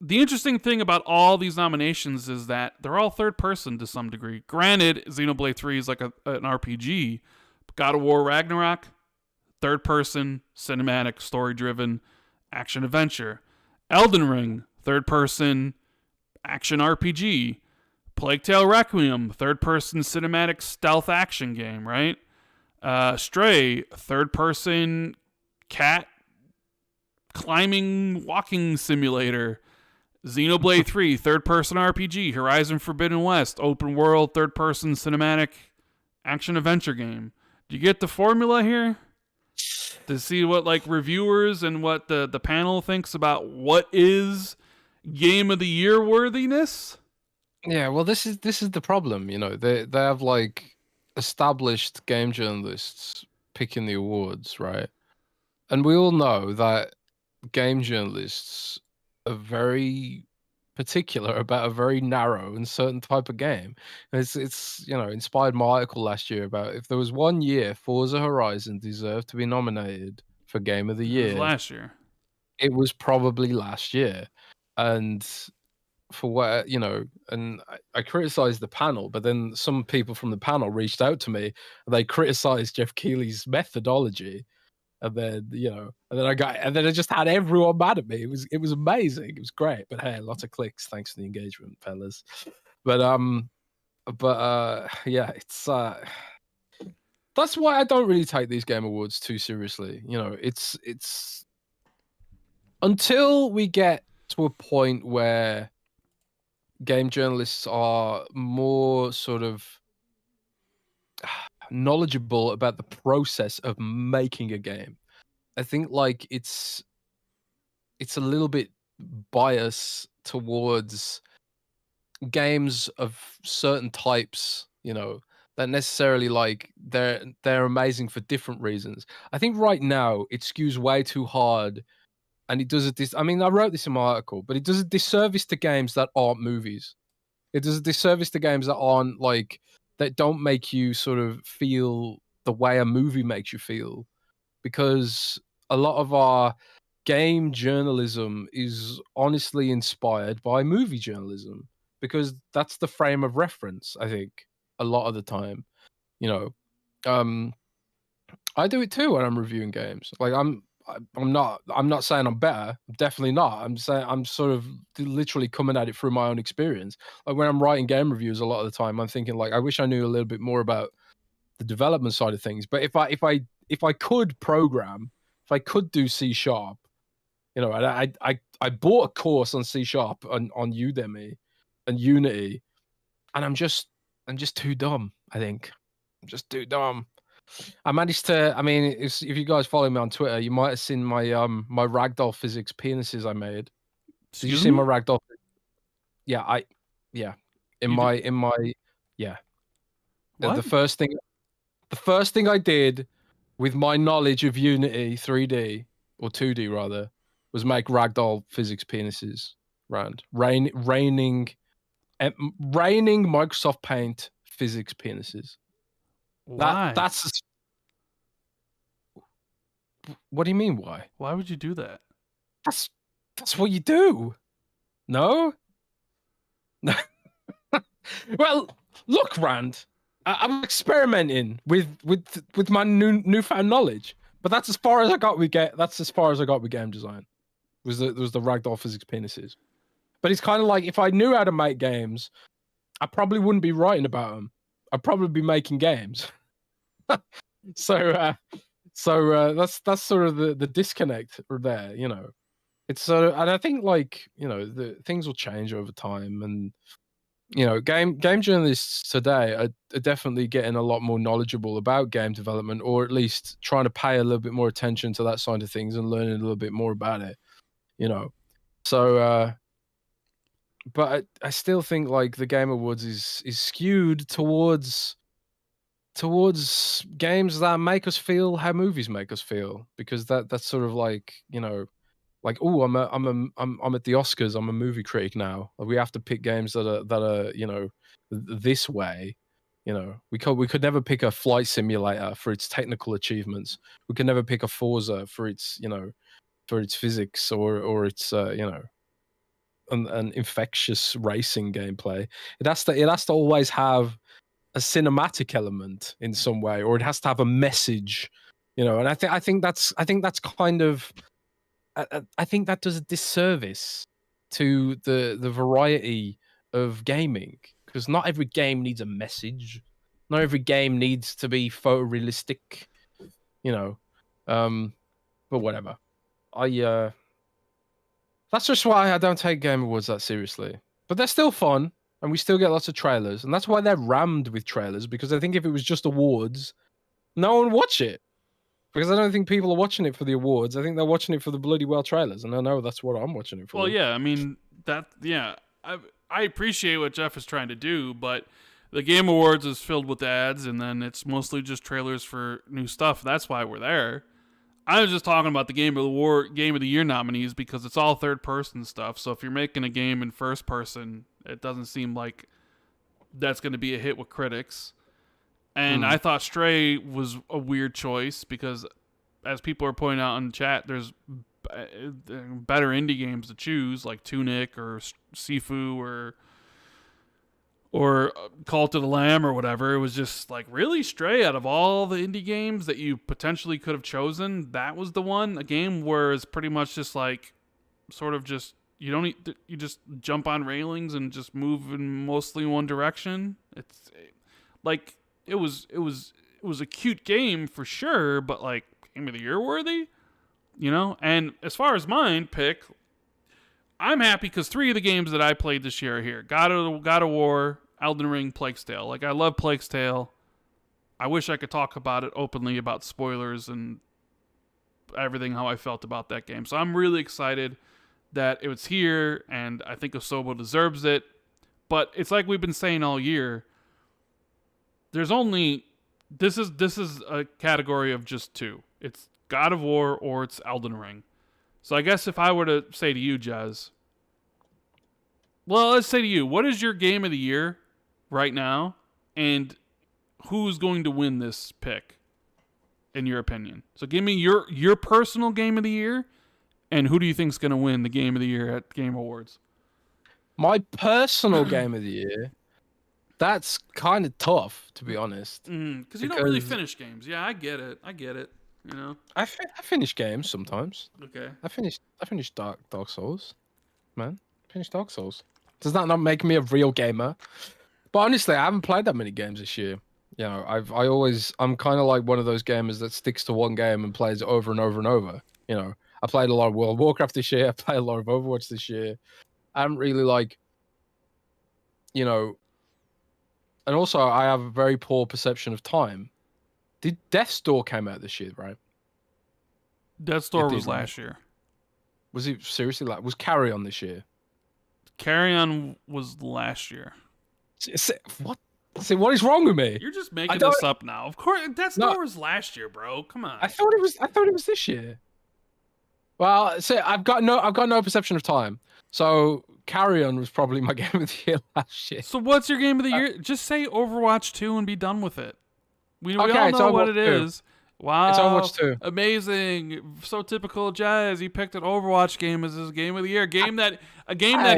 The interesting thing about all these nominations is that they're all third person to some degree. Granted, Xenoblade 3 is like an RPG. God of War Ragnarok, third person, cinematic, story driven, action adventure. Elden Ring, third person, action RPG. Plague Tale Requiem, third person, cinematic, stealth action game, right? Stray, third person, cat climbing walking simulator. Xenoblade 3, third-person RPG. Horizon Forbidden West, open-world, third-person cinematic action-adventure game. Do you get the formula here? To see what like reviewers and what the panel thinks about what is Game of the Year worthiness? Yeah, well, this is the problem. You know, they have like established game journalists picking the awards, right? And we all know that game journalists are very particular about a very narrow and certain type of game. It's you know, inspired my article last year about if there was one year Forza Horizon deserved to be nominated for Game of the Year. It was last year. It was probably last year. And for what, you know, and I criticized the panel, but then some people from the panel reached out to me and they criticized Jeff Keighley's methodology. And then, you know, and then I just had everyone mad at me. It was amazing. It was great. But hey, lots of clicks. Thanks for the engagement, fellas. But yeah, it's that's why I don't really take these game awards too seriously. You know, it's until we get to a point where game journalists are more sort of knowledgeable about the process of making a game. I think like it's a little bit biased towards games of certain types, you know, that necessarily like they're amazing for different reasons. I think right now it skews way too hard, and it does I mean, I wrote this in my article, but it does a disservice to games that aren't movies. It does a disservice to games that aren't like that don't make you sort of feel the way a movie makes you feel, because a lot of our game journalism is honestly inspired by movie journalism, because that's the frame of reference. I think a lot of the time, you know, I do it too when I'm reviewing games. Like I'm not saying I'm better. I'm definitely not. I'm saying I'm sort of literally coming at it through my own experience. Like when I'm writing game reviews, a lot of the time I'm thinking like I wish I knew a little bit more about the development side of things. But if I could program, if I could do C#, you know, I bought a course on C# on Udemy and Unity, and I'm just too dumb. I think I'm just too dumb. I managed to. I mean, if you guys follow me on Twitter, you might have seen my my ragdoll physics penises I made. Did you see my ragdoll? Yeah, in my yeah. What? The first thing I did with my knowledge of Unity 3D or 2D rather was make ragdoll physics penises. Raining Microsoft Paint physics penises. Why? That's what do you mean? Why? Why would you do that? That's what you do. No. Well, look, Rand. I'm experimenting with my newfound knowledge, but that's as far as I got with game design. Was the ragdoll physics penises? But it's kind of like if I knew how to make games, I probably wouldn't be writing about them. I'd probably be making games. So that's sort of the disconnect there, you know. It's and I think like, you know, the things will change over time, and you know, game journalists today are definitely getting a lot more knowledgeable about game development, or at least trying to pay a little bit more attention to that side of things and learning a little bit more about it, you know. So but I still think like the Game Awards is skewed towards games that make us feel how movies make us feel, because that's sort of like, you know, like, oh, I'm at the Oscars, I'm a movie critic now. We have to pick games that are you know, this way. You know, we could never pick a flight simulator for its technical achievements. We could never pick a Forza for its, you know, for its physics or its you know, an infectious racing gameplay. It has to always have a cinematic element in some way, or it has to have a message, you know. And I think that's kind of I think that does a disservice to the variety of gaming, because not every game needs a message, not every game needs to be photorealistic, you know. But whatever. That's just why I don't take Game Awards that seriously. But they're still fun, and we still get lots of trailers, and that's why they're rammed with trailers, because I think if it was just awards, no one would watch it. Because I don't think people are watching it for the awards. I think they're watching it for the bloody well trailers, and I know that's what I'm watching it for. Well, yeah, I mean, I appreciate what Jeff is trying to do, but the Game Awards is filled with ads, and then it's mostly just trailers for new stuff. That's why we're there. I was just talking about the Game of the Year nominees, because it's all third-person stuff. So if you're making a game in first person, it doesn't seem like that's going to be a hit with critics. And I thought Stray was a weird choice because, as people are pointing out in chat, there's better indie games to choose, like Tunic or Sifu or Cult of the Lamb or whatever. It was just like, really, Stray, out of all the indie games that you potentially could have chosen, that was the one? A game where it's pretty much just like, sort of just, you just jump on railings and just move in mostly one direction. It's like, it was a cute game for sure, but like, Game of the Year worthy, you know? And as far as mine pick, I'm happy because 3 of the games that I played this year are here. God of War, Elden Ring, Plague's Tale. Like, I love Plague's Tale. I wish I could talk about it openly, about spoilers and everything, how I felt about that game. So I'm really excited that it was here, and I think Asobo deserves it. But it's like we've been saying all year. There's only... This is a category of just 2. It's God of War or it's Elden Ring. So I guess if I were to say to you, Jez, well, let's say to you, what is your game of the year right now, and who's going to win this pick, in your opinion? So give me your personal game of the year, and who do you think is going to win the game of the year at Game Awards? My personal game of the year, that's kind of tough, to be honest. Because you don't really finish games. Yeah, I get it. You know, I finish games sometimes. Okay. I finished Dark Souls, man. Finished Dark Souls. Does that not make me a real gamer? But honestly, I haven't played that many games this year. You know, I'm kind of like one of those gamers that sticks to one game and plays it over and over and over. You know, I played a lot of World of Warcraft this year. I played a lot of Overwatch this year. I haven't really like, you know, and also I have a very poor perception of time. Did Death's Door came out this year, right? Death's Door was last year. Was it seriously like? Was Carry On this year? Carry On was last year. What? See, what is wrong with me? You're just making this up now. Of course, Death's Door was last year, bro. Come on. I thought it was this year. Well, see, I've got no perception of time. So Carry On was probably my game of the year last year. So what's your game of the year? Just say Overwatch 2 and be done with it. We all know what it is. Wow. It's Overwatch 2. Amazing. So typical Jez. He picked an Overwatch game as his game of the year. A game that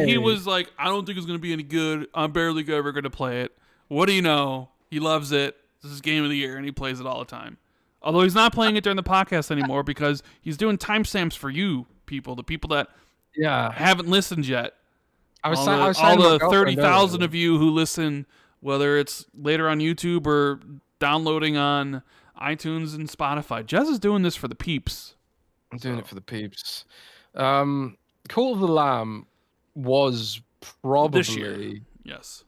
he was like, I don't think it's going to be any good. I'm barely ever going to play it. What do you know? He loves it. This is game of the year, and he plays it all the time. Although he's not playing it during the podcast anymore because he's doing timestamps for you people, the people that haven't listened yet. I was all saying to my the girlfriend 30,000 earlier, of you who listen, whether it's later on YouTube or downloading on iTunes and Spotify. Jez is doing this for the peeps. I'm doing it for the peeps. Call of the Lamb was This year. probably Yes.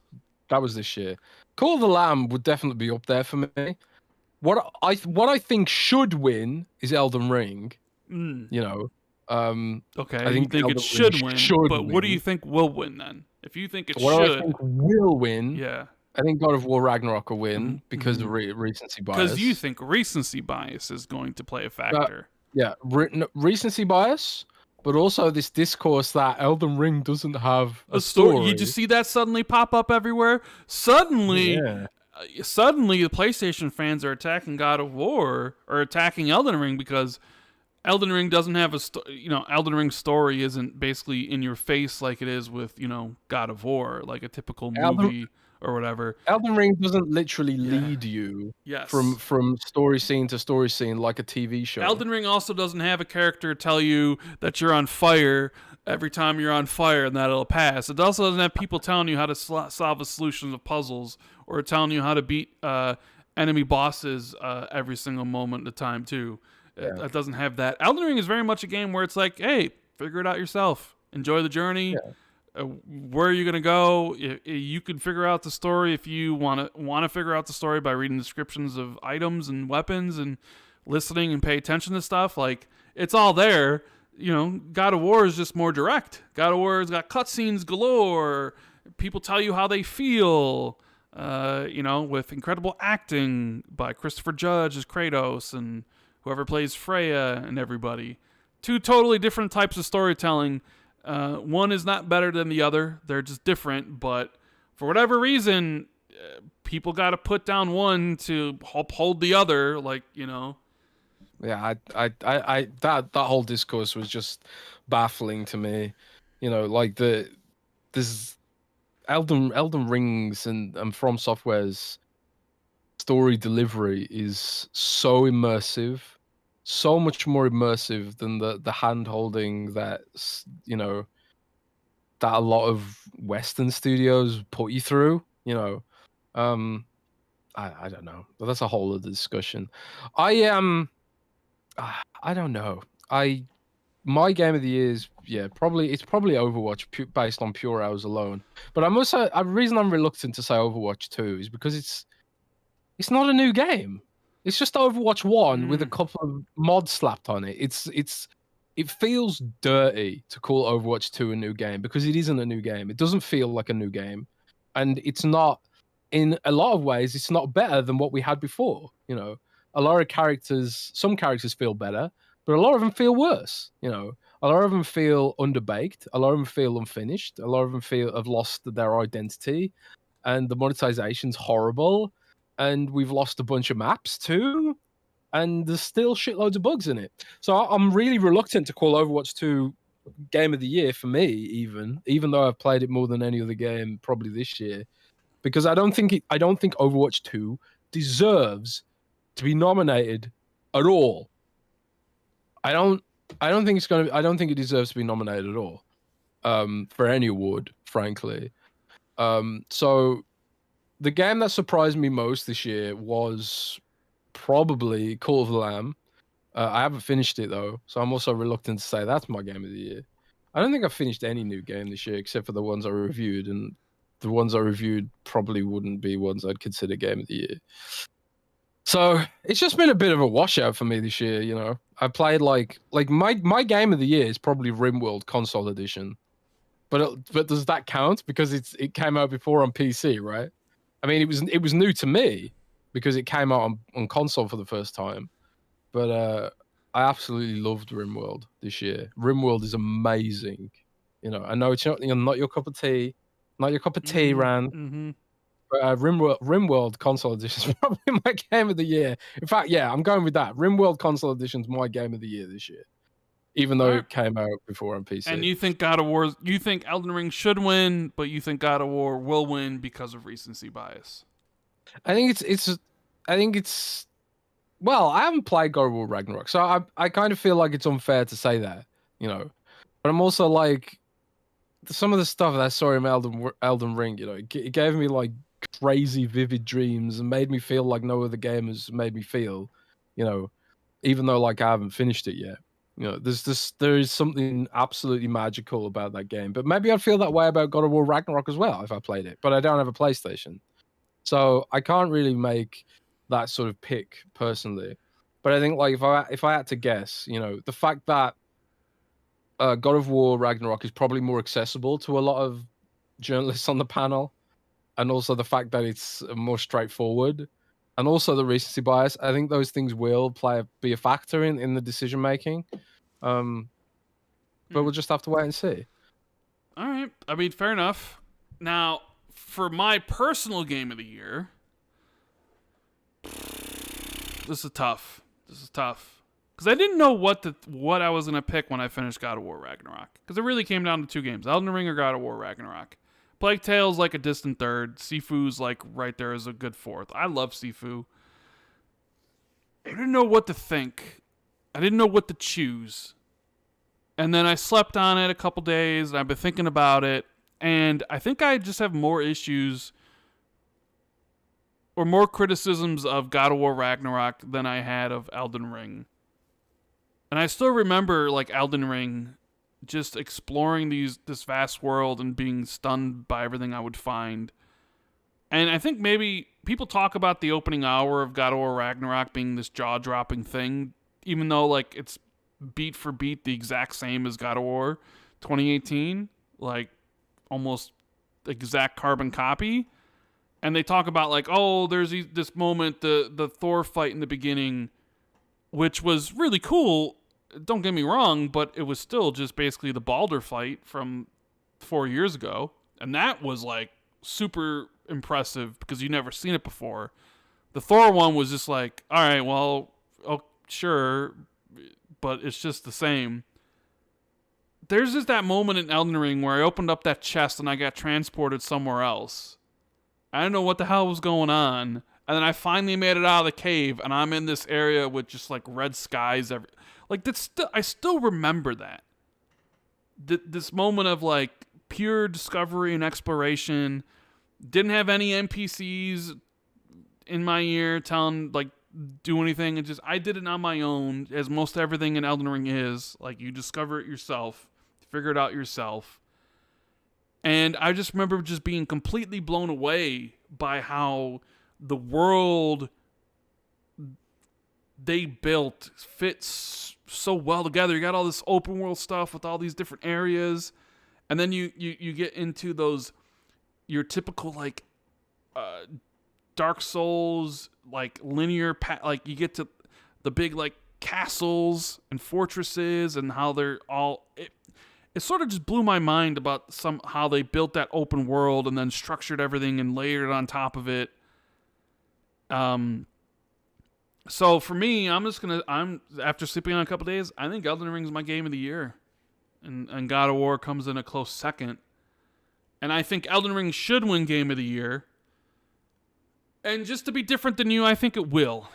that was this year. Call of the Lamb would definitely be up there for me. What I think should win is Elden Ring. Mm. You know, Okay, I you think think it Elden Ring should win, should but what do win. you think will win then? If you think it What do I should, think will win? yeah, I think God of War Ragnarok will win because of mm-hmm. recency bias. Because you think recency bias is going to play a factor. Yeah, recency bias, but also this discourse that Elden Ring doesn't have a story. You just see that suddenly pop up everywhere. Suddenly the PlayStation fans are attacking God of War or attacking Elden Ring because Elden Ring doesn't have a Elden Ring's story isn't basically in your face like it is with God of War, like a typical movie or whatever. Elden Ring doesn't literally lead you from story scene to story scene like a TV show. Elden Ring also doesn't have a character tell you that you're on fire every time you're on fire and that it'll pass. It also doesn't have people telling you how to solve a solution of puzzles or telling you how to beat enemy bosses every single moment of the time too. Yeah. It doesn't have that. Elden Ring is very much a game where it's like, hey, figure it out yourself. Enjoy the journey. Yeah. Where are you gonna go? You can figure out the story if you want to figure out the story by reading descriptions of items and weapons and listening and pay attention to stuff. Like it's all there. God of War is just more direct. God of War has got cutscenes galore. People tell you how they feel. With incredible acting by Christopher Judge as Kratos and whoever plays Freya and everybody. Two totally different types of storytelling. One is not better than the other. They're just different, but for whatever reason, people got to put down one to uphold the other. Yeah, that whole discourse was just baffling to me. This Elden Rings and From Software's story delivery is so immersive. So much more immersive than the hand holding that that a lot of Western studios put you through. I don't know, but that's a whole other discussion. I don't know. My game of the year is probably Overwatch based on pure hours alone. But the reason I'm reluctant to say Overwatch 2 is because it's not a new game. It's just Overwatch 1 with a couple of mods slapped on it. It feels dirty to call Overwatch 2 a new game because it isn't a new game. It doesn't feel like a new game. And it's not, in a lot of ways, it's not better than what we had before. A lot of some characters feel better, but a lot of them feel worse. A lot of them feel underbaked. A lot of them feel unfinished. A lot of them have lost their identity. And the monetization's horrible. And we've lost a bunch of maps too, and there's still shitloads of bugs in it. So I'm really reluctant to call Overwatch 2 Game of the Year for me, even though I've played it more than any other game probably this year, because I don't think Overwatch 2 deserves to be nominated at all. I don't think it deserves to be nominated at all for any award, frankly. So. The game that surprised me most this year was probably Call of the Lamb. I haven't finished it though, so I'm also reluctant to say that's my game of the year. I don't think I've finished any new game this year except for the ones I reviewed, and the ones I reviewed probably wouldn't be ones I'd consider game of the year. So it's just been a bit of a washout for me this year. I played like my game of the year is probably RimWorld Console Edition, but does that count because it came out before on PC, right? I mean, it was new to me because it came out on console for the first time. But I absolutely loved RimWorld this year. RimWorld is amazing. I know it's not your cup of tea, Rand. Mm-hmm. But RimWorld Console Edition is probably my game of the year. In fact, yeah, I'm going with that. RimWorld Console Edition is my game of the year this year, even though it came out before on PC. And you think you think Elden Ring should win, but you think God of War will win because of recency bias. I think it's well, I haven't played God of War Ragnarok, so I kind of feel like it's unfair to say that, But I'm also like, some of the stuff that I saw in Elden Ring, it gave me like crazy vivid dreams and made me feel like no other game has made me feel, even though like I haven't finished it yet. There is something absolutely magical about that game. But maybe I'd feel that way about God of War Ragnarok as well if I played it. But I don't have a PlayStation, so I can't really make that sort of pick personally. But I think like if I had to guess, the fact that God of War Ragnarok is probably more accessible to a lot of journalists on the panel, and also the fact that it's more straightforward, and also the recency bias. I think those things will be a factor in the decision making. But we'll just have to wait and see. All right. I mean, fair enough. Now, for my personal game of the year, this is tough. Because I didn't know what I was going to pick when I finished God of War Ragnarok. Because it really came down to two games, Elden Ring or God of War Ragnarok. Plague Tale's like a distant third. Sifu's like right there as a good fourth. I love Sifu. I didn't know what to think. I didn't know what to choose. And then I slept on it a couple days, and I've been thinking about it. And I think I just have more issues or more criticisms of God of War Ragnarok than I had of Elden Ring. And I still remember like Elden Ring, just exploring this vast world and being stunned by everything I would find. And I think maybe people talk about the opening hour of God of War Ragnarok being this jaw-dropping thing, even though like it's beat for beat the exact same as God of War 2018, like almost exact carbon copy. And they talk about like, oh, there's this moment, the Thor fight in the beginning, which was really cool. Don't get me wrong, but it was still just basically the Baldur fight from 4 years ago. And that was like super impressive because you never seen it before. The Thor one was just like, all right, well, oh, sure, but it's just the same. There's just that moment in Elden Ring where I opened up that chest and I got transported somewhere else. I didn't know what the hell was going on. And then I finally made it out of the cave, and I'm in this area with just like red skies. I still remember that. This moment of like pure discovery and exploration. Didn't have any NPCs in my ear telling like do anything. I did it on my own, as most everything in Elden Ring is. Like you discover it yourself, figure it out yourself. And I just remember just being completely blown away by how the world they built fits so well together. You got all this open world stuff with all these different areas, and then you get into those your typical like Dark Souls like linear like you get to the big like castles and fortresses and how they're all it sort of just blew my mind about how they built that open world and then structured everything and layered it on top of it. So for me, I'm after sleeping on a couple days, I think Elden Ring is my game of the year, and God of War comes in a close second. And I think Elden Ring should win game of the year. And just to be different than you, I think it will.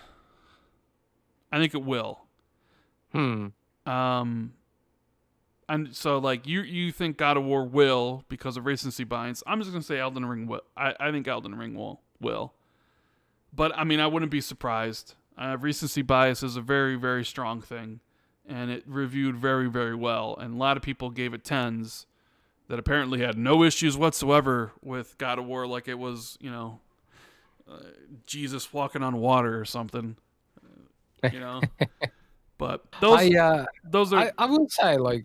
And so like you think God of War will because of recency bias. I'm just gonna say Elden Ring will. I think Elden Ring will. But I mean, I wouldn't be surprised. Recency bias is a very, very strong thing, and it reviewed very, very well. And a lot of people gave it 10s that apparently had no issues whatsoever with God of War, like it was, Jesus walking on water or something. But those are. I would say like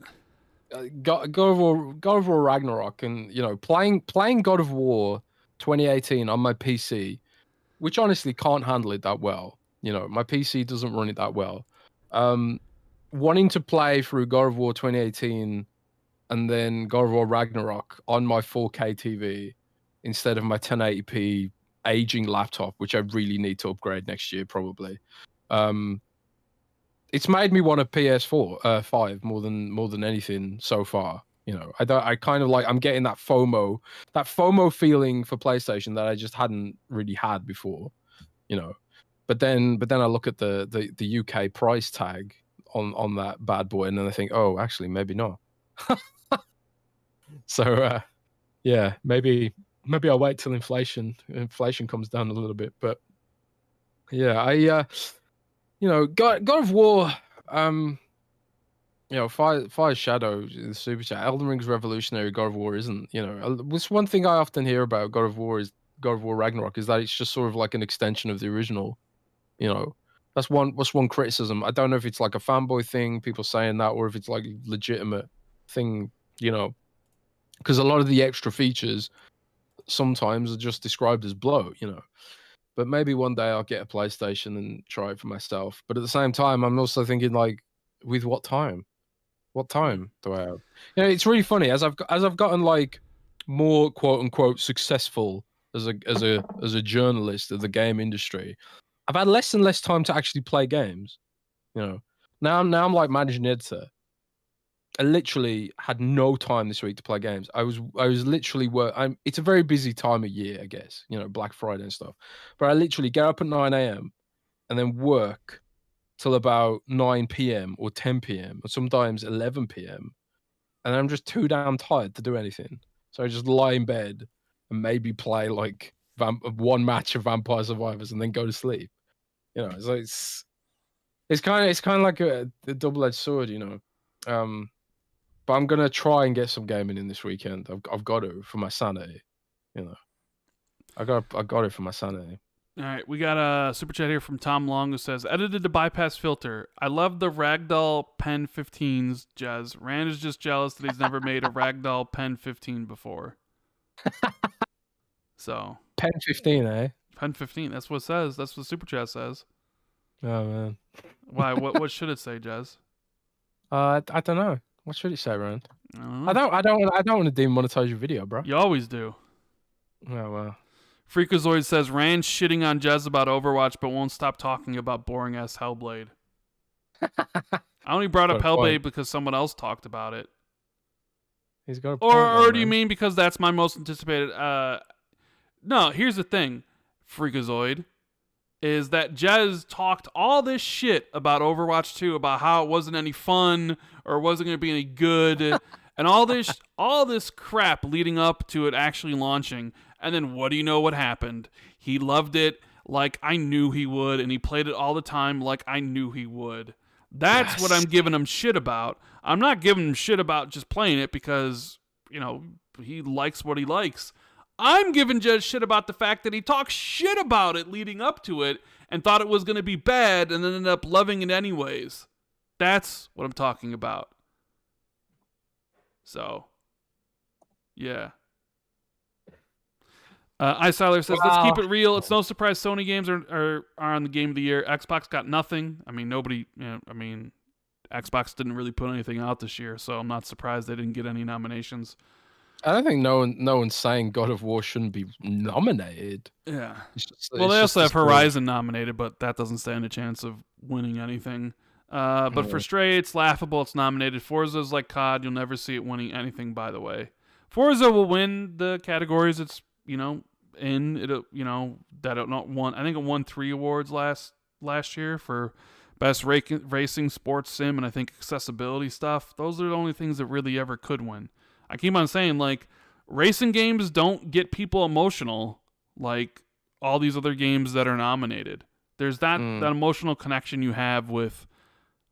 God of War Ragnarok, and playing God of War 2018 on my PC, which honestly can't handle it that well. My PC doesn't run it that well. Wanting to play through God of War 2018 and then God of War Ragnarok on my 4K TV instead of my 1080p aging laptop, which I really need to upgrade next year probably. It's made me want a PS4 5 more than anything so far. I kind of like, I'm getting that FOMO feeling for PlayStation that I just hadn't really had before. But then I look at the UK price tag on that bad boy, and then I think, oh, actually, maybe not. So yeah, maybe I'll wait till inflation comes down a little bit. But yeah, God of War, Fire Shadow, the Super Chat, Elden Ring's revolutionary. God of War isn't. What's one thing I often hear about God of War is God of War Ragnarok is that it's just sort of like an extension of the original. You know, that's one criticism. I don't know if it's like a fanboy thing, people saying that, or if it's like a legitimate thing. Because a lot of the extra features sometimes are just described as bloat. But maybe one day I'll get a PlayStation and try it for myself. But at the same time, I'm also thinking like, with what time? What time do I have? It's really funny as I've gotten like more quote unquote successful as a journalist of the game industry. I've had less and less time to actually play games. Now I'm like managing editor. I literally had no time this week to play games. I was literally it's a very busy time of year, I guess. Black Friday and stuff. But I literally get up at 9 a.m. and then work till about 9 p.m. or 10 p.m. or sometimes 11 p.m. And I'm just too damn tired to do anything. So I just lie in bed and maybe play like one match of Vampire Survivors and then go to sleep. It's kind of like a double-edged sword, But I'm gonna try and get some gaming in this weekend. I've got to for my sanity. I got it for my sanity. All right, we got a super chat here from Tom Long who says, edited to bypass filter. I love the Ragdoll Pen 15s, Jez. Rand is just jealous that he's never made a Ragdoll Pen 15 before. So. Pen 15, eh? Pen 15, that's what it says. That's what super chat says. Oh, man. Why? What should it say, Jez? I don't know. What should it say, Rand? I don't know. I don't want to demonetize your video, bro. You always do. Oh, well. Freakazoid says, Rand shitting on Jez about Overwatch, but won't stop talking about boring-ass Hellblade. I only brought up Hellblade because someone else talked about it. He's got a point. Or do you mean because that's my most anticipated... No, here's the thing, Freakazoid, is that Jez talked all this shit about Overwatch 2, about how it wasn't any fun, or wasn't going to be any good, and all this crap leading up to it actually launching. And then what do you know what happened? He loved it like I knew he would, and he played it all the time like I knew he would. That's what I'm giving him shit about. I'm not giving him shit about just playing it because, he likes what he likes. I'm giving Jez shit about the fact that he talked shit about it leading up to it and thought it was going to be bad and then ended up loving it anyways. That's what I'm talking about. So, yeah. Icyler says, let's keep it real. It's no surprise Sony games are on the Game of the Year. Xbox got nothing. I mean, Xbox didn't really put anything out this year, so I'm not surprised they didn't get any nominations. I don't think no one's saying God of War shouldn't be nominated. Yeah. Well, they also have Horizon nominated, but that doesn't stand a chance of winning anything. But for Stray, it's laughable. It's nominated. Forza's like COD. You'll never see it winning anything, by the way. Forza will win the categories it's, in it, that it not won. I think it won 3 awards last year for best racing, sports sim, and I think accessibility stuff. Those are the only things that really ever could win. I keep on saying, like, racing games don't get people emotional like all these other games that are nominated. There's that emotional connection you have with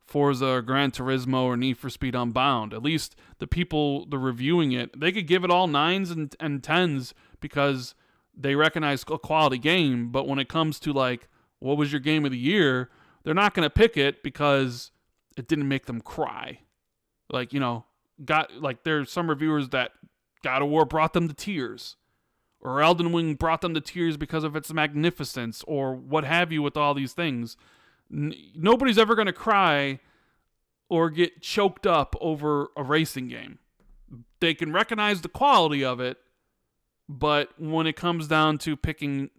Forza or Gran Turismo or Need for Speed Unbound. At least the people reviewing it, they could give it all 9s and 10s because they recognize a quality game. But when it comes to, like, what was your game of the year, they're not going to pick it because it didn't make them cry. Like, there's some reviewers that God of War brought them to tears, or Elden Ring brought them to tears because of its magnificence, or what have you with all these things. Nobody's ever going to cry or get choked up over a racing game. They can recognize the quality of it, but when it comes down to picking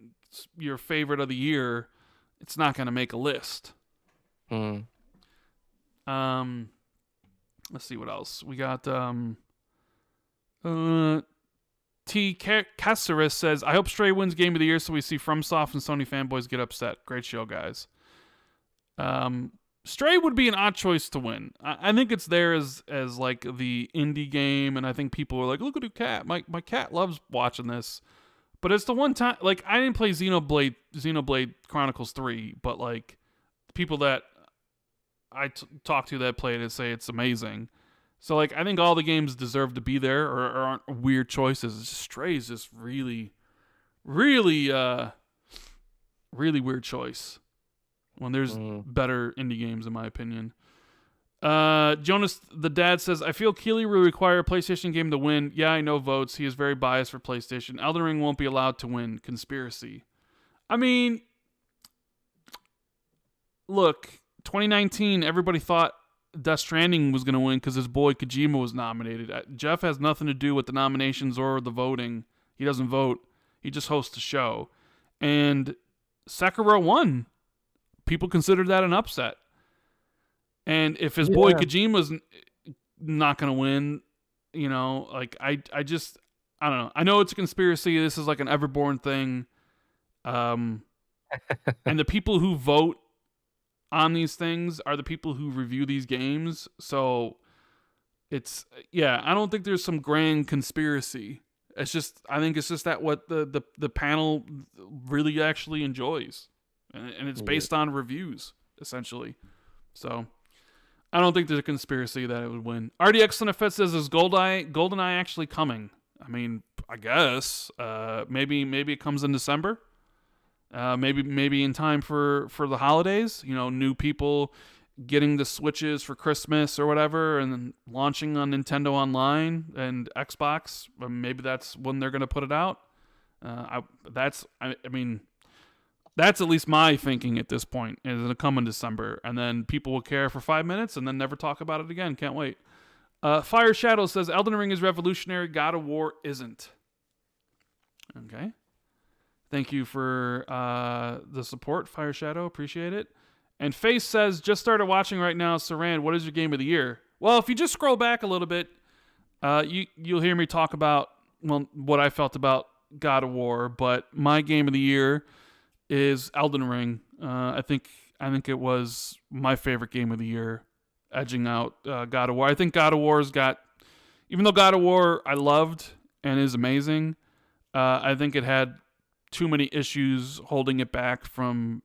your favorite of the year, it's not going to make a list. Let's see what else. We got T. Kassaris says, I hope Stray wins Game of the Year so we see FromSoft and Sony fanboys get upset. Great show, guys. Stray would be an odd choice to win. I think it's there as like the indie game, and I think people are like, look at the cat. My cat loves watching this. But it's the one time, like, I didn't play Xenoblade Chronicles 3, but like people that I talk to that play it and say it's amazing. So like I think all the games deserve to be there or aren't weird choices. It's just Stray is just really, really, really weird choice when there's better indie games in my opinion. Jonas the dad says, I feel Keeley will require a PlayStation game to win. Yeah, I know votes. He is very biased for PlayStation. Elden Ring won't be allowed to win. Conspiracy. I mean, look, 2019, everybody thought Death Stranding was going to win because his boy Kojima was nominated. Jeff has nothing to do with the nominations or the voting. He doesn't vote. He just hosts the show. And Sekiro won. People considered that an upset. And if his boy Kojima's not going to win, you know, like I don't know. I know it's a conspiracy. This is like an Everborn thing. And the people who vote on these things are the people who review these games. So it's, I don't think there's some grand conspiracy. It's just, I think it's just that what the panel really actually enjoys. And it's based on reviews, essentially. So I don't think there's a conspiracy that it would win. RDX Cinefet says, is GoldenEye actually coming? I mean, I guess. Maybe it comes in December. Maybe in time for the holidays. You know, new people getting the Switches for Christmas or whatever, and then launching on Nintendo Online and Xbox. Maybe that's when they're going to put it out. I mean, that's at least my thinking at this point. It's going to come in December, and then people will care for 5 minutes and then never talk about it again. Can't wait. Fire Shadow says, Elden Ring is revolutionary. God of War isn't. Okay. Thank you for the support, Fire Shadow. Appreciate it. And Face says, just started watching right now. Saran, what is your game of the year? Well, if you just scroll back a little bit, you'll hear me talk about what I felt about God of War. But my game of the year is Elden Ring. I think it was my favorite game of the year, edging out God of War. I think God of War's got, even though God of War I loved and is amazing, I think it had too many issues holding it back from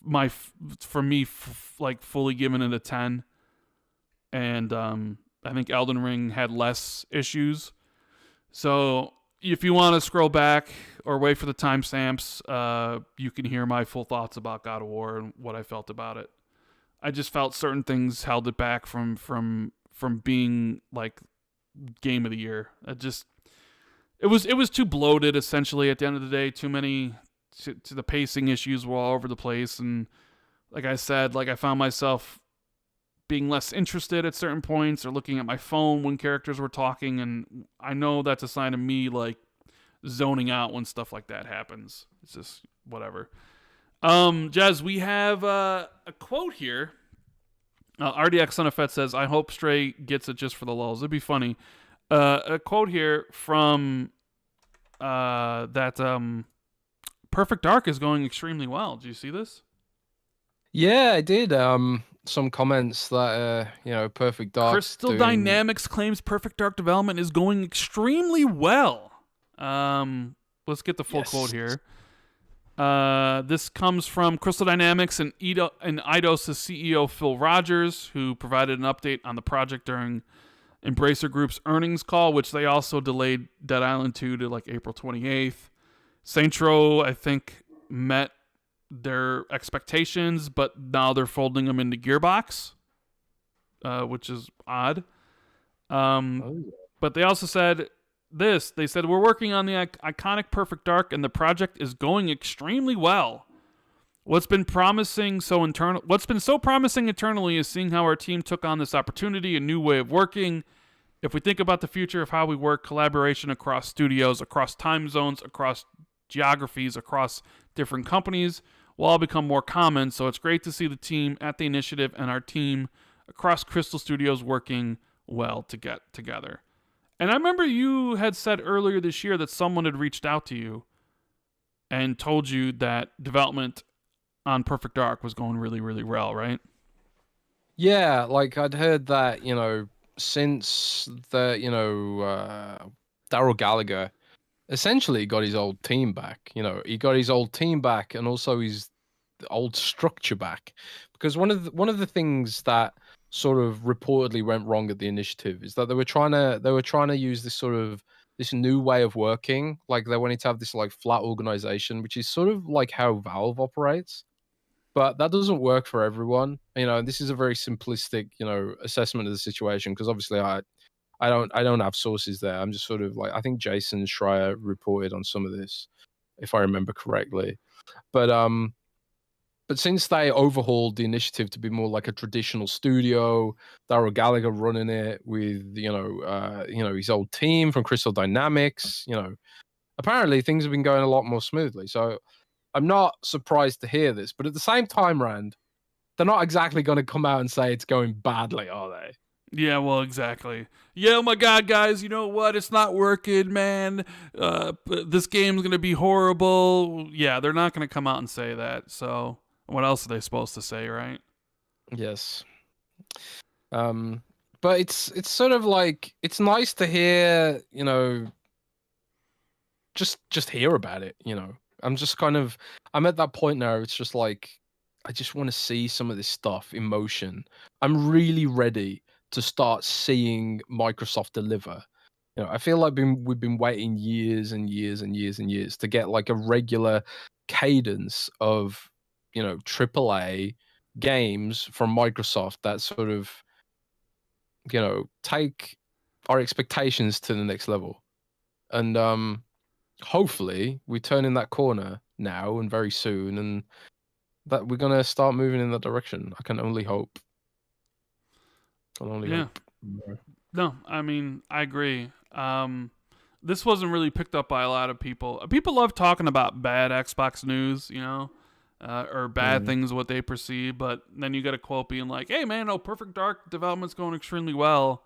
me fully giving it a 10. And I think Elden Ring had less issues. So if you want to scroll back or wait for the timestamps, you can hear my full thoughts about God of War and what I felt about it. I just felt certain things held it back from being like game of the year. It was too bloated, essentially, at the end of the day. Too many, to the pacing issues were all over the place. And like I said, like I found myself being less interested at certain points or looking at my phone when characters were talking. And I know that's a sign of me, like, zoning out when stuff like that happens. It's just whatever. Jez, we have a quote here. RDX Sonafet says, I hope Stray gets it just for the lulz. It'd be funny. A quote here from that Perfect Dark is going extremely well. Do you see this? Yeah, I did. Some comments that Perfect Dark. Crystal Dynamics claims Perfect Dark development is going extremely well. Let's get the full quote here. This comes from Crystal Dynamics and Eidos' CEO Phil Rogers, who provided an update on the project during Embracer Group's earnings call, which they also delayed Dead Island 2 to like April 28th. Saints Row, I think, met their expectations, but now they're folding them into Gearbox, which is odd. But they also said this. They said, we're working on the iconic Perfect Dark, and the project is going extremely well. What's been so promising internally is seeing how our team took on this opportunity, a new way of working. If we think about the future of how we work, collaboration across studios, across time zones, across geographies, across different companies will all become more common. So it's great to see the team at the initiative and our team across Crystal Studios working well to get together. And I remember you had said earlier this year that someone had reached out to you and told you that development on Perfect Dark was going really, really well, right? Yeah, like I'd heard that, since the, Daryl Gallagher essentially got his old team back. He got his old team back and also his old structure back. Because one of the things that sort of reportedly went wrong at the initiative is that they were trying to use this new way of working. Like they wanted to have this like flat organization, which is sort of like how Valve operates. But that doesn't work for everyone. And this is a very simplistic, assessment of the situation because obviously I don't have sources there. I'm just sort of like I think Jason Schreier reported on some of this, if I remember correctly. But since they overhauled the initiative to be more like a traditional studio, Daryl Gallagher running it with his old team from Crystal Dynamics, apparently things have been going a lot more smoothly. So I'm not surprised to hear this, but at the same time, Rand, they're not exactly going to come out and say it's going badly, are they? Yeah, well, exactly. Yeah, oh my God, guys, you know what? It's not working, man. This game's gonna be horrible. Yeah, they're not gonna come out and say that. So, what else are they supposed to say, right? Yes. But it's sort of like it's nice to hear, just hear about it. I'm at that point now. It's just like I just want to see some of this stuff in motion. I'm really ready to start seeing Microsoft deliver. I feel like we've been waiting years and years and years and years to get like a regular cadence of AAA games from Microsoft that sort of take our expectations to the next level. And hopefully we turn in that corner now and very soon, and that we're gonna start moving in that direction. I can only hope. Yeah. No, I mean, I agree. This wasn't really picked up by a lot of people. People love talking about bad Xbox news, or bad things, what they perceive. But then you get a quote being like, hey, man, Perfect Dark development's going extremely well.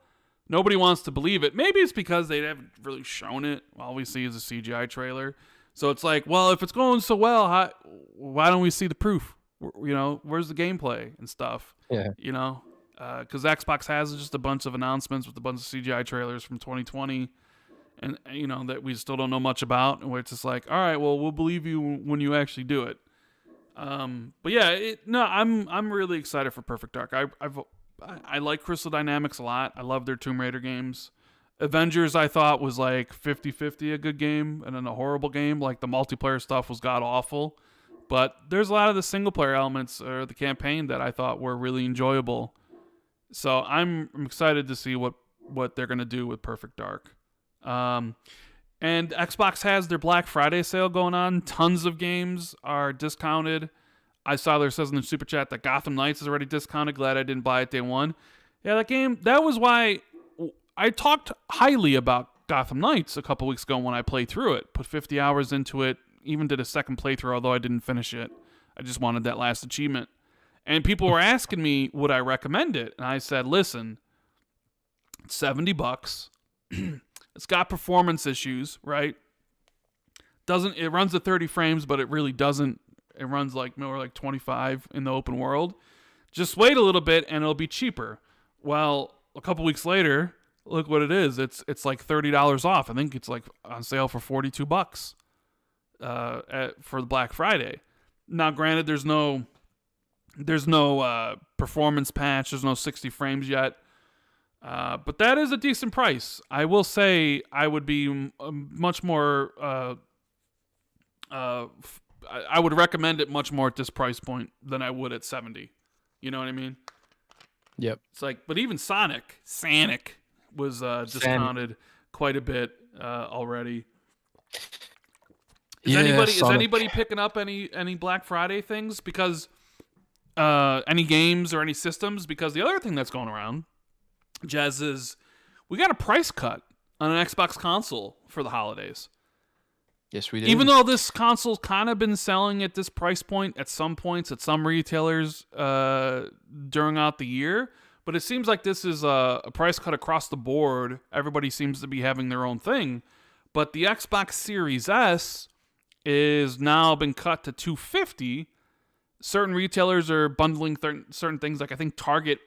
Nobody wants to believe it. Maybe it's because they haven't really shown it. All we see is a CGI trailer. So it's like, well, if it's going so well, why don't we see the proof? Where's the gameplay and stuff? Yeah. Because Xbox has just a bunch of announcements with a bunch of CGI trailers from 2020, and that we still don't know much about, and where it's just like, all right, well, we'll believe you when you actually do it. But yeah, I'm really excited for Perfect Dark. I like Crystal Dynamics a lot. I love their Tomb Raider games. Avengers I thought was like 50-50 a good game and then a horrible game. Like the multiplayer stuff was god awful. But there's a lot of the single player elements or the campaign that I thought were really enjoyable. So I'm excited to see what they're going to do with Perfect Dark. And Xbox has their Black Friday sale going on. Tons of games are discounted. I saw there says in the super chat that Gotham Knights is already discounted. Glad I didn't buy it day one. Yeah, that game, that was why I talked highly about Gotham Knights a couple weeks ago when I played through it. Put 50 hours into it. Even did a second playthrough, although I didn't finish it. I just wanted that last achievement. And people were asking me, would I recommend it? And I said, listen, it's $70. It's got performance issues, right? It runs at 30 frames, but it really doesn't. It runs like more like 25 in the open world. Just wait a little bit and it'll be cheaper. Well, a couple weeks later, look what it is. It's like $30 off. I think it's like on sale for $42 for the Black Friday. Now, granted, there's no performance patch. There's no 60 frames yet. But that is a decent price. I will say I would be much more... I would recommend it much more at this price point than I would at 70. You know what I mean? Yep. It's like, but even Sonic was discounted quite a bit already. Is anybody picking up any Black Friday things? Because any games or any systems? Because the other thing that's going around, Jez, is we got a price cut on an Xbox console for the holidays. Yes, we did. Even though this console's kind of been selling at this price point at some points at some retailers during the year, but it seems like this is a price cut across the board. Everybody seems to be having their own thing. But the Xbox Series S is now been cut to $250, certain retailers are bundling certain things. Like I think Target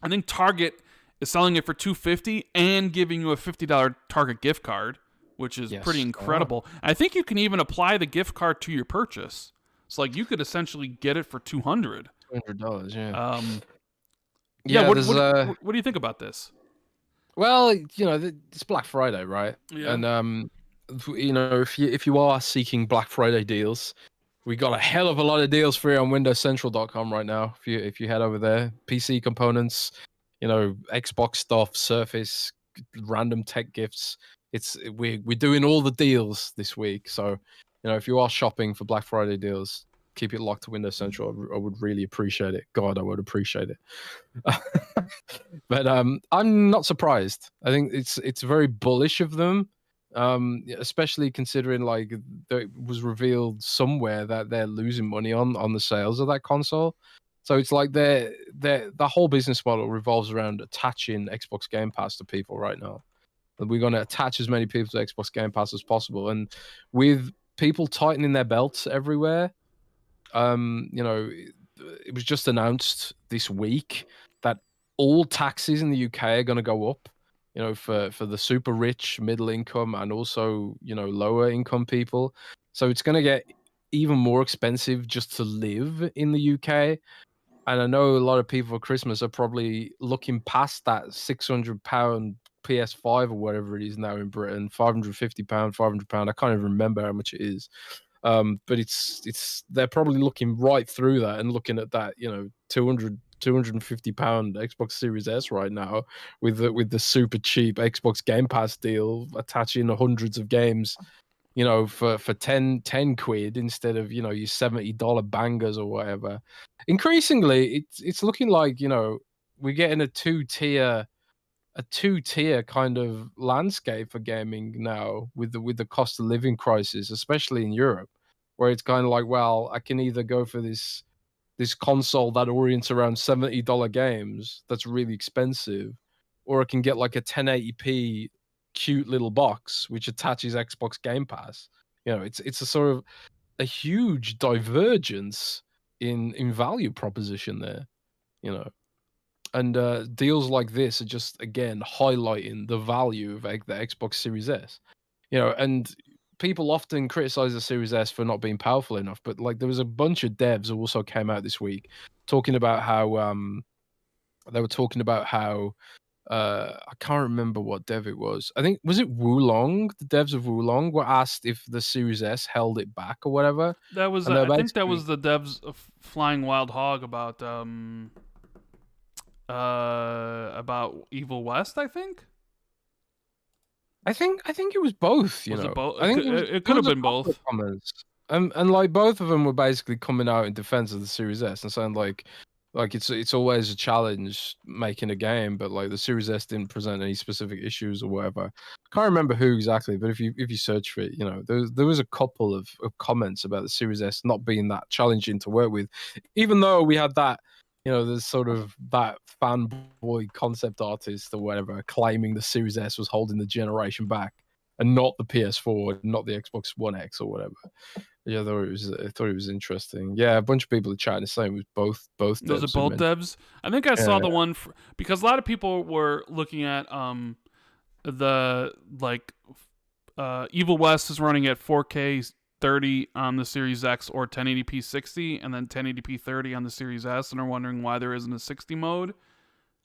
is selling it for $250 and giving you a $50 Target gift card, which is pretty incredible. I think you can even apply the gift card to your purchase. So like you could essentially get it for $200. $200, yeah. Yeah. What do you think about this? Well, you know, it's Black Friday, right? Yeah. And you know, if you are seeking Black Friday deals, we got a hell of a lot of deals for you on WindowsCentral.com right now. If you head over there, PC components, you know, Xbox stuff, Surface, random tech gifts. We're doing all the deals this week. So, you know, if you are shopping for Black Friday deals, keep it locked to Windows Central. I would really appreciate it. God, I would appreciate it. But I'm not surprised. I think it's very bullish of them, especially considering like it was revealed somewhere that they're losing money on the sales of that console. So it's like the whole business model revolves around attaching Xbox Game Pass to people right now. We're going to attach as many people to Xbox Game Pass as possible, and with people tightening their belts everywhere, you know, it was just announced this week that all taxes in the UK are going to go up, you know, for the super rich, middle income, and also, you know, lower income people. So it's going to get even more expensive just to live in the UK. And I know a lot of people for Christmas are probably looking past that £600 PS5 or whatever it is now in Britain, £550, £500. I can't even remember how much it is. But it's they're probably looking right through that and looking at that, you know, £250 Xbox Series S right now with the super cheap Xbox Game Pass deal attaching hundreds of games, you know, for 10 quid instead of, you know, your $70 bangers or whatever. Increasingly, it's looking like, you know, we're getting a two-tier kind of landscape for gaming now with the cost of living crisis, especially in Europe, where it's kind of like, well, I can either go for this console that orients around $70 games that's really expensive, or I can get like a 1080p cute little box which attaches Xbox Game Pass. You know, it's a sort of a huge divergence in value proposition there, you know. And deals like this are just again highlighting the value of the Xbox Series S. You know, and people often criticize the Series S for not being powerful enough, but like there was a bunch of devs who also came out this week talking about how they were talking about how I can't remember what dev it was. I think was it Wulong? The devs of Wulong were asked if the Series S held it back or whatever. That was And they're I think that was basically the devs of Flying Wild Hog about Evil West, I think. I think it was both, you Was know. it both? I think It could have been a couple both. of comments. And like both of them were basically coming out in defense of the Series S and saying like it's always a challenge making a game, but like the Series S didn't present any specific issues or whatever. I can't remember who exactly, but if you search for it, you know, there was a couple of comments about the Series S not being that challenging to work with, even though we had that, you know, there's sort of that fanboy concept artist or whatever claiming the Series S was holding the generation back and not the PS4, not the Xbox One X or whatever. Yeah, I thought it was interesting. Yeah, a bunch of people are chatting the same. It was both Those are devs who both mentioned. devs. I think I saw Yeah. the one because a lot of people were looking at the like Evil West is running at 4K 30 on the Series X or 1080p 60, and then 1080p 30 on the Series S, and are wondering why there isn't a 60 mode.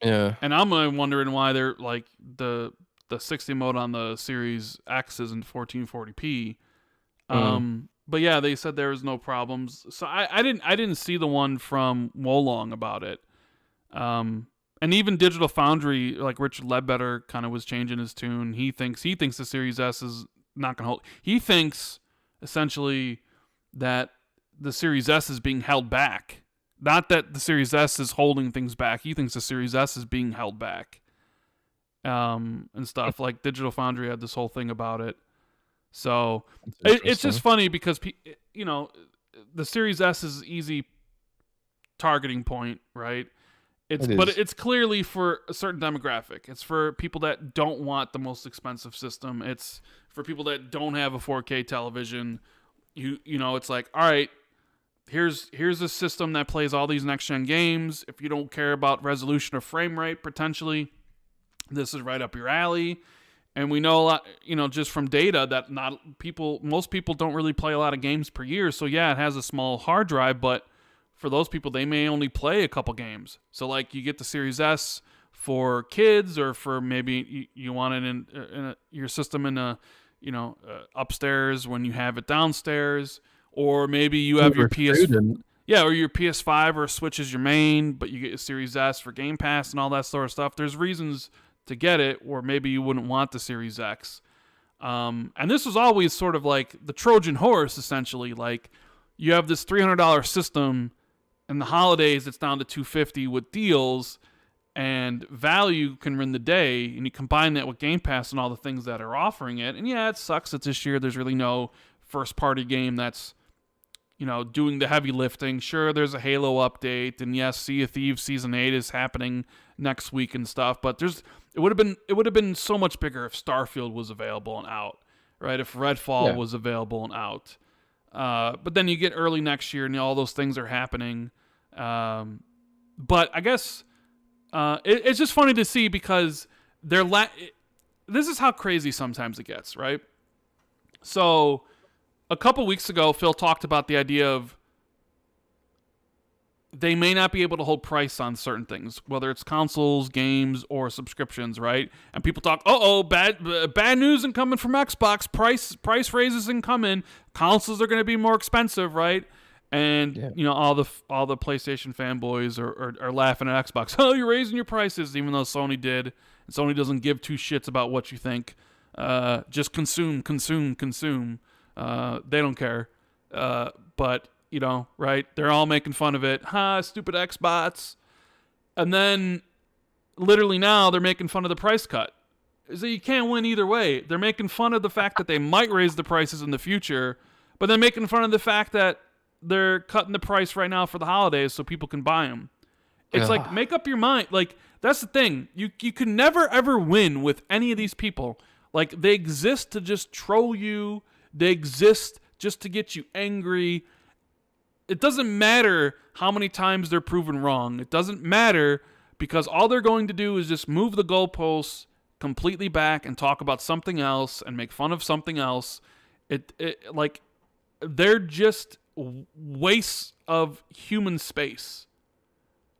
Yeah. And I'm wondering why they're like the 60 mode on the Series X isn't 1440p. But yeah, they said there was no problems. So I didn't see the one from Wolong about it. And even Digital Foundry, like Richard Ledbetter, kind of was changing his tune. He thinks the Series S is not gonna hold. He thinks essentially that the Series S is being held back. Not that the Series S is holding things back. He thinks the Series S is being held back. And stuff like Digital Foundry had this whole thing about it. So it's just funny because, you know, the Series S is easy targeting point, right? But it's clearly for a certain demographic. It's for people that don't want the most expensive system. It's for people that don't have a 4K television. You know, it's like, all right, here's a system that plays all these next gen games. If you don't care about resolution or frame rate, potentially, this is right up your alley. And we know a lot, just from data that most people don't really play a lot of games per year. So yeah, it has a small hard drive, but for those people, they may only play a couple games. So like you get the Series S for kids, or for maybe you want it in your system in upstairs when you have it downstairs, or maybe you have your or your PS5 or Switch is your main, but you get your Series S for Game Pass and all that sort of stuff. There's reasons to get it, or maybe you wouldn't want the Series X. And this was always sort of like the Trojan horse, essentially. Like you have this $300 system, and the holidays it's down to $250 with deals, and value can win the day, and you combine that with Game Pass and all the things that are offering it. And yeah, it sucks that this year there's really no first-party game that's, doing the heavy lifting. Sure, there's a Halo update, and yes, Sea of Thieves Season 8 is happening next week and stuff, but it would have been so much bigger if Starfield was available and out, right? If Redfall was available and out. But then you get early next year, and all those things are happening. But I guess... it's just funny to see, because this is how crazy sometimes it gets, right? So a couple weeks ago, Phil talked about the idea of they may not be able to hold price on certain things, whether it's consoles, games, or subscriptions, right? And people talk, bad news incoming from Xbox, price raises incoming, consoles are going to be more expensive, right? And all the PlayStation fanboys are laughing at Xbox. Oh, you're raising your prices, even though Sony did. And Sony doesn't give two shits about what you think. Just consume. They don't care. But right? They're all making fun of it. Stupid Xbox. And then, literally now, they're making fun of the price cut. So you can't win either way. They're making fun of the fact that they might raise the prices in the future, but they're making fun of the fact that they're cutting the price right now for the holidays so people can buy them. It's like, make up your mind. Like, that's the thing. You can never, ever win with any of these people. Like, they exist to just troll you. They exist just to get you angry. It doesn't matter how many times they're proven wrong. It doesn't matter, because all they're going to do is just move the goalposts completely back and talk about something else and make fun of something else. They're just wastes of human space,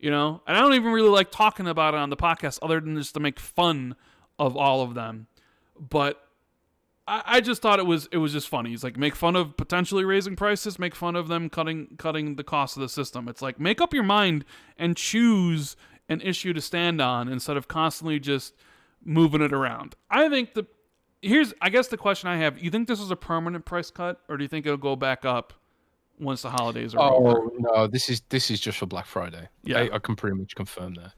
and I don't even really like talking about it on the podcast, other than just to make fun of all of them. But I just thought it was just funny. It's like, make fun of potentially raising prices, make fun of them cutting the cost of the system. It's like, make up your mind and choose an issue to stand on instead of constantly just moving it around. I think I guess the question I have: you think this is a permanent price cut, or do you think it'll go back up once the holidays are over? Oh no, this is just for Black Friday. Yeah, I can pretty much confirm that.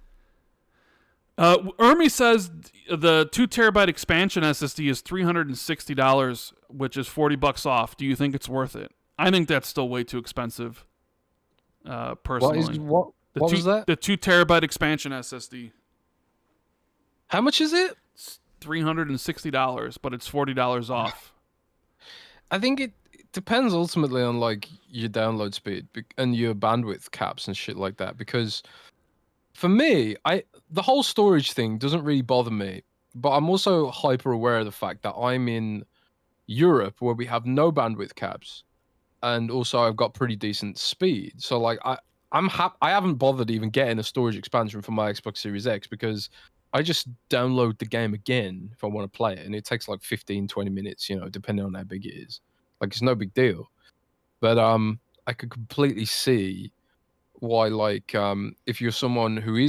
Ermi says the 2 terabyte expansion SSD is $360, which is $40 off. Do you think it's worth it? I think that's still way too expensive. Personally, what was that? The 2 terabyte expansion SSD. How much is it? It's $360, but it's $40 off. I think it depends ultimately on like your download speed and your bandwidth caps and shit like that. Because for me, the whole storage thing doesn't really bother me, but I'm also hyper aware of the fact that I'm in Europe where we have no bandwidth caps, and also I've got pretty decent speed. So like I haven't bothered even getting a storage expansion for my Xbox Series X, because I just download the game again if I want to play it, and it takes like 15-20 minutes, depending on how big it is. Like, it's no big deal. But I could completely see why, like, if you're someone who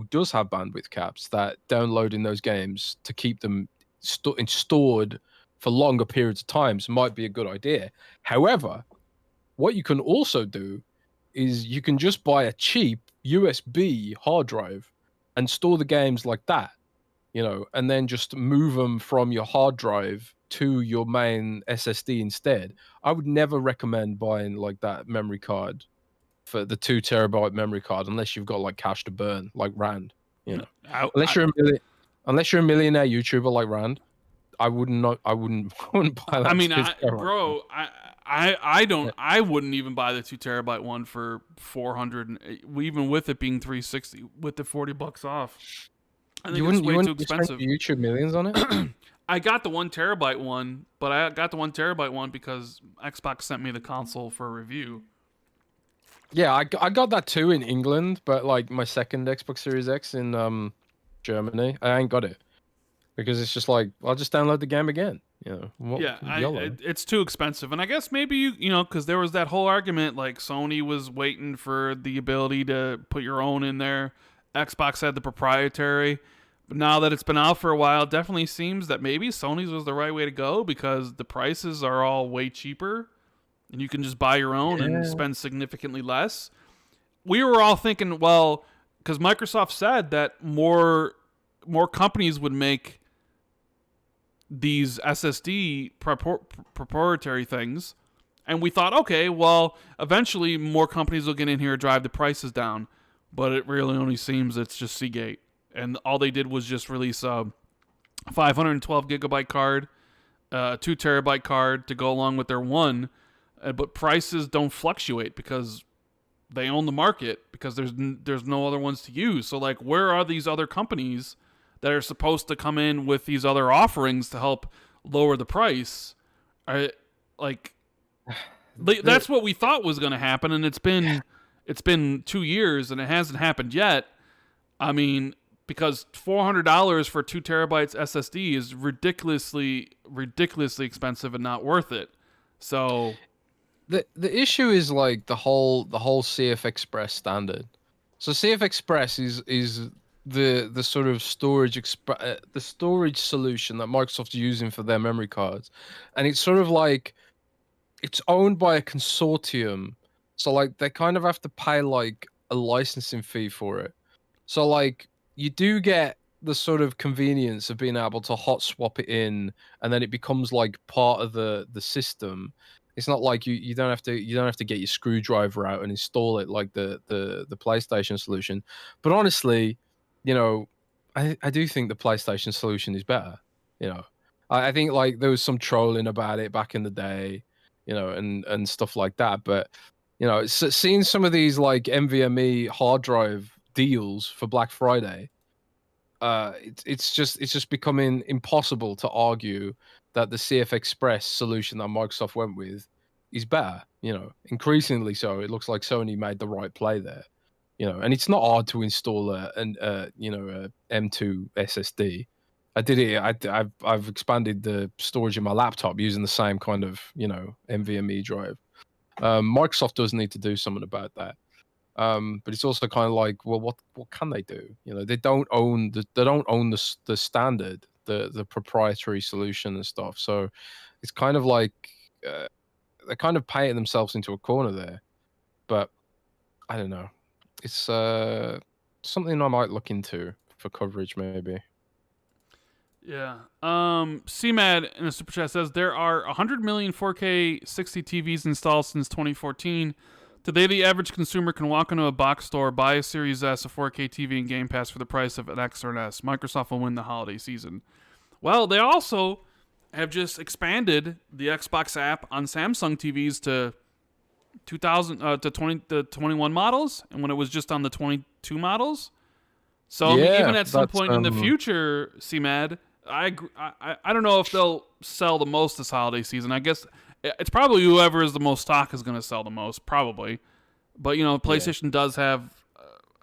does have bandwidth caps, that downloading those games to keep them stored for longer periods of times might be a good idea. However, what you can also do is you can just buy a cheap USB hard drive and store the games like that, and then just move them from your hard drive to your main SSD instead. I would never recommend buying like that memory card for the 2 terabyte memory card unless you've got like cash to burn, like Rand. Unless you're a millionaire YouTuber like Rand, I wouldn't buy that. I mean, bro, I wouldn't even buy the 2 terabyte one for 400, even with it being 360 with the $40 off. I think it's way too expensive. YouTube Millions on it? I got the 1 terabyte one, but I got the 1 terabyte one because Xbox sent me the console for a review. Yeah, I got that too in England, but like my second Xbox Series X in Germany, I ain't got it because it's just like I'll just download the game again. You know, it's too expensive, and I guess maybe you know because there was that whole argument like Sony was waiting for the ability to put your own in there. Xbox had the proprietary, but now that it's been out for a while, it definitely seems that maybe Sony's was the right way to go because the prices are all way cheaper. And you can just buy your own and spend significantly less. We were all thinking, well, because Microsoft said that more companies would make these SSD proprietary things, and we thought, okay, well, eventually more companies will get in here and drive the prices down. But it really only seems it's just Seagate, and all they did was just release a 512 gigabyte card, a 2 terabyte card to go along with their one. But prices don't fluctuate because they own the market because there's no other ones to use. So like, where are these other companies that are supposed to come in with these other offerings to help lower the price? That's what we thought was going to happen, and it's been 2 years and it hasn't happened yet. I mean, because $400 for 2 terabytes SSD is ridiculously expensive and not worth it. So. The issue is like the whole CF Express standard. So CF Express is the sort of the storage solution that Microsoft's using for their memory cards, and it's sort of like it's owned by a consortium. So like they kind of have to pay like a licensing fee for it. So like you do get the sort of convenience of being able to hot swap it in, and then it becomes like part of the system. It's not like you don't have to get your screwdriver out and install it like the PlayStation solution. But honestly, you know, I do think the PlayStation solution is better. You know, I think like there was some trolling about it back in the day, you know, and stuff like that. But you know, seeing some of these like NVMe hard drive deals for Black Friday, it's just becoming impossible to argue that the CF Express solution that Microsoft went with is better. You know, increasingly so. It looks like Sony made the right play there. You know, and it's not hard to install a M2 SSD. I did it. I've expanded the storage in my laptop using the same kind of NVMe drive. Microsoft does need to do something about that. But it's also kind of like, well, what can they do? You know, they don't own the standard, the proprietary solution and stuff. So it's kind of like they're kind of painting themselves into a corner there. But I don't know. It's something I might look into for coverage, maybe. Yeah. CMAD in the super chat says there are 100 million 4K 60 TVs installed since 2014. Today, the average consumer can walk into a box store, buy a Series S, a 4K TV, and Game Pass for the price of an X or an S. Microsoft will win the holiday season. Well, they also have just expanded the Xbox app on Samsung TVs to 21 models, and when it was just on the 22 models. So I mean, even at some point in the future, CMAD, I don't know if they'll sell the most this holiday season. I guess it's probably whoever is the most stock is going to sell the most, probably. But PlayStation does have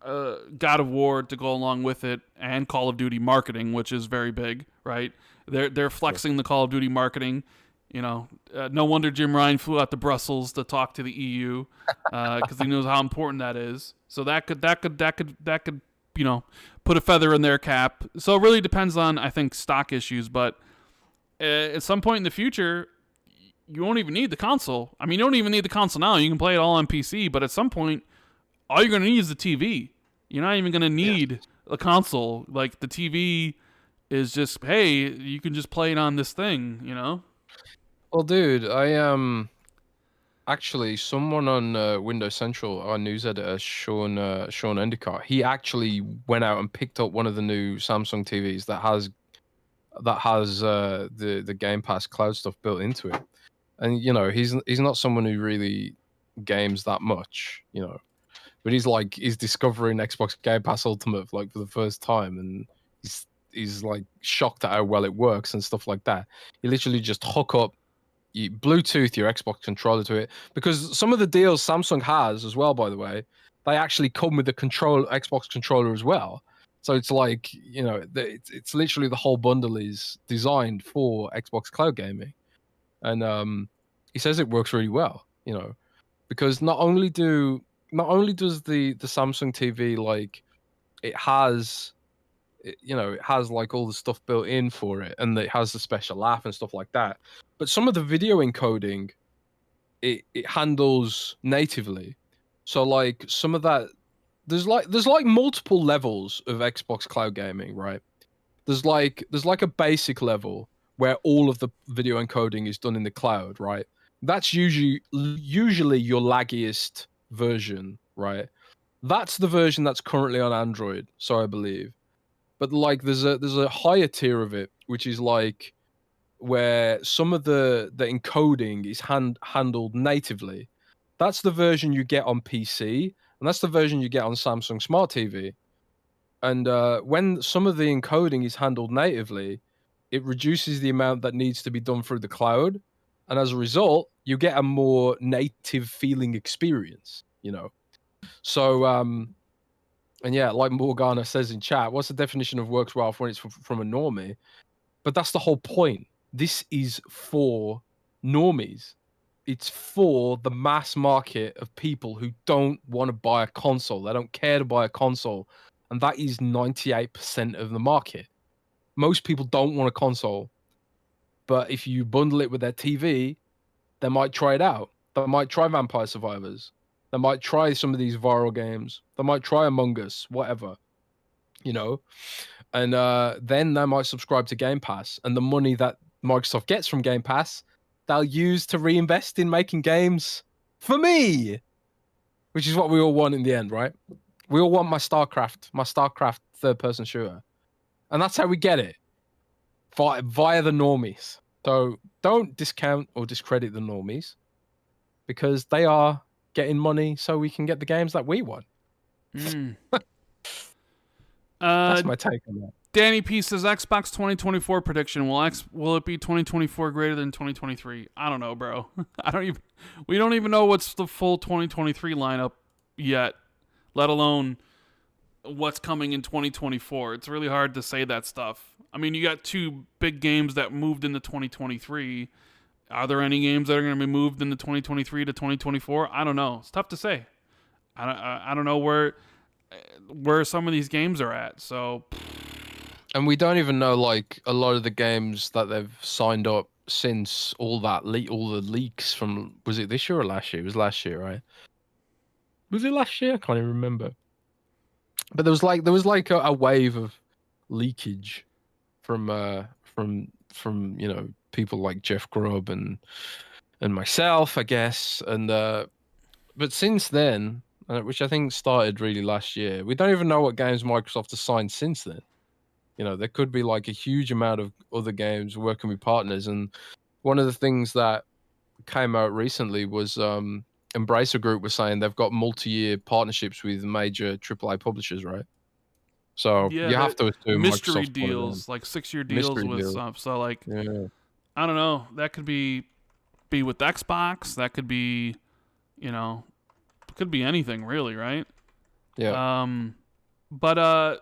God of War to go along with it, and Call of Duty marketing, which is very big, right? They're flexing the Call of Duty marketing. No wonder Jim Ryan flew out to Brussels to talk to the EU because he knows how important that is. So that could put a feather in their cap. So it really depends on, I think, stock issues. But at some point in the future, you won't even need the console. I mean, you don't even need the console now. You can play it all on PC. But at some point, all you're going to need is the TV. You're not even going to need a console. Like, the TV is just, hey, you can just play it on this thing, Well, dude, I actually, someone on Windows Central, our news editor, Sean Endicott, he actually went out and picked up one of the new Samsung TVs that has the Game Pass cloud stuff built into it. and he's not someone who really games that much, but he's discovering Xbox Game Pass Ultimate like for the first time, and he's like shocked at how well it works and stuff like that. You literally just hook up, you Bluetooth your Xbox controller to it, because some of the deals Samsung has as well, by the way, they actually come with the Xbox controller as well. So it's like, it's literally the whole bundle is designed for Xbox cloud gaming, and he says it works really well, because not only does the Samsung TV, like, it has like all the stuff built in for it, and it has the special app and stuff like that, but some of the video encoding it handles natively. So like some of that, there's like multiple levels of Xbox cloud gaming, right? There's like a basic level where all of the video encoding is done in the cloud, right? That's usually your laggiest version, right? That's the version that's currently on Android, so I believe. But like there's a higher tier of it, which is like where some of the encoding is handled natively. That's the version you get on PC, and that's the version you get on Samsung Smart TV. And when some of the encoding is handled natively, it reduces the amount that needs to be done through the cloud, and as a result, you get a more native feeling experience. So and yeah, like Morgana says in chat, what's the definition of works well when it's from a normie? But that's the whole point. This is for normies. It's for the mass market of people who don't want to buy a console. They don't care to buy a console. And that is 98% of the market. Most people don't want a console. But if you bundle it with their TV, they might try it out. They might try Vampire Survivors. They might try some of these viral games. They might try Among Us, whatever. And then they might subscribe to Game Pass. And the money that Microsoft gets from Game Pass, they'll use to reinvest in making games for me, which is what we all want in the end, right? We all want my StarCraft third-person shooter. And that's how we get it, via the normies. So don't discount or discredit the normies, because they are getting money so we can get the games that we want. That's my take on that. Danny P says Xbox 2024 prediction. Will it be 2024 greater than 2023? I don't know, bro. We don't even know what's the full 2023 lineup yet, let alone what's coming in 2024. It's really hard to say that stuff. I mean, you got two big games that moved into 2023. Are there any games that are going to be moved into 2023 to 2024? I don't know. It's tough to say. I don't know where some of these games are at. So, and we don't even know like a lot of the games that they've signed up since all the leaks from, was it this year or last year? It was last year, right? Was it last year? I can't even remember. But there was like a wave of leakage from people like Jeff Grubb and myself, I guess, and but since then, which I think started really last year, we don't even know what games Microsoft has signed since then. There could be like a huge amount of other games working with partners, and one of the things that came out recently was Embracer Group was saying they've got multi-year partnerships with major AAA publishers, right? So yeah, you have to assume mystery Microsoft's deals, like 6-year deals with stuff. So like, yeah. I don't know. That could be with Xbox. That could be, could be anything really, right? Yeah. But I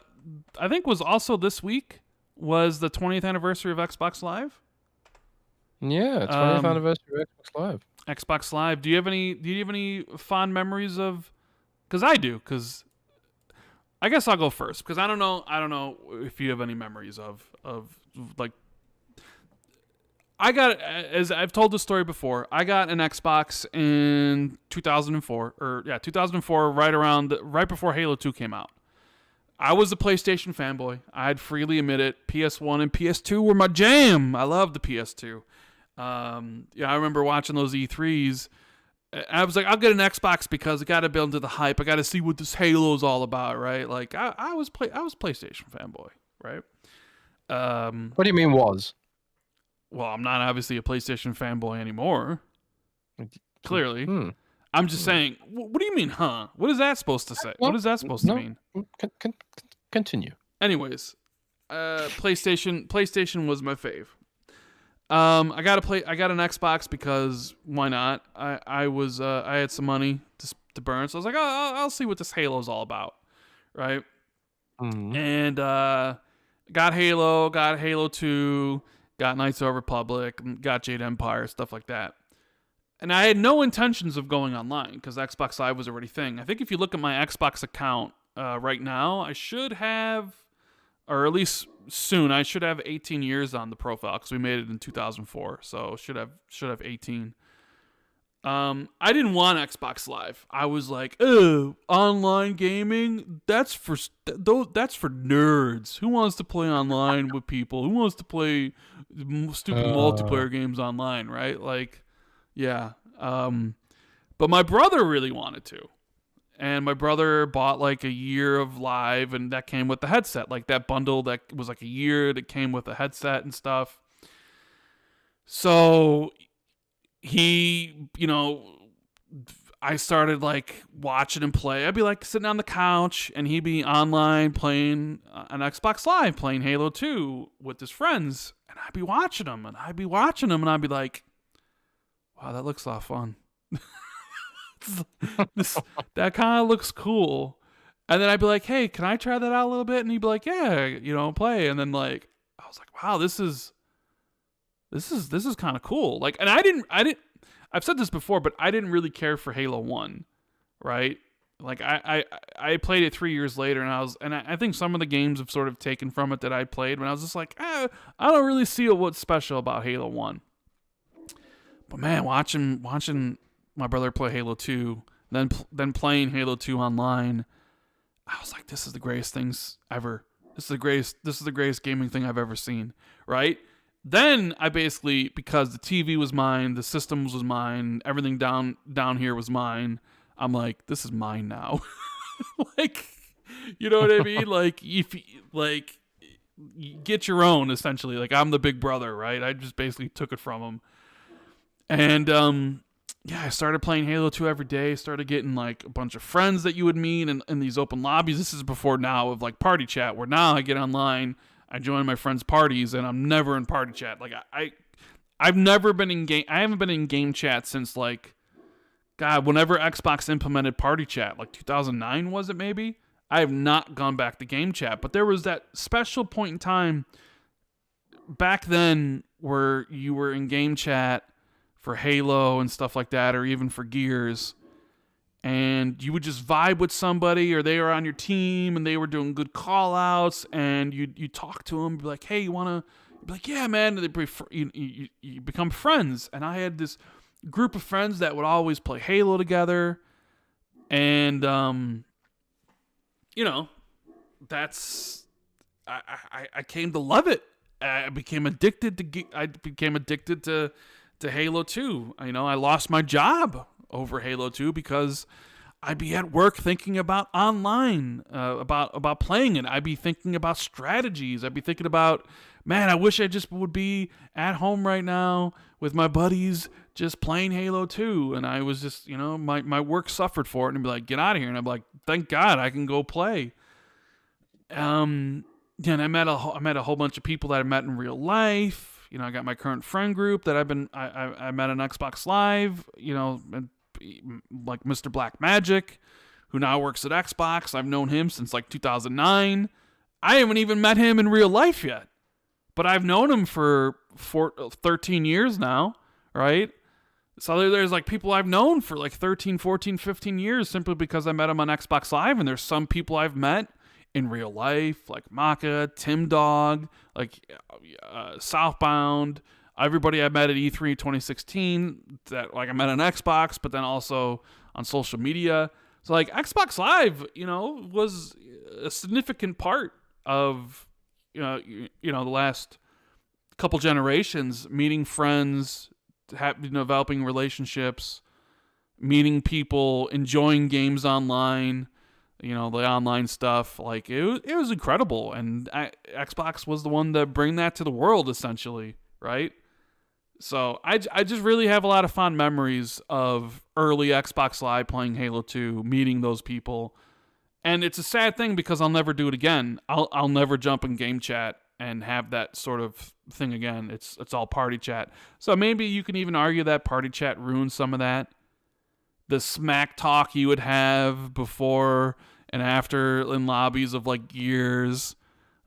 think was also this week was the 20th anniversary of Xbox Live. Yeah, 20th anniversary of Xbox Live. Xbox Live. Do you have any fond memories of? Because I do. Because I guess I'll go first. Because I don't know if you have any memories of like. I got, as I've told the story before, I got an Xbox in 2004, 2004, right before Halo 2 came out. I was a PlayStation fanboy. I'd freely admit it. PS1 and PS2 were my jam. I loved the PS2. I remember watching those E3s. I was like, I'll get an Xbox because I got to build into the hype. I got to see what this Halo's all about, right? Like, I was PlayStation fanboy, right? What do you mean was? well, I'm not obviously a PlayStation fanboy anymore. Clearly. Hmm. I'm just saying, what do you mean, huh? What is that supposed to say? What is that supposed to mean? Continue. Anyways, PlayStation was my fave. I got an Xbox because why not? I had some money to burn, so I was like, oh, I'll see what this Halo's all about, right? Mm-hmm. And got Halo 2, got Knights of the Republic, got Jade Empire, stuff like that. And I had no intentions of going online because Xbox Live was already a thing. I think if you look at my Xbox account right now, I should have, or at least soon, I should have 18 years on the profile because we made it in 2004, so should have 18. I didn't want Xbox Live. I was like, online gaming, that's for nerds. Who wants to play online with people? Who wants to play stupid multiplayer games online, right? Like, yeah. But my brother really wanted to. And my brother bought like a year of Live, and that came with the headset. Like that bundle that was like a year that came with a headset and stuff. So he, I started like watching him play. I'd be like sitting on the couch, and he'd be online playing an Xbox Live, playing Halo 2 with his friends. And I'd be watching him, and I'd be like, wow, that looks a lot of fun. That kind of looks cool. And then I'd be like, hey, can I try that out a little bit? And he'd be like, yeah, play. And then like I was like, wow, this is kind of cool. Like, and I've said this before, but I didn't really care for Halo 1, right? Like I played it 3 years later, and I think some of the games have sort of taken from it that I played when I was just like, I don't really see what's special about Halo 1. But man, watching my brother play Halo 2, then playing Halo 2 online, I was like, this is the greatest things ever. This is the greatest gaming thing I've ever seen, right? Then I basically, because the TV was mine, the systems was mine, everything down here was mine, I'm like, this is mine now. Like, you know what I mean? Like, if you get your own, essentially. Like, I'm the big brother, right? I just basically took it from him. And I started playing Halo 2 every day. Started getting like a bunch of friends that you would meet in these open lobbies. This is before now of like party chat, where now I get online, I join my friends' parties, and I'm never in party chat. Like I've never been in game. I haven't been in game chat since like, God, whenever Xbox implemented party chat, like 2009 was it maybe? I have not gone back to game chat, but there was that special point in time back then where you were in game chat for Halo and stuff like that, or even for Gears, and you would just vibe with somebody, or they were on your team and they were doing good call outs, and you talk to them, be like, hey, you wanna, be like, yeah, man, and you become friends. And I had this group of friends that would always play Halo together, and that's I came to love it. I became addicted to Halo 2. I lost my job over Halo 2 because I'd be at work thinking about online, about playing it. I'd be thinking about strategies. I'd be thinking about, man, I wish I just would be at home right now with my buddies just playing Halo 2. And I was just, my work suffered for it. And I'd be like, get out of here. And I'd be like, thank God I can go play. And I met a whole bunch of people that I met in real life. I got my current friend group that I met on Xbox Live, like Mr. Black Magic, who now works at Xbox. I've known him since like 2009. I haven't even met him in real life yet, but I've known him for 13 years now, right? So there's like people I've known for like 13, 14, 15 years simply because I met him on Xbox Live, and there's some people I've met in real life, like Maka, Tim Dog, like Southbound, everybody I met at E3 2016 that like I met on Xbox, but then also on social media. So like Xbox Live, was a significant part of the last couple generations, meeting friends, developing relationships, meeting people, enjoying games online. The online stuff, like it was incredible, and Xbox was the one to bring that to the world, essentially, right? So I just really have a lot of fond memories of early Xbox Live playing Halo 2, meeting those people. And it's a sad thing because I'll never do it again. I'll never jump in game chat and have that sort of thing again. It's all party chat. So maybe you can even argue that party chat ruins some of that. The smack talk you would have before and after in lobbies of like Gears.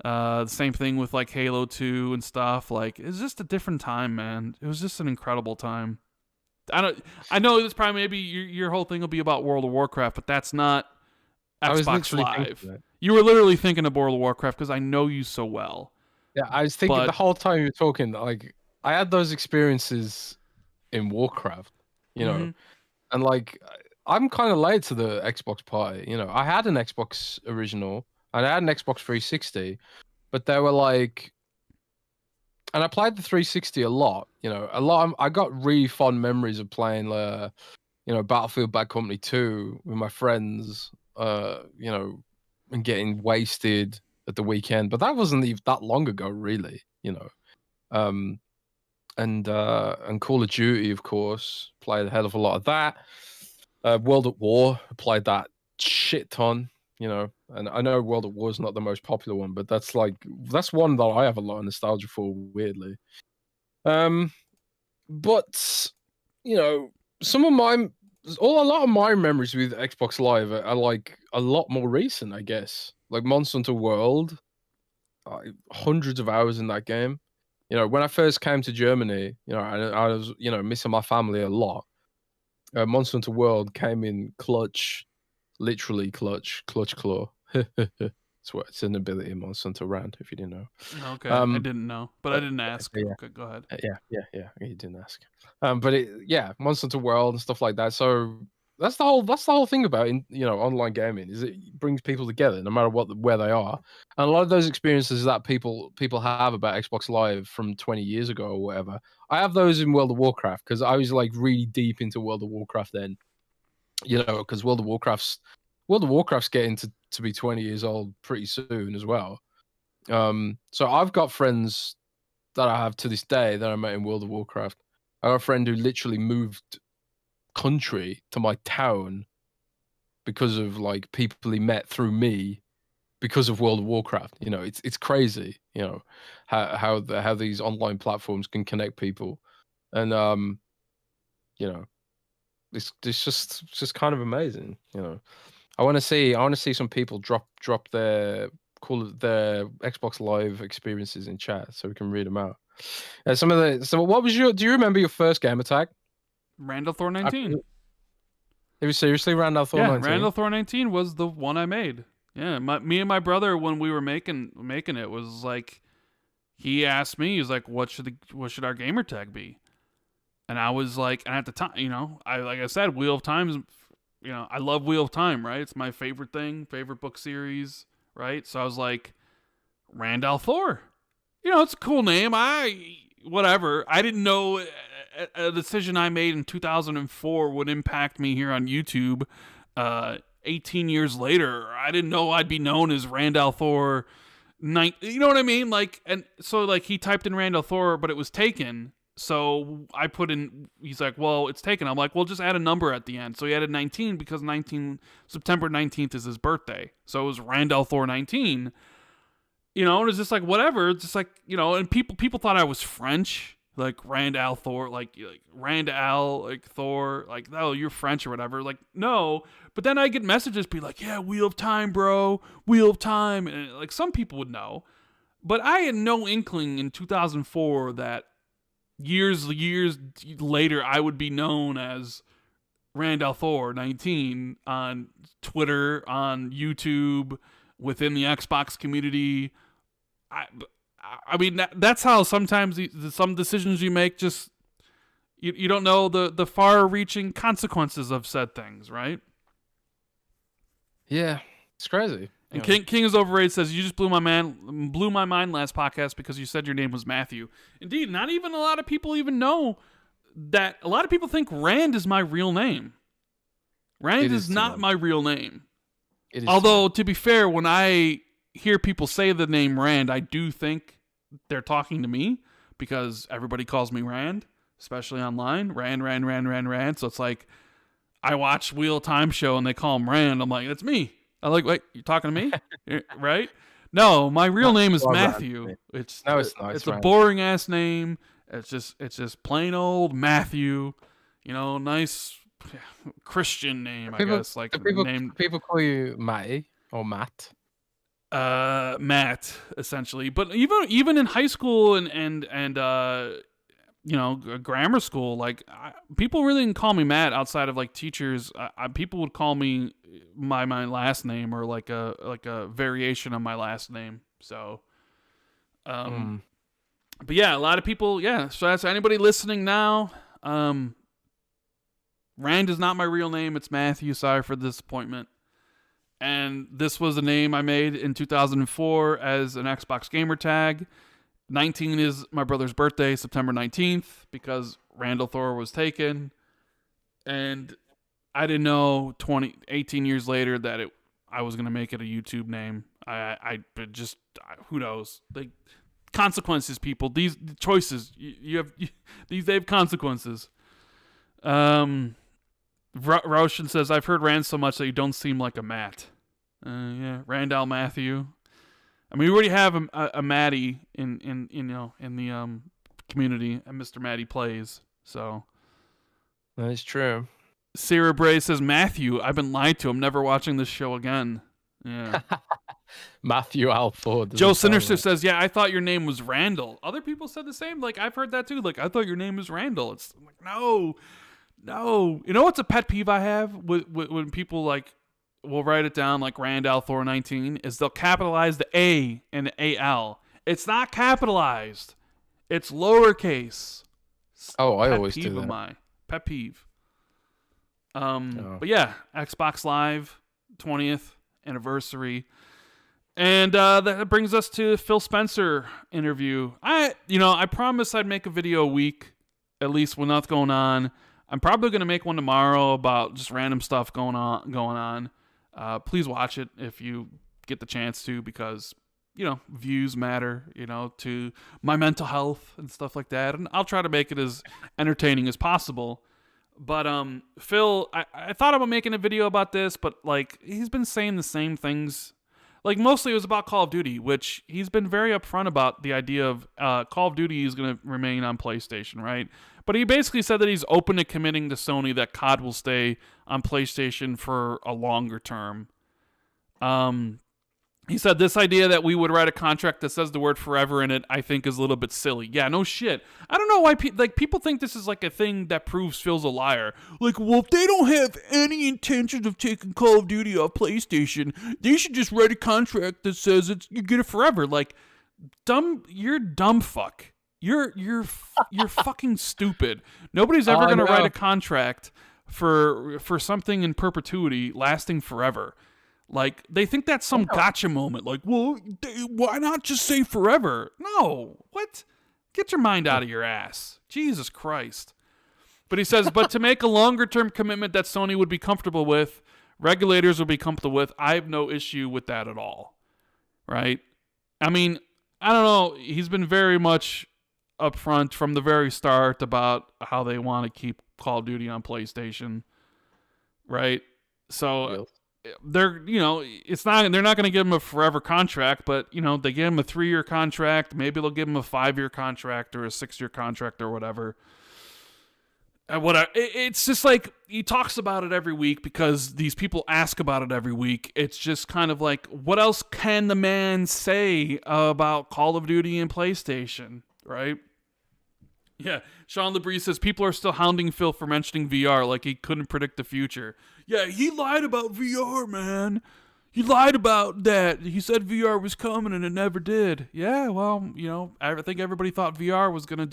The same thing with like Halo 2 and stuff. Like, it's just a different time, man. It was just an incredible time. I know this probably maybe your whole thing will be about World of Warcraft, but that's not Xbox Live. You were literally thinking of World of Warcraft because I know you so well. Yeah, I was thinking the whole time you were talking, like I had those experiences in Warcraft, you know, and like I'm kind of late to the Xbox party. You know, I had an Xbox original and I had an Xbox 360, but they were like, and I played the 360 a lot. You know, I got really fond memories of playing, you know, Battlefield Bad Company 2 with my friends. You know, and getting wasted at the weekend, but that wasn't even that long ago, really. You know, and Call of Duty, of course, played a hell of a lot of that. World at War, played that shit ton. You know, and I know World at War is not the most popular one, but that's one that I have a lot of nostalgia for, weirdly. But you know, a lot of my memories with Xbox Live are like a lot more recent, I guess. Like Monster Hunter World, hundreds of hours in that game. You know, when I first came to Germany, you know, I was, you know, missing my family a lot. Monster Hunter World came in clutch, literally clutch claw. It's an ability in Monster Hunter Rand, if you didn't know. Okay, I didn't know, but I didn't ask. Yeah. Okay, go ahead. Yeah, you didn't ask. But Monster Hunter World and stuff like that. So that's the whole thing about online gaming, is it brings people together no matter where they are. And a lot of those experiences that people have about Xbox Live from 20 years ago or whatever, I have those in World of Warcraft because I was like really deep into World of Warcraft then. You know, because World of Warcraft's getting to be 20 years old pretty soon as well. So I've got friends that I have to this day that I met in World of Warcraft. I got a friend who literally moved country to my town because of like people he met through me because of World of Warcraft. You know, it's crazy, you know, how these online platforms can connect people. And you know, it's just kind of amazing, you know. I want to see some people drop their Xbox Live experiences in chat so we can read them out. So what was do you remember your first game attack? Randall Thor 19. It was seriously Randall Thor 19? Yeah, Randall Thor 19 was the one I made. Yeah, me and my brother, when we were making it, was like, he asked me, he was like, what should our gamer tag be? And I was like, and at the time, you know, like I said, Wheel of Time's, you know, I love Wheel of Time, right? It's my favorite book series, right? So I was like, Randall Thor. You know, it's a cool name. Whatever. I didn't know a decision I made in 2004 would impact me here on YouTube 18 years later. I didn't know I'd be known as Randall Thor. You know what I mean? Like, and so like he typed in Randall Thor, but it was taken. So I put in, he's like, well, it's taken. I'm like, well, just add a number at the end. So he added 19 because September 19th is his birthday. So it was Randall Thor 19. You know, and it's just like, whatever. It's just like, you know, and people thought I was French, like Randall Thor, like Randall, like Thor, like, oh, you're French or whatever. Like, no. But then I get messages be like, yeah, Wheel of Time, bro, Wheel of Time. And like some people would know. But I had no inkling in 2004 that years later I would be known as Randall Thor 19 on Twitter, on YouTube, within the Xbox community. I mean, that's how sometimes some decisions you make, just you don't know the far-reaching consequences of said things, right? Yeah, it's crazy. And King is Overrated says, you just blew my mind last podcast because you said your name was Matthew. Indeed, not even a lot of people even know that. A lot of people think Rand is my real name. Rand is not my real name. Although, to be fair, when I hear people say the name Rand, I do think they're talking to me because everybody calls me Rand. especially online. Rand. So it's like I watch Wheel of Time show and they call him Rand. I'm like, that's me. I'm like, wait, you talking to me? Right? No, my real name is Matthew. It's a boring ass name. It's just plain old Matthew. You know, nice Christian name, I guess. Like people call you Matty or Matt. Matt, essentially. But even in high school and you know, grammar school, like people really didn't call me Matt outside of like teachers. People would call me my last name or like a variation of my last name. So, but yeah, a lot of people. Yeah, so that's anybody listening now. Rand is not my real name. It's Matthew. Sorry for the disappointment. And this was a name I made in 2004 as an Xbox gamer tag. 19 is my brother's birthday, September 19th, because Randall Thor was taken. And I didn't know 18 years later that I was going to make it a YouTube name. I just, who knows? Like, consequences, people. These choices, they have consequences. Roshan says, I've heard Rand so much that you don't seem like a Matt. Yeah, Randall Matthew. I mean, we already have a Matty in the community, and Mr. Matty plays. So that is true. Sarah Bray says, Matthew, I've been lied to. I'm never watching this show again. Yeah. Matthew Alford. Joe Sinister says, yeah, I thought your name was Randall. Other people said the same. Like, I've heard that too. Like, I thought your name was Randall. It's like, no. You know what's a pet peeve I have when people like will write it down like Rand Althor 19 is they'll capitalize the A and the AL. It's not capitalized. It's lowercase. Oh, I always do that. My pet peeve. But yeah, Xbox Live 20th anniversary. And that brings us to Phil Spencer interview. I promised I'd make a video a week, at least when that's going on. I'm probably going to make one tomorrow about just random stuff going on. Please watch it if you get the chance to, because, you know, views matter, you know, to my mental health and stuff like that. And I'll try to make it as entertaining as possible. But Phil, I thought about making a video about this, but like he's been saying the same things. Like mostly it was about Call of Duty, which he's been very upfront about the idea of Call of Duty is going to remain on PlayStation, right? But he basically said that he's open to committing to Sony that COD will stay on PlayStation for a longer term. He said this idea that we would write a contract that says the word forever in it, I think is a little bit silly. Yeah, no shit. I don't know why people think this is like a thing that proves Phil's a liar. Like, well, if they don't have any intentions of taking Call of Duty off PlayStation, they should just write a contract that says you get it forever. Like, you're dumb fuck. You're fucking stupid. Nobody's ever going to write a contract for something in perpetuity lasting forever. Like, they think that's some gotcha moment. Like, well, why not just say forever? No. What? Get your mind out of your ass. Jesus Christ. But he says, but to make a longer-term commitment that Sony would be comfortable with, regulators would be comfortable with, I have no issue with that at all. Right? I mean, I don't know. He's been very much upfront from the very start about how they want to keep Call of Duty on PlayStation, right? So they're not going to give him a forever contract, but they give him a 3-year contract. Maybe they'll give him a 5-year contract or a 6-year contract or whatever. It's just like he talks about it every week because these people ask about it every week. It's just kind of like, what else can the man say about Call of Duty and PlayStation? Right? Yeah. Sean Labrie says people are still hounding Phil for mentioning VR like he couldn't predict the future. Yeah, he lied about VR, man. He lied about that. He said VR was coming and it never did. Yeah, well, I think everybody thought VR was gonna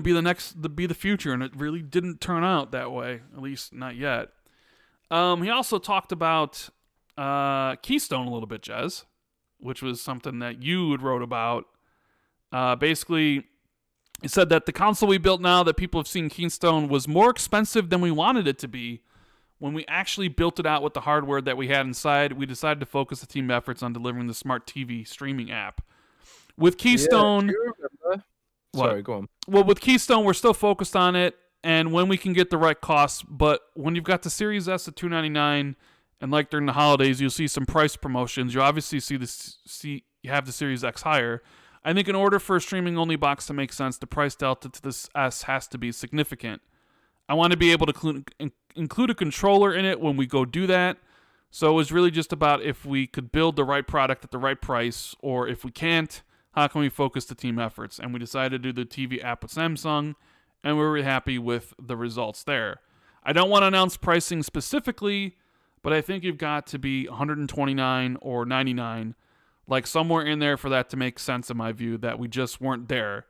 be the future, and it really didn't turn out that way. At least not yet. He also talked about Keystone a little bit, Jez, which was something that you had wrote about. Basically, he said that the console we built now that people have seen, Keystone, was more expensive than we wanted it to be. When we actually built it out with the hardware that we had inside, we decided to focus the team efforts on delivering the smart TV streaming app. With Keystone, What? Sorry, go on. Well, with Keystone, we're still focused on it, and when we can get the right costs. But when you've got the Series S at $299, and like during the holidays, you'll see some price promotions. You obviously you have the Series X higher. I think in order for a streaming only box to make sense, the price delta to this S has to be significant. I want to be able to include a controller in it when we go do that. So it was really just about if we could build the right product at the right price, or if we can't, how can we focus the team efforts? And we decided to do the TV app with Samsung, and we were really happy with the results there. I don't want to announce pricing specifically, but I think you've got to be $129 or $99, like somewhere in there for that to make sense in my view, that we just weren't there.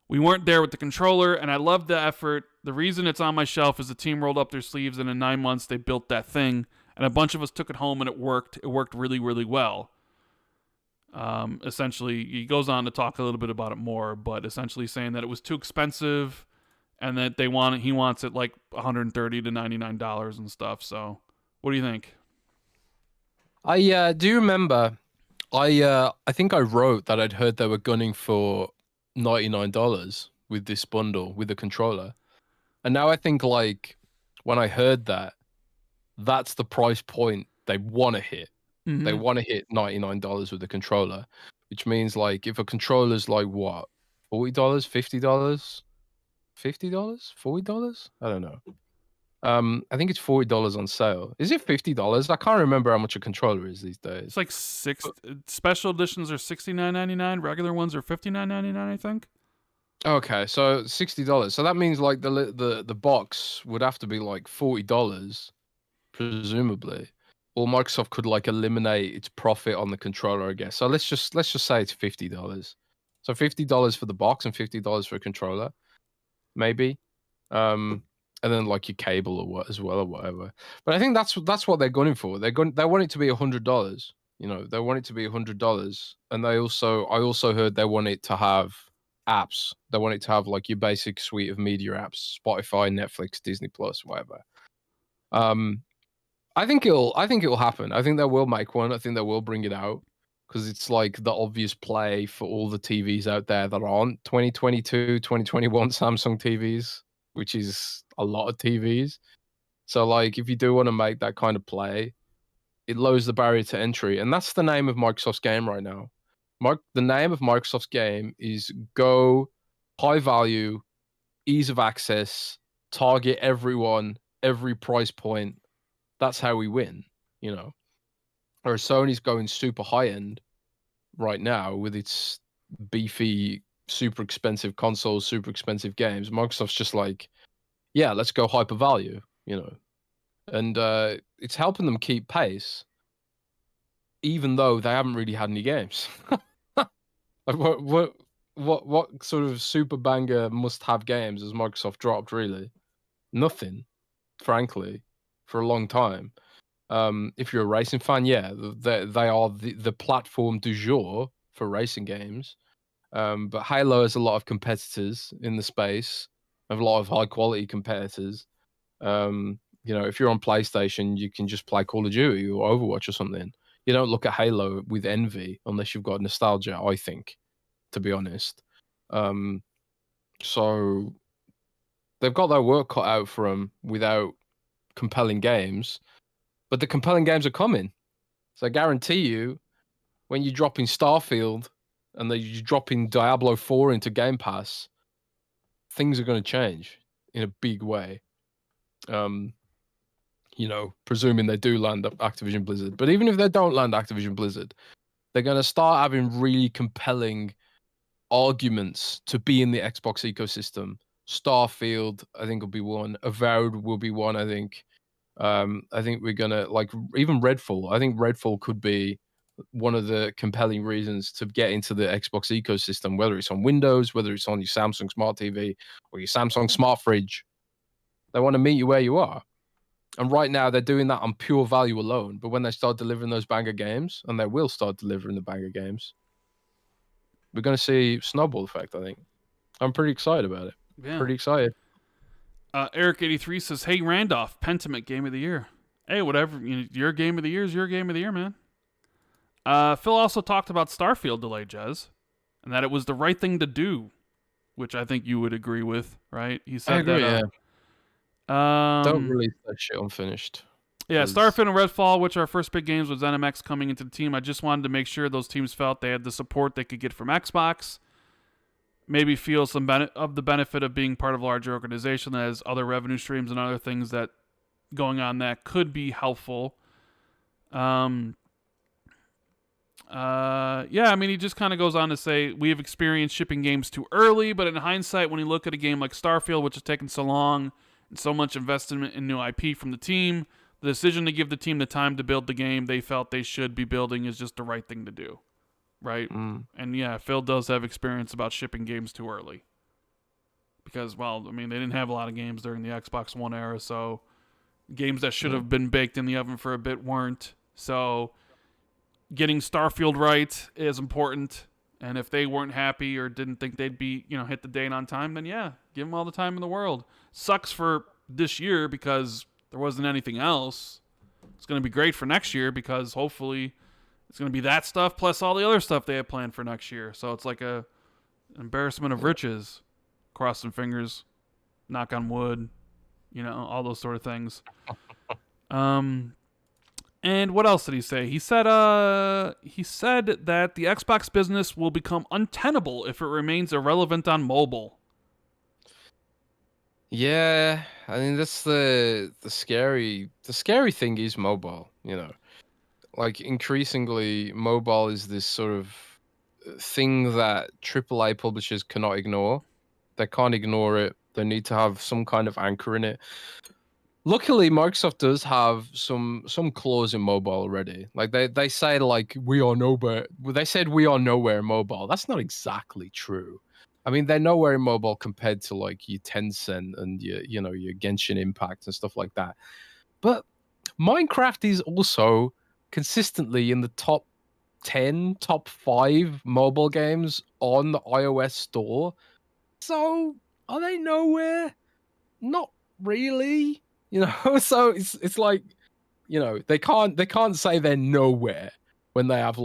We weren't there with the controller, and I love the effort. The reason it's on my shelf is the team rolled up their sleeves, and in 9 months they built that thing, and a bunch of us took it home, and it worked. It worked really, really well. Essentially, he goes on to talk a little bit about it more, but essentially saying that it was too expensive, and that he wants it like $130 to $99 and stuff. So, what do you think? I do remember. I think I wrote that I'd heard they were gunning for $99 with this bundle with the controller, and now I think like when I heard that, that's the price point they want to hit. Mm-hmm. They want to hit $99 with the controller, which means like if a controller's like what, $40, $50, $50, $40? I don't know. I think it's $40 on sale. Is it $50? I can't remember how much a controller is these days. It's like special editions are $69.99. Regular ones are $59.99, I think. Okay, so $60. So that means like the box would have to be like $40, presumably. Or Microsoft could like eliminate its profit on the controller, I guess. So let's just say it's $50. So $50 for the box and $50 for a controller, maybe. And then like your cable or what as well or whatever. But I think that's what they're gunning for. They want it to be $100. You know, they want it to be $100, and I also heard they want it to have apps. They want it to have like your basic suite of media apps: Spotify, Netflix, Disney Plus, whatever. I think it'll happen. I think they will make one. I think they will bring it out because it's like the obvious play for all the TVs out there that aren't 2022, 2021 Samsung TVs, which is a lot of TVs. So like if you do want to make that kind of play, it lowers the barrier to entry. And that's the name of Microsoft's game right now. The name of Microsoft's game is go high value, ease of access, target everyone, every price point. That's how we win, you know. Or Sony's going super high end right now with its beefy, super expensive consoles, super expensive games. Microsoft's just like, yeah, let's go hyper value, you know. And it's helping them keep pace, even though they haven't really had any games. What sort of super banger must-have games has Microsoft dropped? Really, nothing, frankly, for a long time. If you're a racing fan, yeah, they are the platform du jour for racing games. But Halo has a lot of competitors in the space, have a lot of high-quality competitors. You know, if you're on PlayStation, you can just play Call of Duty or Overwatch or something. You don't look at Halo with envy unless you've got nostalgia, I think, to be honest. So they've got their work cut out for them without compelling games, but the compelling games are coming. So I guarantee you, when you're dropping Starfield and then you're dropping Diablo 4 into Game Pass, things are going to change in a big way. You know, presuming they do land up Activision Blizzard. But even if they don't land Activision Blizzard, they're going to start having really compelling arguments to be in the Xbox ecosystem. Starfield, I think, will be one. Avowed will be one, I think. I think we're going to, like, even Redfall. I think Redfall could be one of the compelling reasons to get into the Xbox ecosystem, whether it's on Windows, whether it's on your Samsung Smart TV or your Samsung Smart Fridge. They want to meet you where you are. And right now, they're doing that on pure value alone. But when they start delivering those banger games, and they will start delivering the banger games, we're going to see snowball effect, I think. I'm pretty excited about it. Yeah. Pretty excited. Eric83 says, hey, Randolph, Pentiment Game of the Year. Hey, whatever. Your Game of the Year is your Game of the Year, man. Phil also talked about Starfield delay, Jez, and that it was the right thing to do which I think you would agree with, right? He I said agree. that. Don't release that shit unfinished. Yeah, 'Cause- Starfield and Redfall, which are our first big games with ZeniMax coming into the team. I just wanted to make sure those teams felt they had the support they could get from Xbox. Maybe feel some of the benefit of being part of a larger organization that has other revenue streams and other things that going on that could be helpful. Yeah, I mean, he just kind of goes on to say, we have experienced shipping games too early, but in hindsight, when you look at a game like Starfield, which has taken so long and so much investment in new IP from the team, the decision to give the team the time to build the game they felt they should be building is just the right thing to do, right? And yeah, Phil does have experience about shipping games too early. Because, well, I mean, they didn't have a lot of games during the Xbox One era, so games that should have been baked in the oven for a bit weren't. So getting Starfield right is important, and if they weren't happy or didn't think they'd be, hit the date on time, then yeah, give them all the time in the world. Sucks for this year because there wasn't anything else. It's going to be great for next year because hopefully it's going to be that stuff plus all the other stuff they have planned for next year. So it's like an embarrassment of riches. Cross some fingers, knock on wood, all those sort of things. And what else did he say? He said that the Xbox business will become untenable if it remains irrelevant on mobile. Yeah, I mean that's the scary thing is mobile, Like increasingly mobile is this sort of thing that AAA publishers cannot ignore. They can't ignore it. They need to have some kind of anchor in it. Luckily, Microsoft does have some clause in mobile already. Like they say like we are nowhere. They said we are nowhere mobile. That's not exactly true. I mean, they're nowhere in mobile compared to like your Tencent and your Genshin Impact and stuff like that. But Minecraft is also consistently in the top 10, top 5 mobile games on the iOS store. So are they nowhere? Not really. So it's like, they can't say they're nowhere when they have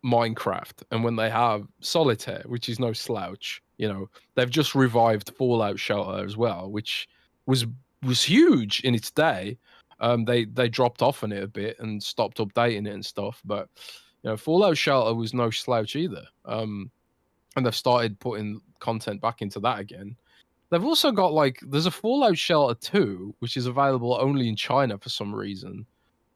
Minecraft and when they have Solitaire, which is no slouch. They've just revived Fallout Shelter as well, which was huge in its day. They dropped off on it a bit and stopped updating it and stuff, but Fallout Shelter was no slouch either. And they've started putting content back into that again. They've also got there's a Fallout Shelter 2, which is available only in China for some reason.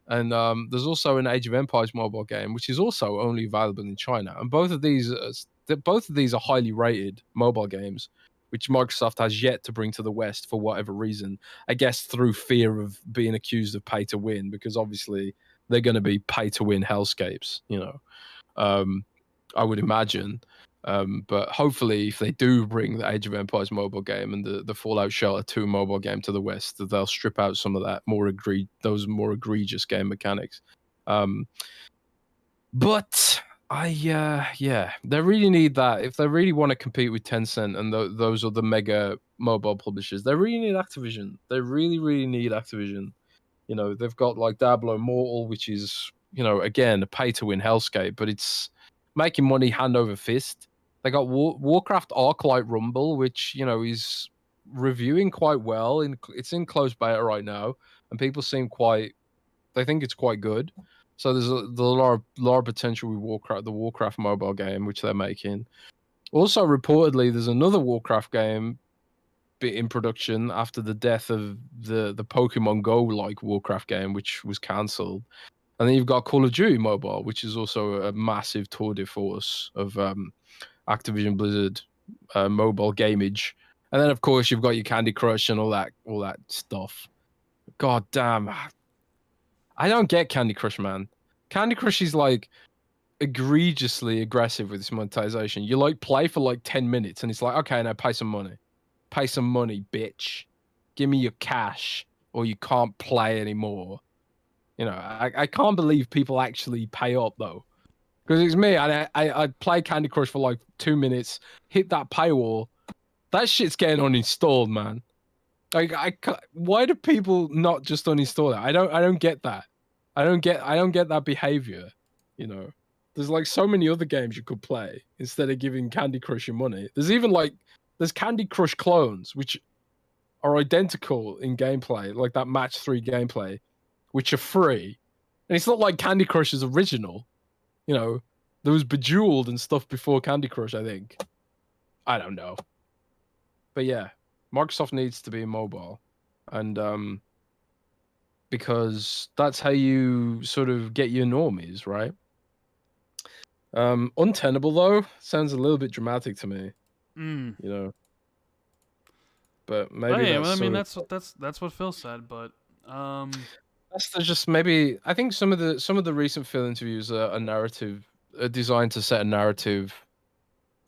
And there's also an Age of Empires mobile game, which is also only available in China. And both of these are highly rated mobile games, which Microsoft has yet to bring to the West for whatever reason. I guess through fear of being accused of pay to win, because obviously they're going to be pay to win hellscapes, I would imagine. But hopefully, if they do bring the Age of Empires mobile game and the Fallout Shelter 2 mobile game to the West, that they'll strip out some of that those more egregious game mechanics. But they really need that if they really want to compete with Tencent and those are the mega mobile publishers. They really need Activision. They really, really need Activision. They've got Diablo Immortal, which is again a pay to win hellscape, but it's making money hand over fist. They got Warcraft Arclight Rumble, which is reviewing quite well. It's in closed beta right now, and people seem they think it's quite good. So there's a lot of potential with the Warcraft mobile game, which they're making. Also, reportedly, there's another Warcraft game in production after the death of the Pokemon Go Warcraft game, which was cancelled. And then you've got Call of Duty Mobile, which is also a massive tour de force of Activision Blizzard mobile gameage. And then, of course, you've got your Candy Crush and all that stuff. God damn. I don't get Candy Crush, man. Candy Crush is egregiously aggressive with its monetization. You play for 10 minutes and it's okay, now pay some money. Pay some money, bitch. Give me your cash or you can't play anymore. I can't believe people actually pay up though, because it's me. I play Candy Crush for 2 minutes, hit that paywall, that shit's getting uninstalled, man. Why do people not just uninstall it? I don't get that. I don't get that behavior. The There's like so many other games you could play instead of giving Candy Crush your money. There's Candy Crush clones which are identical in gameplay, like that match 3 gameplay, which are free. And it's not like Candy Crush is original. You know, there was Bejeweled and stuff before Candy Crush, I think. I don't know. But yeah, Microsoft needs to be mobile. And because that's how you sort of get your normies, right? Untenable though sounds a little bit dramatic to me. You know. But maybe that's what Phil said, but that's just maybe. I think some of the recent Phil interviews are designed to set a narrative,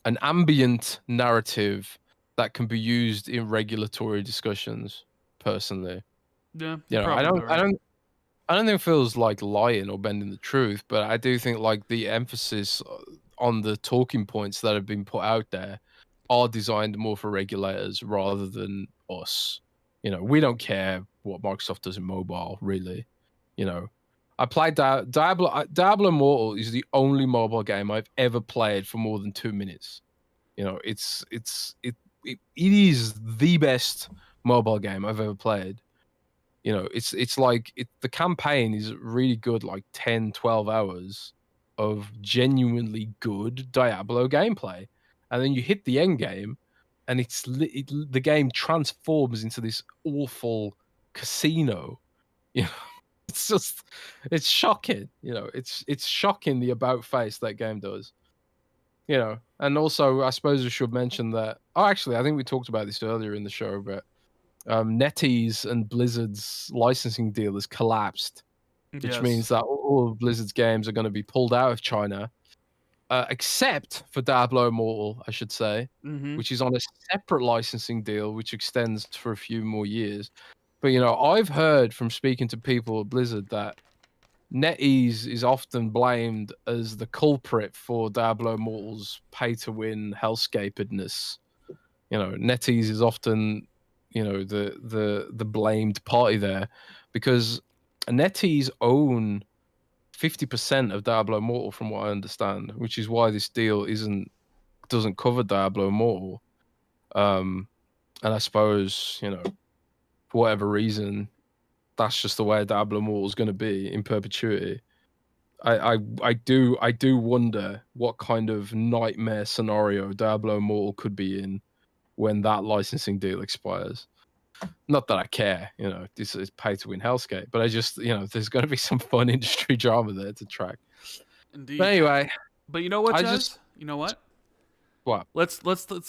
an ambient narrative that can be used in regulatory discussions. Personally, yeah, I don't think Phil's like lying or bending the truth, but I do think like the emphasis on the talking points that have been put out there are designed more for regulators rather than us. You know, we don't care what Microsoft does in mobile, really. You know, I played Diablo Immortal is the only mobile game I've ever played for more than 2 minutes. You know, it is the best mobile game I've ever played. You know, it's like the campaign is really good, like 10, 12 hours of genuinely good Diablo gameplay. And then you hit the end game and the game transforms into this awful casino. You know, it's shocking. You know, it's shocking the about face that game does. You know, and also I suppose we should mention that. Oh, actually, I think we talked about this earlier in the show, but NetEase and Blizzard's licensing deal has collapsed, which means that all of Blizzard's games are going to be pulled out of China, except for Diablo Immortal, I should say, which is on a separate licensing deal, which extends for a few more years. But, you know, I've heard from speaking to people at Blizzard that NetEase is often blamed as the culprit for Diablo Immortal's pay-to-win hellscapedness. You know, NetEase is often, you know, the blamed party there, because NetEase own 50% of Diablo Immortal, from what I understand, which is why this deal doesn't cover Diablo Immortal. And I suppose, you know, for whatever reason, that's just the way Diablo Immortal is going to be in perpetuity. I do wonder what kind of nightmare scenario Diablo Immortal could be in when that licensing deal expires. Not that I care, you know, this is pay to win hellscape, but I just, you know, there's going to be some fun industry drama there to track. Indeed. But anyway, but you know what, Jez? You know what? What? Let's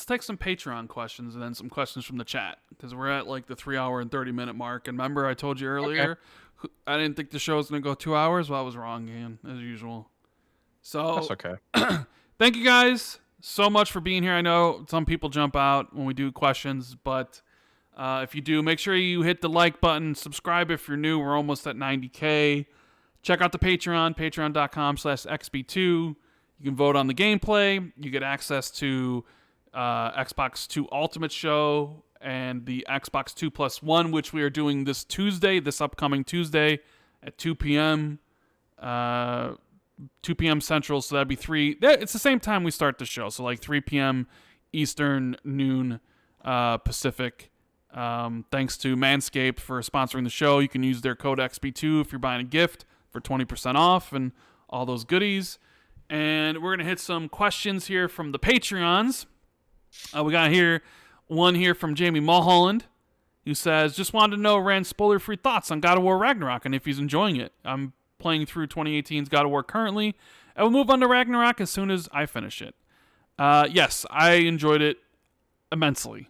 take some Patreon questions and then some questions from the chat, because we're at like the 3 hour and 30-minute mark. And remember, I told you earlier, I didn't think the show was going to go 2 hours. Well, I was wrong again, as usual. So that's okay. Thank you guys so much for being here. I know some people jump out when we do questions, but if you do, make sure you hit the like button, subscribe if you're new. We're almost at 90K. Check out the Patreon, patreon.com/XB2. You can vote on the gameplay. You get access to Xbox 2 Ultimate Show and the Xbox 2+1, which we are doing this upcoming Tuesday at 2 p.m. 2 p.m. Central, so that'd be 3. It's the same time we start the show, so like 3 p.m. Eastern, noon Pacific. Thanks to Manscaped for sponsoring the show. You can use their code XB2 if you're buying a gift for 20% off and all those goodies. And we're going to hit some questions here from the Patreons. We got one here from Jamie Mulholland, who says, just wanted to know Rand's spoiler-free thoughts on God of War Ragnarok and if he's enjoying it. I'm playing through 2018's God of War currently. I will move on to Ragnarok as soon as I finish it. Yes, I enjoyed it immensely.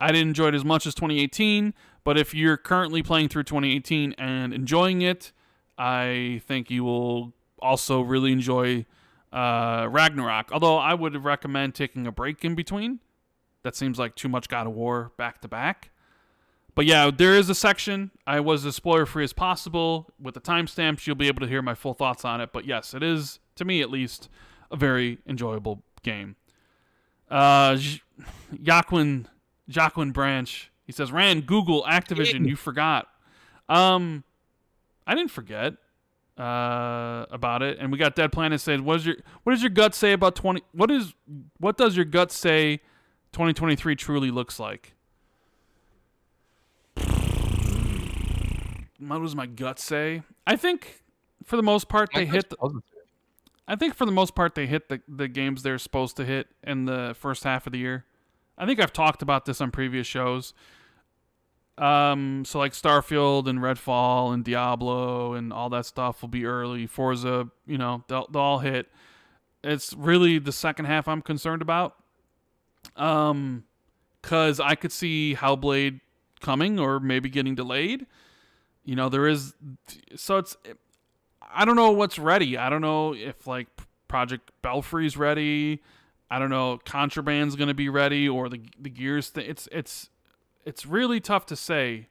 I didn't enjoy it as much as 2018, but if you're currently playing through 2018 and enjoying it, I think you will also really enjoy Ragnarok. Although I would recommend taking a break in between. That seems like too much God of War back to back. But yeah, there is a section. I was as spoiler-free as possible. With the timestamps, you'll be able to hear my full thoughts on it. But yes, it is, to me at least, a very enjoyable game. Jacqueline Branch, he says, Rand, Google, Activision, you forgot. I didn't forget. about it, and we got Dead Planet saying, what does your gut say about what does your gut say 2023 truly looks like? What does my gut say? I think for the most part they hit. I think for the most part they hit the games they're supposed to hit in the first half of the year. I think I've talked about this on previous shows. So like Starfield and Redfall and Diablo and all that stuff will be early. Forza, they'll all hit. It's really the second half I'm concerned about. Cause I could see Hellblade coming or maybe getting delayed. There is, so it's, I don't know what's ready. I don't know if like Project Belfry's ready. I don't know Contraband's gonna be ready or the Gears thing. It's really tough to say.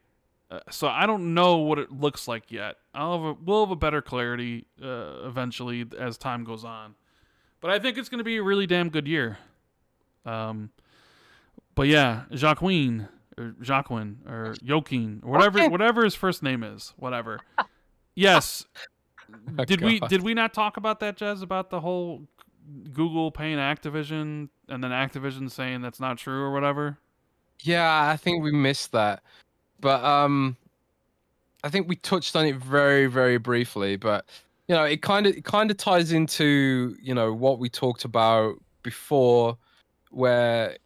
So I don't know what it looks like yet. We'll have a better clarity eventually as time goes on. But I think it's going to be a really damn good year. But yeah, Joaquin or Joaquin or whatever his first name is, whatever. Yes. Oh, did we not talk about that, Jez, about the whole Google paying Activision and then Activision saying that's not true or whatever? Yeah, I think we missed that. But I think we touched on it very, very briefly, but it kind of ties into, what we talked about before, where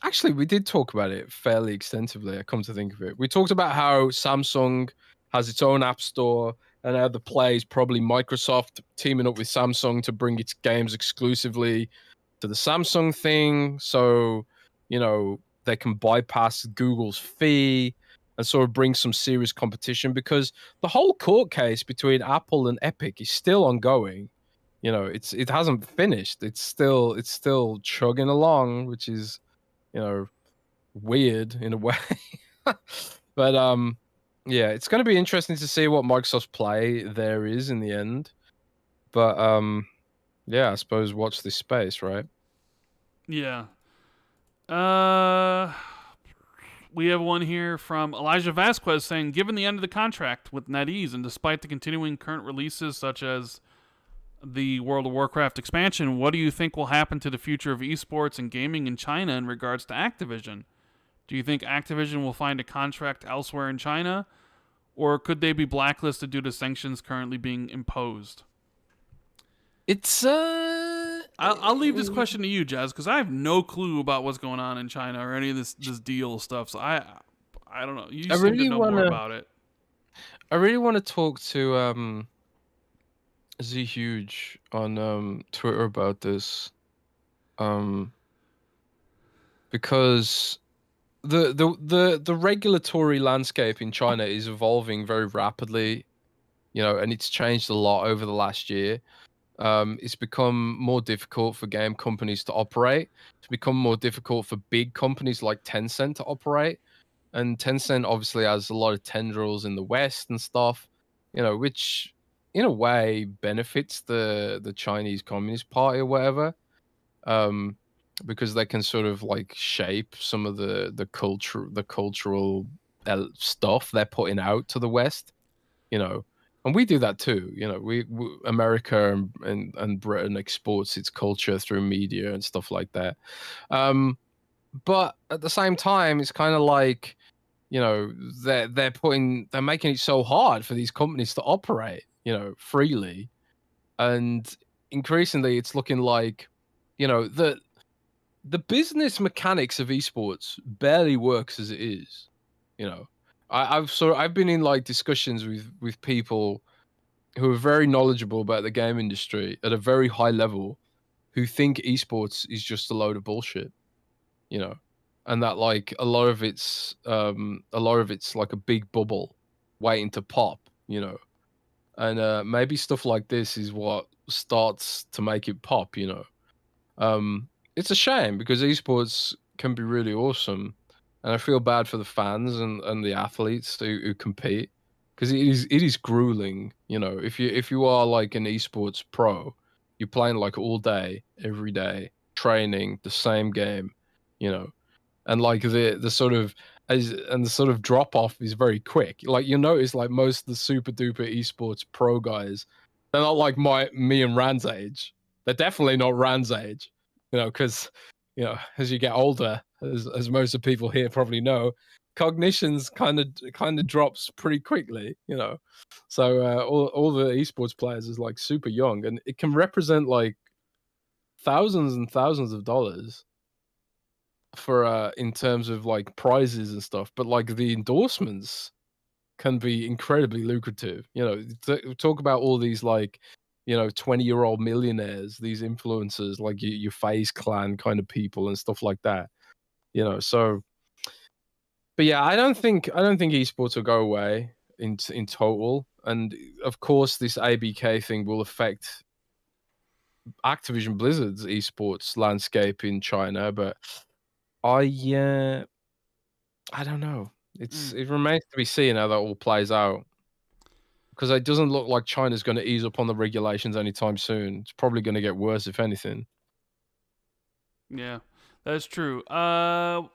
actually we did talk about it fairly extensively. I come to think of it. We talked about how Samsung has its own app store and how the play is probably Microsoft teaming up with Samsung to bring its games exclusively to the Samsung thing. So, they can bypass Google's fee and sort of bring some serious competition, because the whole court case between Apple and Epic is still ongoing. It hasn't finished. It's still chugging along, which is, weird in a way. But yeah, it's going to be interesting to see what Microsoft's play there is in the end. But yeah, I suppose watch this space, right? Yeah. We have one here from Elijah Vasquez saying, given the end of the contract with NetEase and despite the continuing current releases such as the World of Warcraft expansion, what do you think will happen to the future of esports and gaming in China in regards to Activision? Do you think Activision will find a contract elsewhere in China, or could they be blacklisted due to sanctions currently being imposed? It's I'll leave this question to you, Jez, because I have no clue about what's going on in China or any of this deal stuff. So I don't know. You seem to know more about it. I really want to talk to Z Huge on Twitter about this, because the regulatory landscape in China is evolving very rapidly, and it's changed a lot over the last year. It's become more difficult for game companies to operate. It's become more difficult for big companies like Tencent to operate. And Tencent obviously has a lot of tendrils in the West and stuff, which in a way benefits the Chinese Communist Party or whatever, because they can sort of like shape some of the cultural stuff they're putting out to the West, and we do that too. We America and Britain exports its culture through media and stuff like that. But at the same time, it's kind of like, they're making it so hard for these companies to operate, freely, and increasingly it's looking like, the business mechanics of esports barely works as it is. I've been in like discussions with people who are very knowledgeable about the game industry at a very high level, who think esports is just a load of bullshit, and that like a lot of it's like a big bubble waiting to pop, and maybe stuff like this is what starts to make it pop. It's a shame because esports can be really awesome, and I feel bad for the fans and the athletes who compete, because it is grueling. If you are like an esports pro, you're playing like all day, every day, training the same game, and like the sort of and the sort of drop off is very quick. Like you notice, like most of the super duper esports pro guys, they're not like me and Rand's age. They're definitely not Rand's age, because as you get older, as most of the people here probably know, cognition's kind of drops pretty quickly. So all the esports players is like super young, and it can represent like thousands and thousands of dollars for in terms of like prizes and stuff, but like the endorsements can be incredibly lucrative. Talk about all these like 20-year-old millionaires, these influencers, like your FaZe Clan kind of people and stuff like that. So but yeah, I don't think esports will go away in total, and of course this ABK thing will affect Activision Blizzard's esports landscape in China, but I don't know. It remains to be seen how that all plays out, because it doesn't look like China's going to ease up on the regulations anytime soon. It's probably going to get worse, if anything. Yeah, that's true.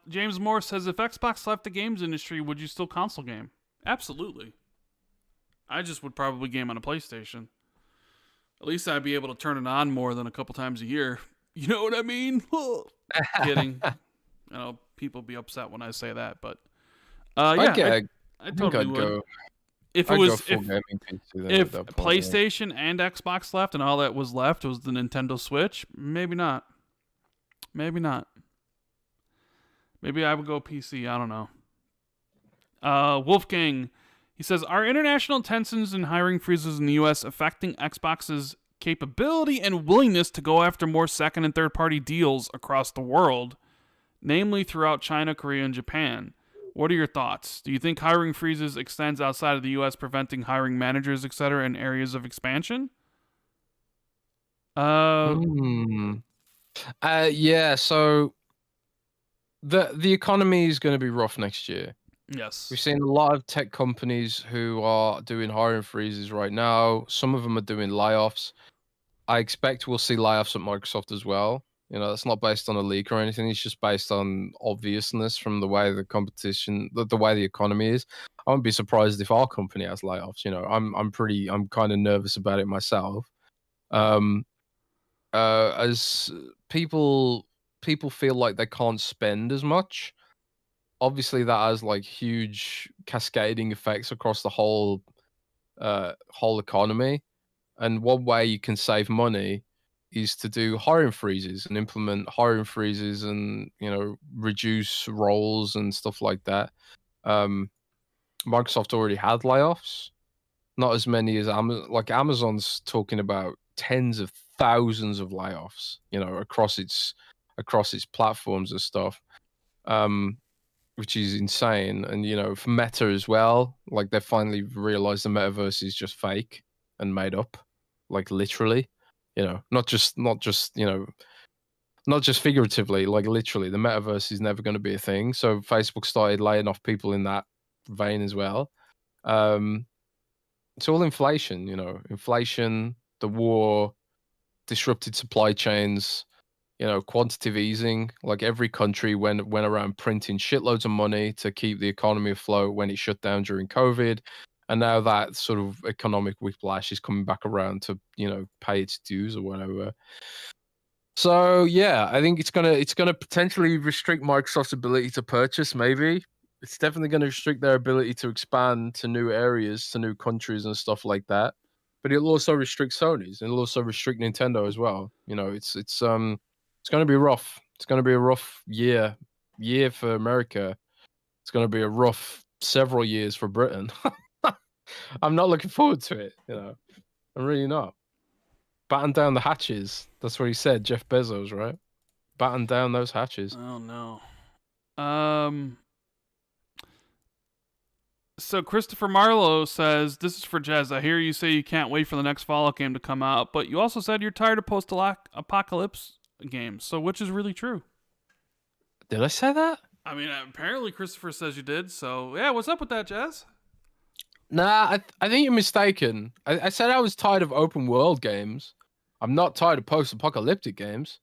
James Moore says, if Xbox left the games industry, would you still console game? Absolutely. I just would probably game on a PlayStation. At least I'd be able to turn it on more than a couple times a year. You know what I mean? Kidding. I know people be upset when I say that, but yeah, I totally would. Go. If it was if PlayStation and Xbox left and all that was left was the Nintendo Switch, maybe not. Maybe not. Maybe I would go PC. I don't know. Wolfgang, he says, are international tensions and hiring freezes in the U.S. affecting Xbox's capability and willingness to go after more second and third party deals across the world, namely throughout China, Korea, and Japan? What are your thoughts? Do you think hiring freezes extends outside of the U.S., preventing hiring managers, etc., in areas of expansion? Yeah. So the economy is going to be rough next year. Yes. We've seen a lot of tech companies who are doing hiring freezes right now. Some of them are doing layoffs. I expect we'll see layoffs at Microsoft as well. That's not based on a leak or anything. It's just based on obviousness from the way the competition, the way the economy is. I wouldn't be surprised if our company has layoffs. I'm kind of nervous about it myself. As people feel like they can't spend as much. Obviously, that has like huge cascading effects across the whole economy. And one way you can save money is to do hiring freezes and implement hiring freezes and reduce roles and stuff like that. Microsoft already had layoffs, not as many as Amazon. Like Amazon's talking about tens of thousands of layoffs, across its platforms and stuff, which is insane. And for Meta as well, like they finally realized the metaverse is just fake and made up, like literally, not just figuratively, like literally. The metaverse is never going to be a thing. So Facebook started laying off people in that vein as well. It's all inflation, inflation, the war, disrupted supply chains, quantitative easing. Like every country went around printing shitloads of money to keep the economy afloat when it shut down during COVID. And now that sort of economic whiplash is coming back around to, pay its dues or whatever. So yeah, I think it's gonna potentially restrict Microsoft's ability to purchase. Maybe it's definitely going to restrict their ability to expand to new areas, to new countries and stuff like that. But it'll also restrict Sony's, and it'll also restrict Nintendo as well. It's going to be rough. It's going to be a rough year for America. It's going to be a rough several years for Britain. I'm not looking forward to it. I'm really not. Batten down the hatches. That's what he said, Jeff Bezos, right? Batten down those hatches. Oh no. So Christopher Marlowe says, this is for Jez. I hear you say you can't wait for the next Fallout game to come out, but you also said you're tired of post-apocalypse games. So which is really true? Did I say that? I mean, apparently Christopher says you did. So yeah, what's up with that, Jez? Nah, I think you're mistaken. I said I was tired of open world games. I'm not tired of post-apocalyptic games.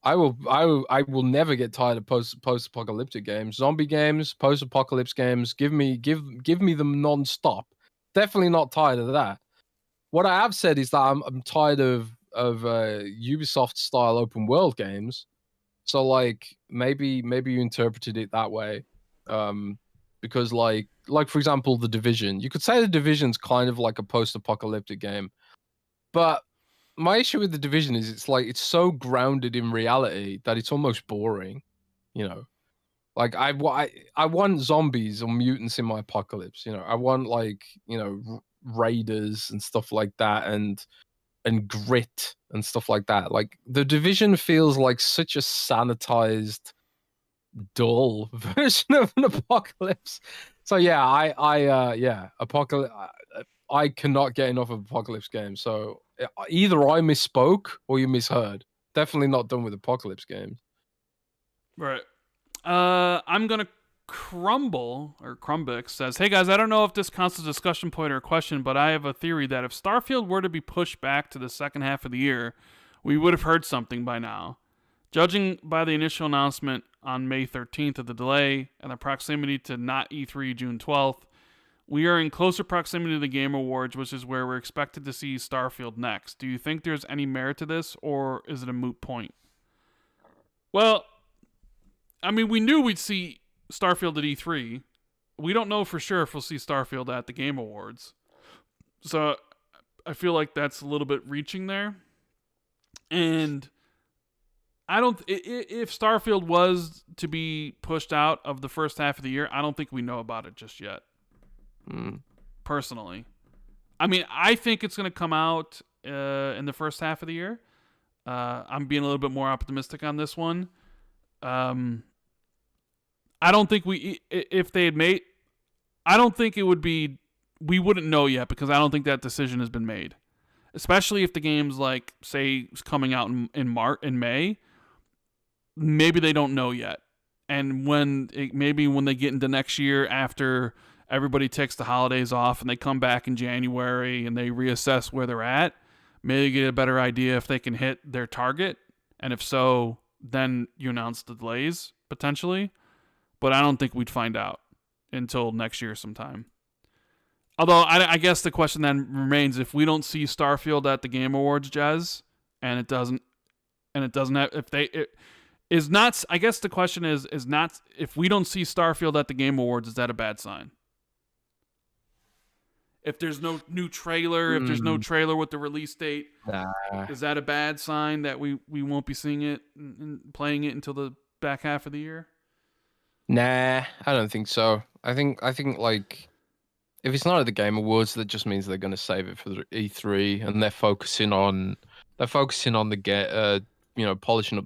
I will never get tired of post-apocalyptic games, zombie games, post-apocalypse games. Give me them non-stop. Definitely not tired of that. What I have said is that I'm tired of Ubisoft style open world games. So like maybe you interpreted it that way, because like for example, The Division. You could say The Division's kind of like a post-apocalyptic game, but my issue with The Division is it's so grounded in reality that it's almost boring, you know. Like I want zombies or mutants in my apocalypse, you know. I want like, you know, raiders and stuff like that, and grit and stuff like that. Like The Division feels like such a sanitized, dull version of an apocalypse. So yeah, apocalypse. I cannot get enough of apocalypse games. So either I misspoke or you misheard. Definitely not done with apocalypse games. Right. I'm gonna Crumble or Crumbix says, "Hey guys, I don't know if this counts as a discussion point or a question, but I have a theory that if Starfield were to be pushed back to the second half of the year, we would have heard something by now. Judging by the initial announcement on May 13th of the delay and the proximity to not E3 June 12th, we are in closer proximity to the Game Awards, which is where we're expected to see Starfield next. Do you think there's any merit to this, or is it a moot point?" Well, I mean, we knew we'd see Starfield at E3. We don't know for sure if we'll see Starfield at the Game Awards. So I feel like that's a little bit reaching there. And I don't. If Starfield was to be pushed out of the first half of the year, I don't think we know about it just yet. Personally, I mean, I think it's going to come out in the first half of the year. I'm being a little bit more optimistic on this one. I don't think if they had made, I don't think it would be, we wouldn't know yet because I don't think that decision has been made. Especially if the game's like, say, coming out in May, maybe they don't know yet. And maybe when they get into next year after everybody takes the holidays off and they come back in January and they reassess where they're at, maybe they get a better idea if they can hit their target. And if so, then you announce the delays, potentially. But I don't think we'd find out until next year sometime. Although, I guess the question then remains, if we don't see Starfield at the Game Awards, Jez, and it doesn't have, is not, I guess the question is not, if we don't see Starfield at the Game Awards, is that a bad sign? If there's no new trailer, if there's no trailer with the release date, is that a bad sign that we won't be seeing it and playing it until the back half of the year? Nah, I don't think so. I think like, if it's not at the Game Awards, that just means they're going to save it for the E3, and they're focusing on the polishing up the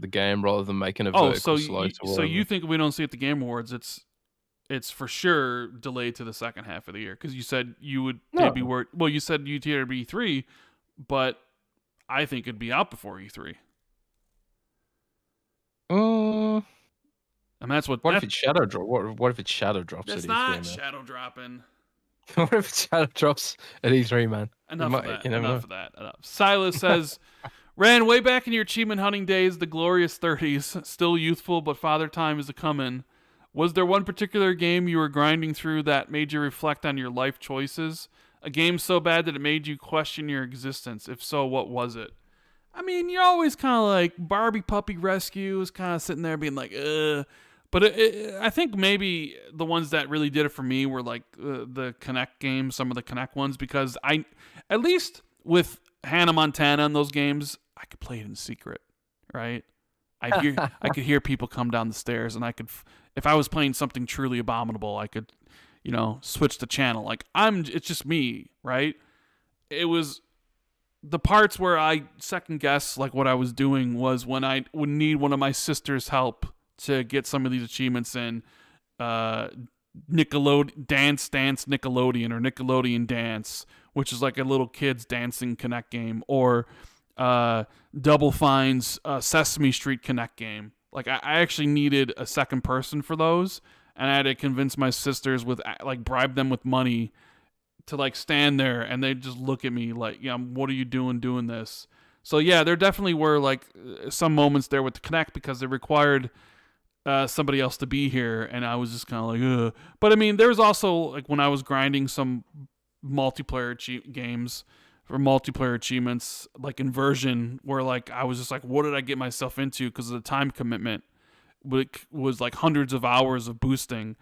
game rather than making a vertical slice. So you think if we don't see it at the Game Awards, it's for sure delayed to the second half of the year, because you said you would maybe work. Well, you said you'd hear E3, but I think it'd be out before E3. I mean, that's what. What if it's shadow drop? What if it's shadow drops at E3? It's not shadow dropping. What if it's shadow drops at E3, man? Enough of that. Silas says, "Ran way back in your achievement hunting days, the glorious 30s, still youthful, but father time is a comin'. Was there one particular game you were grinding through that made you reflect on your life choices? A game so bad that it made you question your existence? If so, what was it?" I mean, you're always kind of like, Barbie Puppy Rescue is kind of sitting there being like, ugh. But I think maybe the ones that really did it for me were like the Kinect games, some of the Kinect ones, because at least with Hannah Montana in those games, I could play it in secret, right? I could hear people come down the stairs, and I could, if I was playing something truly abominable, I could, switch the channel. Like it's just me, right? It was the parts where I second guess like what I was doing was when I would need one of my sister's help to get some of these achievements in Nickelodeon Nickelodeon, or Nickelodeon Dance, which is like a little kids dancing Kinect game, or Double Fine's Sesame Street Kinect game. Like I actually needed a second person for those, and I had to convince my sisters bribe them with money to like stand there, and they'd just look at me like, what are you doing this? So yeah, there definitely were like some moments there with the Kinect because they required somebody else to be here, and I was just kind of like, ugh. But I mean, there was also like when I was grinding some multiplayer games for multiplayer achievements, like Inversion, where like I was just like, what did I get myself into? Because of the time commitment, which was like hundreds of hours of boosting,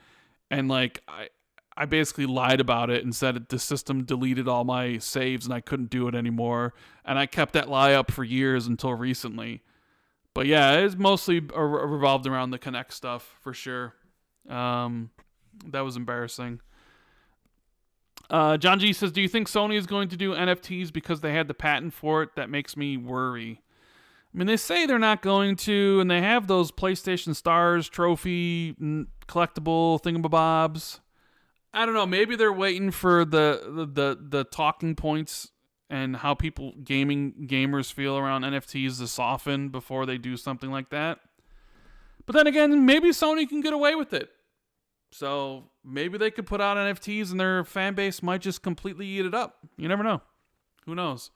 and like I basically lied about it and said the system deleted all my saves and I couldn't do it anymore. And I kept that lie up for years until recently. But yeah, it's mostly revolved around the Kinect stuff for sure. That was embarrassing. John G says, do you think Sony is going to do NFTs because they had the patent for it? That makes me worry. I mean, they say they're not going to, and they have those PlayStation Stars trophy collectible thingamabobs. I don't know. Maybe they're waiting for the talking points and how gamers feel around NFTs to soften before they do something like that. But then again, maybe Sony can get away with it. So maybe they could put out NFTs and their fan base might just completely eat it up. You never know. Who knows?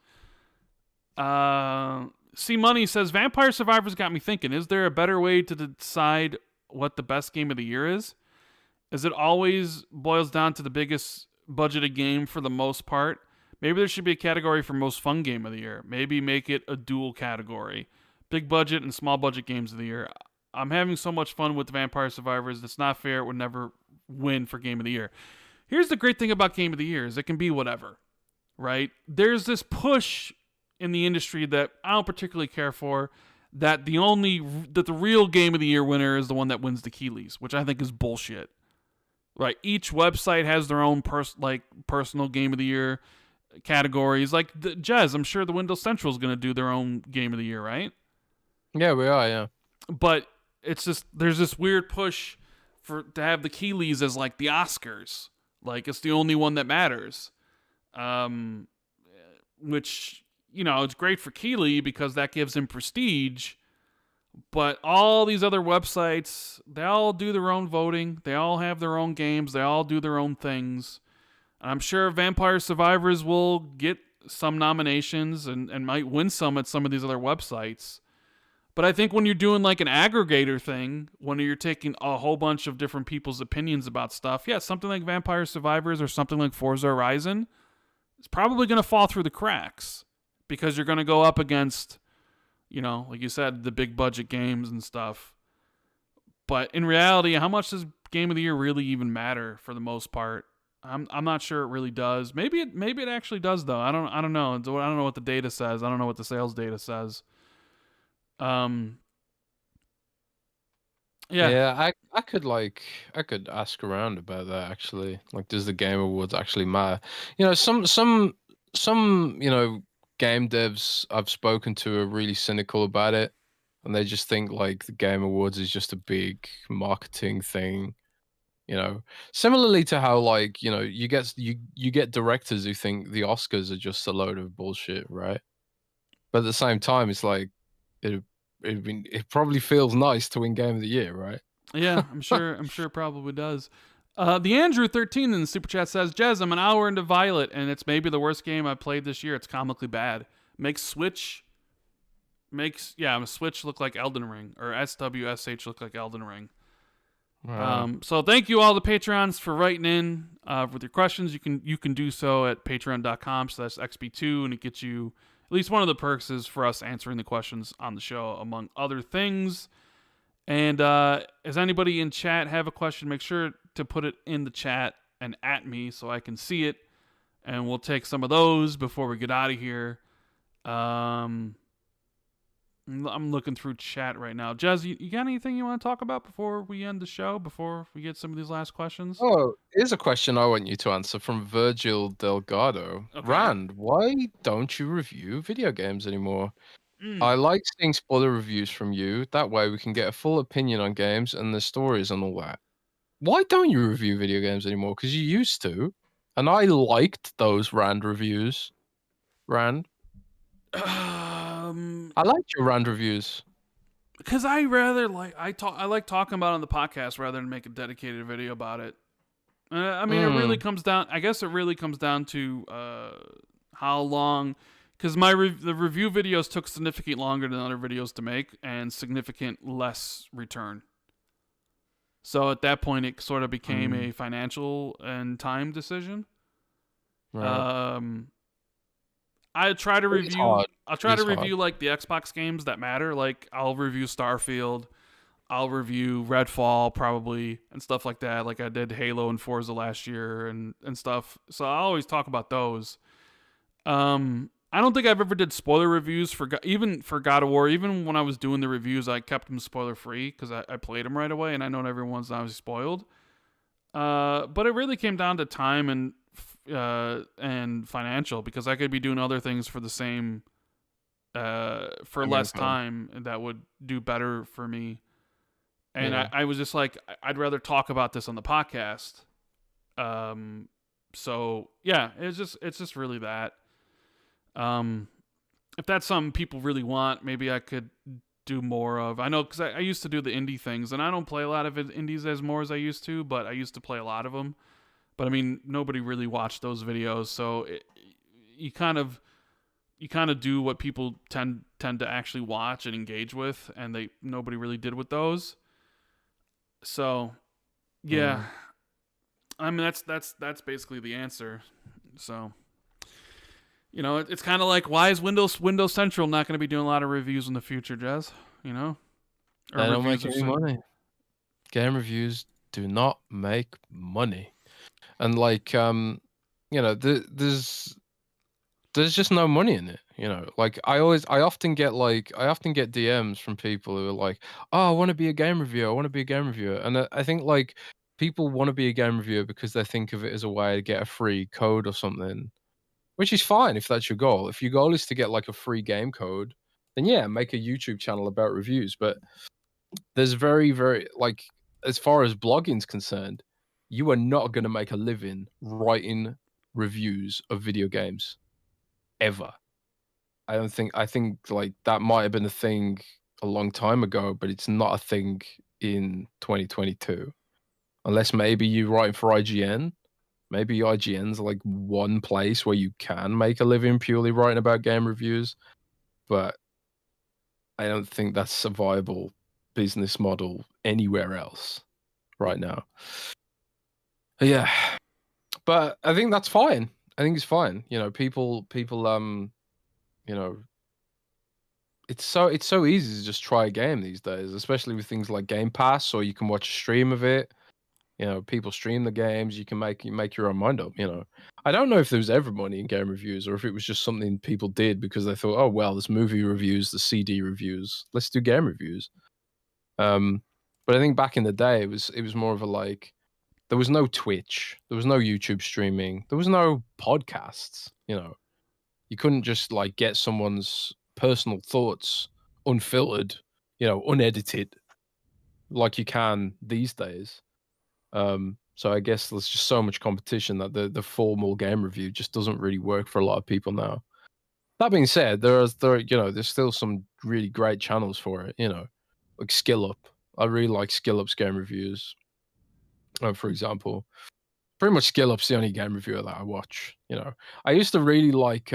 C Money says, Vampire Survivors got me thinking. Is there a better way to decide what the best game of the year is? Is it always boils down to the biggest budgeted game for the most part? Maybe there should be a category for most fun game of the year. Maybe make it a dual category. Big budget and small budget games of the year. I'm having so much fun with Vampire Survivors. It's not fair. It would never win for game of the year. Here's the great thing about game of the year is it can be whatever, right? There's this push in the industry that I don't particularly care for, that the real game of the year winner is the one that wins the Keeleys, which I think is bullshit. Right, each website has their own personal game of the year categories. Like Jez, I'm sure the Windows Central is going to do their own game of the year, right? Yeah, we are. Yeah, but it's just there's this weird push to have the Keeleys as like the Oscars, like it's the only one that matters. Which it's great for Keeley because that gives him prestige. But all these other websites, they all do their own voting. They all have their own games. They all do their own things. And I'm sure Vampire Survivors will get some nominations and might win some at some of these other websites. But I think when you're doing like an aggregator thing, when you're taking a whole bunch of different people's opinions about stuff, yeah, something like Vampire Survivors or something like Forza Horizon is probably going to fall through the cracks because you're going to go up against, like you said, the big budget games and stuff. But in reality, how much does Game of the Year really even matter for the most part? I'm not sure it really does. Maybe it actually does though. I don't know. I don't know what the data says. I don't know what the sales data says. Yeah, I could ask around about that actually. Like, does the Game Awards actually matter? Some game devs I've spoken to are really cynical about it, and they just think like the Game Awards is just a big marketing thing. Similarly to how like you get directors who think the Oscars are just a load of bullshit, right? But at the same time, it's like it probably feels nice to win Game of the Year, right? Yeah, I'm sure it probably does. The Andrew 13 in the super chat says, Jez, I'm an hour into Violet, and it's maybe the worst game I played this year. It's comically bad. Makes Switch look like Elden Ring, or SWSH look like Elden Ring. Wow. So thank you all the Patreons for writing in with your questions. You can do so at patreon.com/XB2, and it gets you at least one of the perks is for us answering the questions on the show, among other things. And does anybody in chat have a question? Make sure to put it in the chat and at me so I can see it. And we'll take some of those before we get out of here. I'm looking through chat right now. Jez, you got anything you want to talk about before we end the show, before we get some of these last questions? Oh, here's a question I want you to answer from Virgil Delgado. Okay. Rand, why don't you review video games anymore? Mm. I like seeing spoiler reviews from you. That way we can get a full opinion on games and the stories and all that. Why don't you review video games anymore? Because you used to. And I liked those Rand reviews. Rand? I liked your Rand reviews. Because I like talking about it on the podcast rather than make a dedicated video about it. It really comes down. I guess it really comes down to how long. because the review videos took significantly longer than other videos to make and significant less return. So at that point, it sort of became a financial and time decision. Right. I try to It's hard. I'll try It's to hard. review like the Xbox games that matter. Like I'll review Starfield, I'll review Redfall probably and stuff like that. Like I did Halo and Forza last year and stuff. So I always talk about those. I don't think I've ever did spoiler reviews for even for God of War. Even when I was doing the reviews, I kept them spoiler free because I played them right away, and I know everyone's obviously spoiled. But it really came down to time and financial because I could be doing other things for the same for less time that would do better for me. And Yeah. I was just like, I'd rather talk about this on the podcast. So yeah, it's just really that. If that's something people really want, maybe I could do more of. I know because I used to do the indie things, and I don't play a lot of indies as more as I used to, but I used to play a lot of them. But I mean, nobody really watched those videos, so you kind of do what people tend to actually watch and engage with, and nobody really did with those. So yeah, I mean that's basically the answer. So. You know, it's kind of like, why is Windows Central not going to be doing a lot of reviews in the future, Jez? You know, They don't make any money. Game reviews do not make money, and like you know, there's just no money in it. You know, like I often get DMs from people who are like, "Oh, I want to be a game reviewer. I want to be a game reviewer," and I think like people want to be a game reviewer because they think of it as a way to get a free code or something. Which is fine if that's your goal. If your goal is to get like a free game code, then yeah, make a YouTube channel about reviews. But there's very, very like as far as blogging's concerned, you are not going to make a living writing reviews of video games ever. I don't think. I think like that might have been a thing a long time ago, but it's not a thing in 2022. Unless maybe you're writing for IGN. Maybe IGN's like one place where you can make a living purely writing about game reviews, but I don't think that's a viable business model anywhere else right now. Yeah, but I think that's fine. I think it's fine. You know, people, you know, it's so easy to just try a game these days, especially with things like Game Pass, or you can watch a stream of it. You know, people stream the games. You can make your own mind up. You know, I don't know if there was ever money in game reviews or if it was just something people did because they thought, oh well, there's movie reviews, the CD reviews. Let's do game reviews. But I think back in the day, it was more of a like there was no Twitch, there was no YouTube streaming, there was no podcasts. You know, you couldn't just like get someone's personal thoughts unfiltered, you know, unedited like you can these days. So I guess there's just so much competition that the formal game review just doesn't really work for a lot of people now. That being said, there's still some really great channels for it. You know, like Skill Up. I really like Skill Up's game reviews. For example, pretty much Skill Up's the only game reviewer that I watch. You know, I used to really like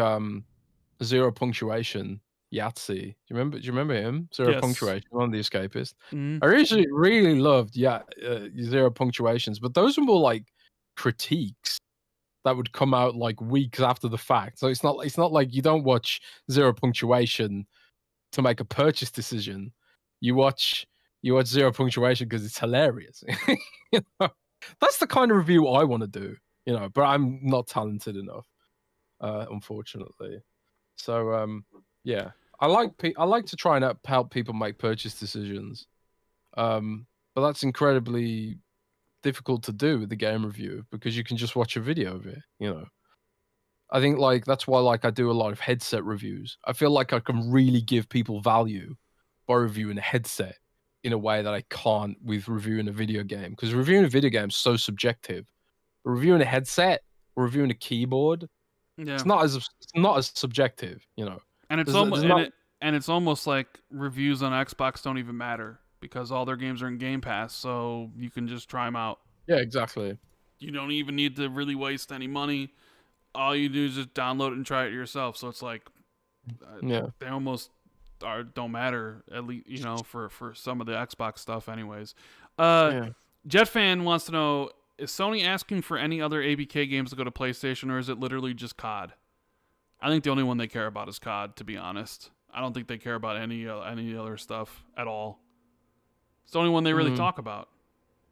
Zero Punctuation Yahtzee. Do you remember him? Zero Yes. Punctuation, one of the escapists. Mm-hmm. I really loved Zero Punctuations, but those were more like critiques that would come out like weeks after the fact. So it's not like you don't watch Zero Punctuation to make a purchase decision. You watch Zero Punctuation because it's hilarious. You know? That's the kind of review I want to do. You know, but I'm not talented enough, unfortunately. So yeah, I like to try and help people make purchase decisions, but that's incredibly difficult to do with the game review because you can just watch a video of it. You know, I think like that's why like I do a lot of headset reviews. I feel like I can really give people value by reviewing a headset in a way that I can't with reviewing a video game because reviewing a video game is so subjective. But reviewing a headset, or reviewing a keyboard, Yeah, it's not as subjective. You know. and it's almost like reviews on Xbox don't even matter because all their games are in Game Pass, so you can just try them out. Yeah, exactly. You don't even need to really waste any money. All you do is just download it and try it yourself. So it's like They almost don't matter, at least, for some of the Xbox stuff anyways. Jetfan wants to know, is Sony asking for any other ABK games to go to PlayStation, or is it literally just COD? I think the only one they care about is COD, to be honest. I don't think they care about any other stuff at all. It's the only one they really talk about,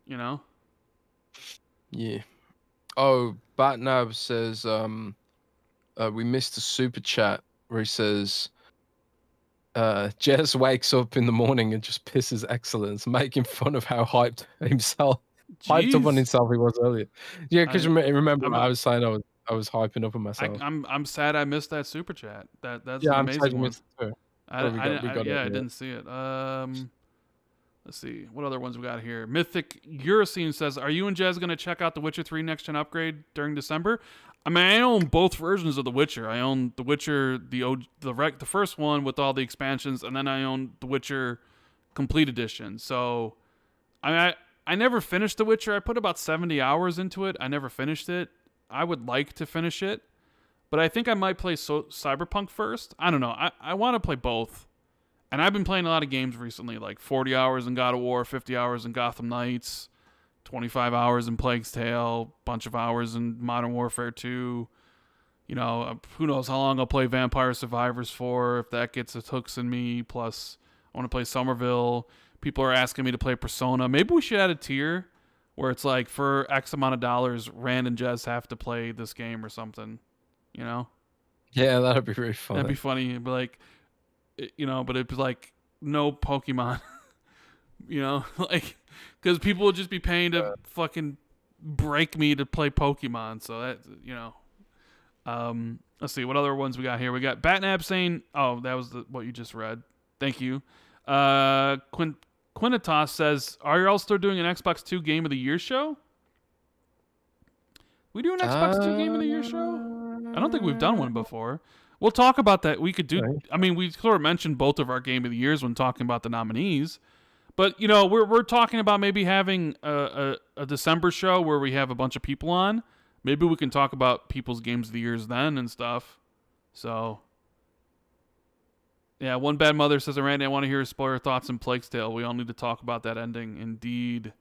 Yeah. Oh, Batnab says we missed a super chat where he says Jez wakes up in the morning and just pisses excellence, making fun of how hyped up on himself he was earlier. Yeah, because remember I was saying I was hyping up on myself. I'm sad I missed that super chat. That's an I'm amazing sad you one. missed it too. I didn't see it. Let's see. What other ones we got here? Mythic Eurocene says, are you and Jez going to check out The Witcher 3 Next Gen upgrade during December? I mean, I own both versions of The Witcher. I own The Witcher, the first one with all the expansions, and then I own The Witcher Complete Edition. So, I never finished The Witcher. I put about 70 hours into it. I never finished it. I would like to finish it, but I think I might play Cyberpunk first. I don't know. I want to play both. And I've been playing a lot of games recently, like 40 hours in God of War, 50 hours in Gotham Knights, 25 hours in Plague's Tale, bunch of hours in Modern Warfare 2. Who knows how long I'll play Vampire Survivors for, if that gets its hooks in me. Plus, I want to play Somerville. People are asking me to play Persona. Maybe we should add a tier where it's like, for X amount of dollars, Rand and Jez have to play this game or something, Yeah, that'd be really fun. That'd be funny. It'd be like, but it'd be like no Pokemon, like, because people would just be paying to fucking break me to play Pokemon. So that, let's see what other ones we got here. We got Batnab saying, oh, that was what you just read. Thank you. Quinitas says, are you all still doing an Xbox 2 Game of the Year show? We do an Xbox 2 Game of the Year show? I don't think we've done one before. We'll talk about that. We could do. Right. I mean, we sort of mentioned both of our Game of the Years when talking about the nominees, but we're talking about maybe having a December show where we have a bunch of people on. Maybe we can talk about people's Games of the Years then and stuff. So, yeah, One Bad Mother says, Randy, I want to hear his spoiler thoughts in Plague's Tale. We all need to talk about that ending. Indeed.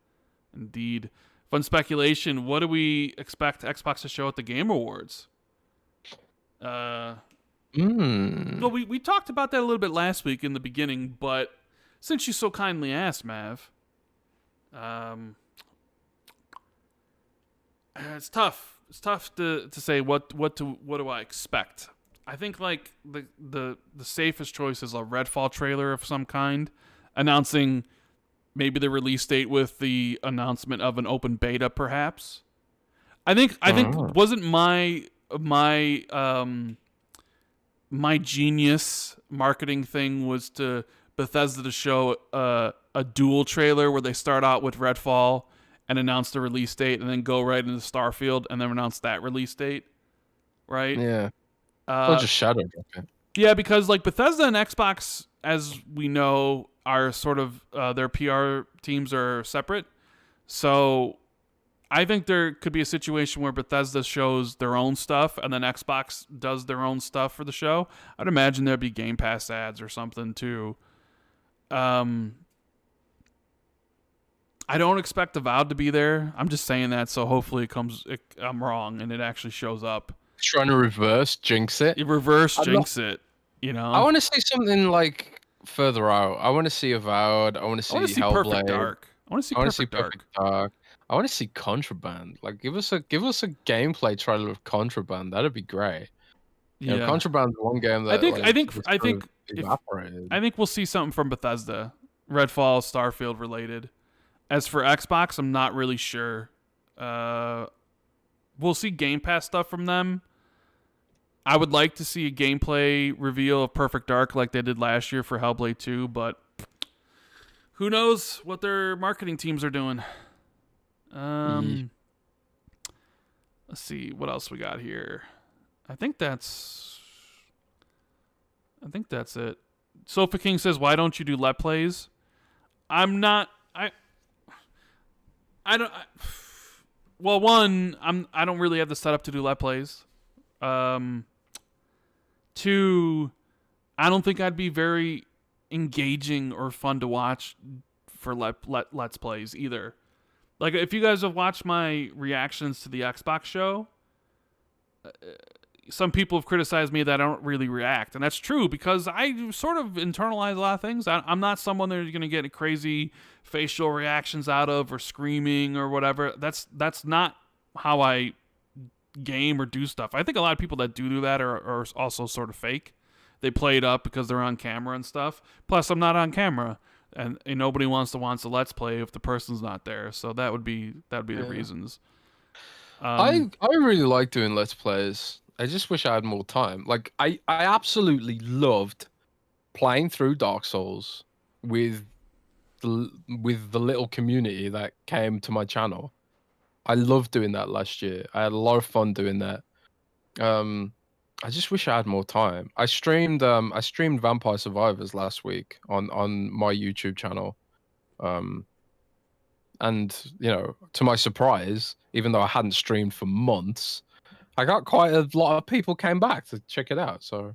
Fun speculation. What do we expect Xbox to show at the Game Awards? No, we talked about that a little bit last week in the beginning, but since you so kindly asked, Mav, it's tough. It's tough to say what do I expect. I think like the safest choice is a Redfall trailer of some kind, announcing maybe the release date with the announcement of an open beta, perhaps. I think wasn't my genius marketing thing was to Bethesda to show a dual trailer where they start out with Redfall and announce the release date and then go right into Starfield and then announce that release date, right? Yeah. Or just shadow drop it. Yeah, because like Bethesda and Xbox, as we know, are sort of their PR teams are separate. So I think there could be a situation where Bethesda shows their own stuff and then Xbox does their own stuff for the show. I'd imagine there'd be Game Pass ads or something too. I don't expect Avowed to be there. I'm just saying that, so hopefully I'm wrong and it actually shows up. Trying to reverse jinx it. I want to see something like further out. I want to see Avowed. I want to see Hellblade. Perfect Dark. I want to see Perfect Dark. I want to see Contraband. Like, give us a gameplay trailer of Contraband. That'd be great. Yeah, Contraband's one game that I think we'll see something from Bethesda, Redfall, Starfield related. As for Xbox, I'm not really sure. We'll see Game Pass stuff from them. I would like to see a gameplay reveal of Perfect Dark like they did last year for Hellblade 2, but who knows what their marketing teams are doing. Let's see what else we got here. I think that's it. Sofa King says, "Why don't you do let plays?" I don't really have the setup to do let plays. Two, I don't think I'd be very engaging or fun to watch for let's plays either. Like, if you guys have watched my reactions to the Xbox show, some people have criticized me that I don't really react, and that's true because I sort of internalize a lot of things. I'm not someone that you're going to get crazy facial reactions out of or screaming or whatever. That's not how I game or do stuff. I think a lot of people that do that are also sort of fake. They play it up because they're on camera and stuff. Plus, I'm not on camera, and nobody wants to let's play if the person's not there. So that would be the reasons. I really like doing let's plays. I just wish I had more time. Like I absolutely loved playing through Dark Souls with the little community that came to my channel. I loved doing that last year. I had a lot of fun doing that. I just wish I had more time. I streamed Vampire Survivors last week on my YouTube channel. And to my surprise, even though I hadn't streamed for months, I got quite a lot of people came back to check it out. So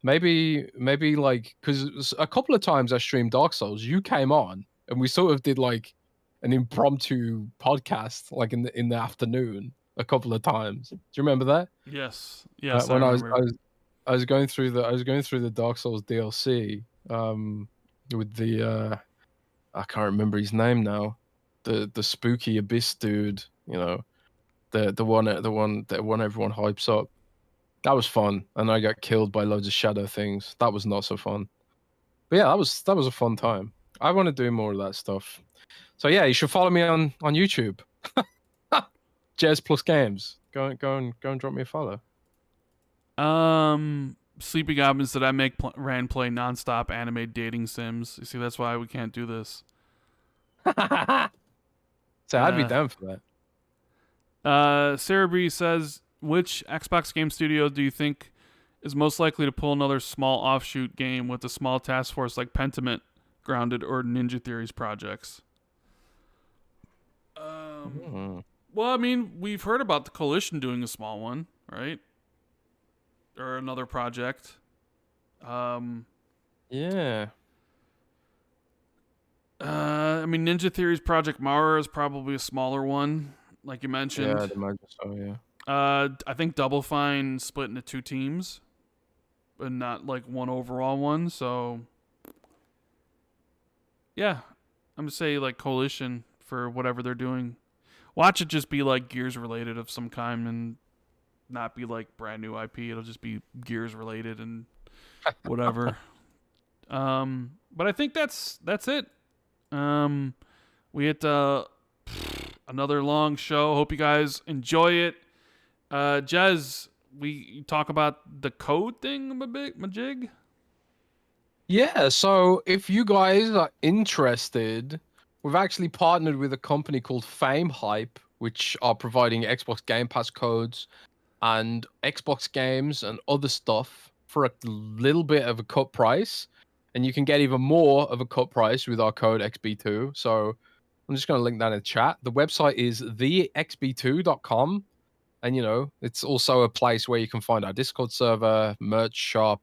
maybe like, because a couple of times I streamed Dark Souls, you came on and we sort of did like an impromptu podcast like in the afternoon a couple of times. Do you remember that? Yes. When I was going through the Dark Souls DLC with the I can't remember his name now, the spooky abyss dude, the one that everyone hypes up. That was fun, and I got killed by loads of shadow things. That was not so fun. But yeah, that was a fun time. I want to do more of that stuff. So yeah, you should follow me on YouTube. Jez Plus Games. Go and drop me a follow. Sleepy Goblin said I make Rand play nonstop anime dating sims. You see, that's why we can't do this. So I'd be down for that. Sarah B says, which Xbox game studio do you think is most likely to pull another small offshoot game with a small task force like Pentiment, Grounded, or Ninja Theory's projects? Well, I mean, we've heard about the Coalition doing a small one, right? Or another project. Yeah. I mean, Ninja Theory's Project Mara is probably a smaller one, like you mentioned. Yeah, I'd imagine so, yeah. I think Double Fine split into 2 teams, but not like one overall one. So, yeah, I'm gonna say like Coalition for whatever they're doing. Watch it just be like Gears related of some kind and not be like brand new IP. It'll just be Gears related and whatever. But I think that's it. We had another long show. Hope you guys enjoy it. Jez, we talk about the code thing majig? Yeah, so if you guys are interested, we've actually partnered with a company called Fame Hype, which are providing Xbox Game Pass codes and Xbox games and other stuff for a little bit of a cut price. And you can get even more of a cut price with our code XB2. So I'm just going to link that in the chat. The website is thexb2.com. And, it's also a place where you can find our Discord server, merch shop,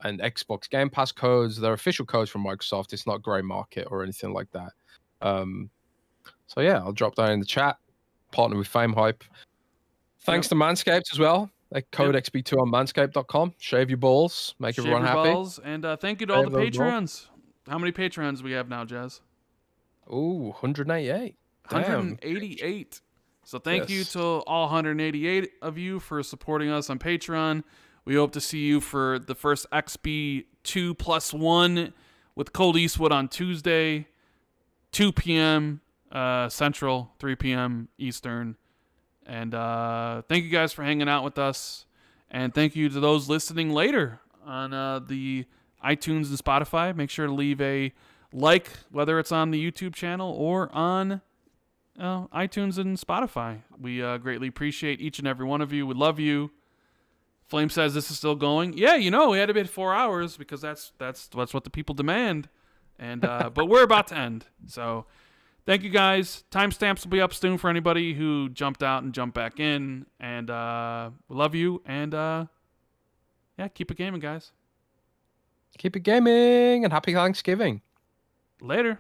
and Xbox Game Pass codes. They're official codes from Microsoft. It's not grey market or anything like that. So yeah, I'll drop that in the chat. Partner with Fame Hype. Thanks to Manscaped as well. Code XB2 on manscaped.com. Shave your balls. Make everyone happy. Balls. And thank you to all the Patreons. How many Patreons do we have now, Jez? Ooh, 188. 188. So thank you to all 188 of you for supporting us on Patreon. We hope to see you for the first XB2 plus 1 with Cold Eastwood on Tuesday, 2 p.m. Central, 3 p.m. Eastern. And thank you guys for hanging out with us. And thank you to those listening later on the iTunes and Spotify. Make sure to leave a like, whether it's on the YouTube channel or on iTunes and Spotify. We greatly appreciate each and every one of you. We love you. Flame says this is still going. Yeah, we had to hit 4 hours because that's what the people demand. And but we're about to end. So thank you guys. Timestamps will be up soon for anybody who jumped out and jumped back in. And we love you. And yeah, keep it gaming, guys. Keep it gaming and happy Thanksgiving. Later.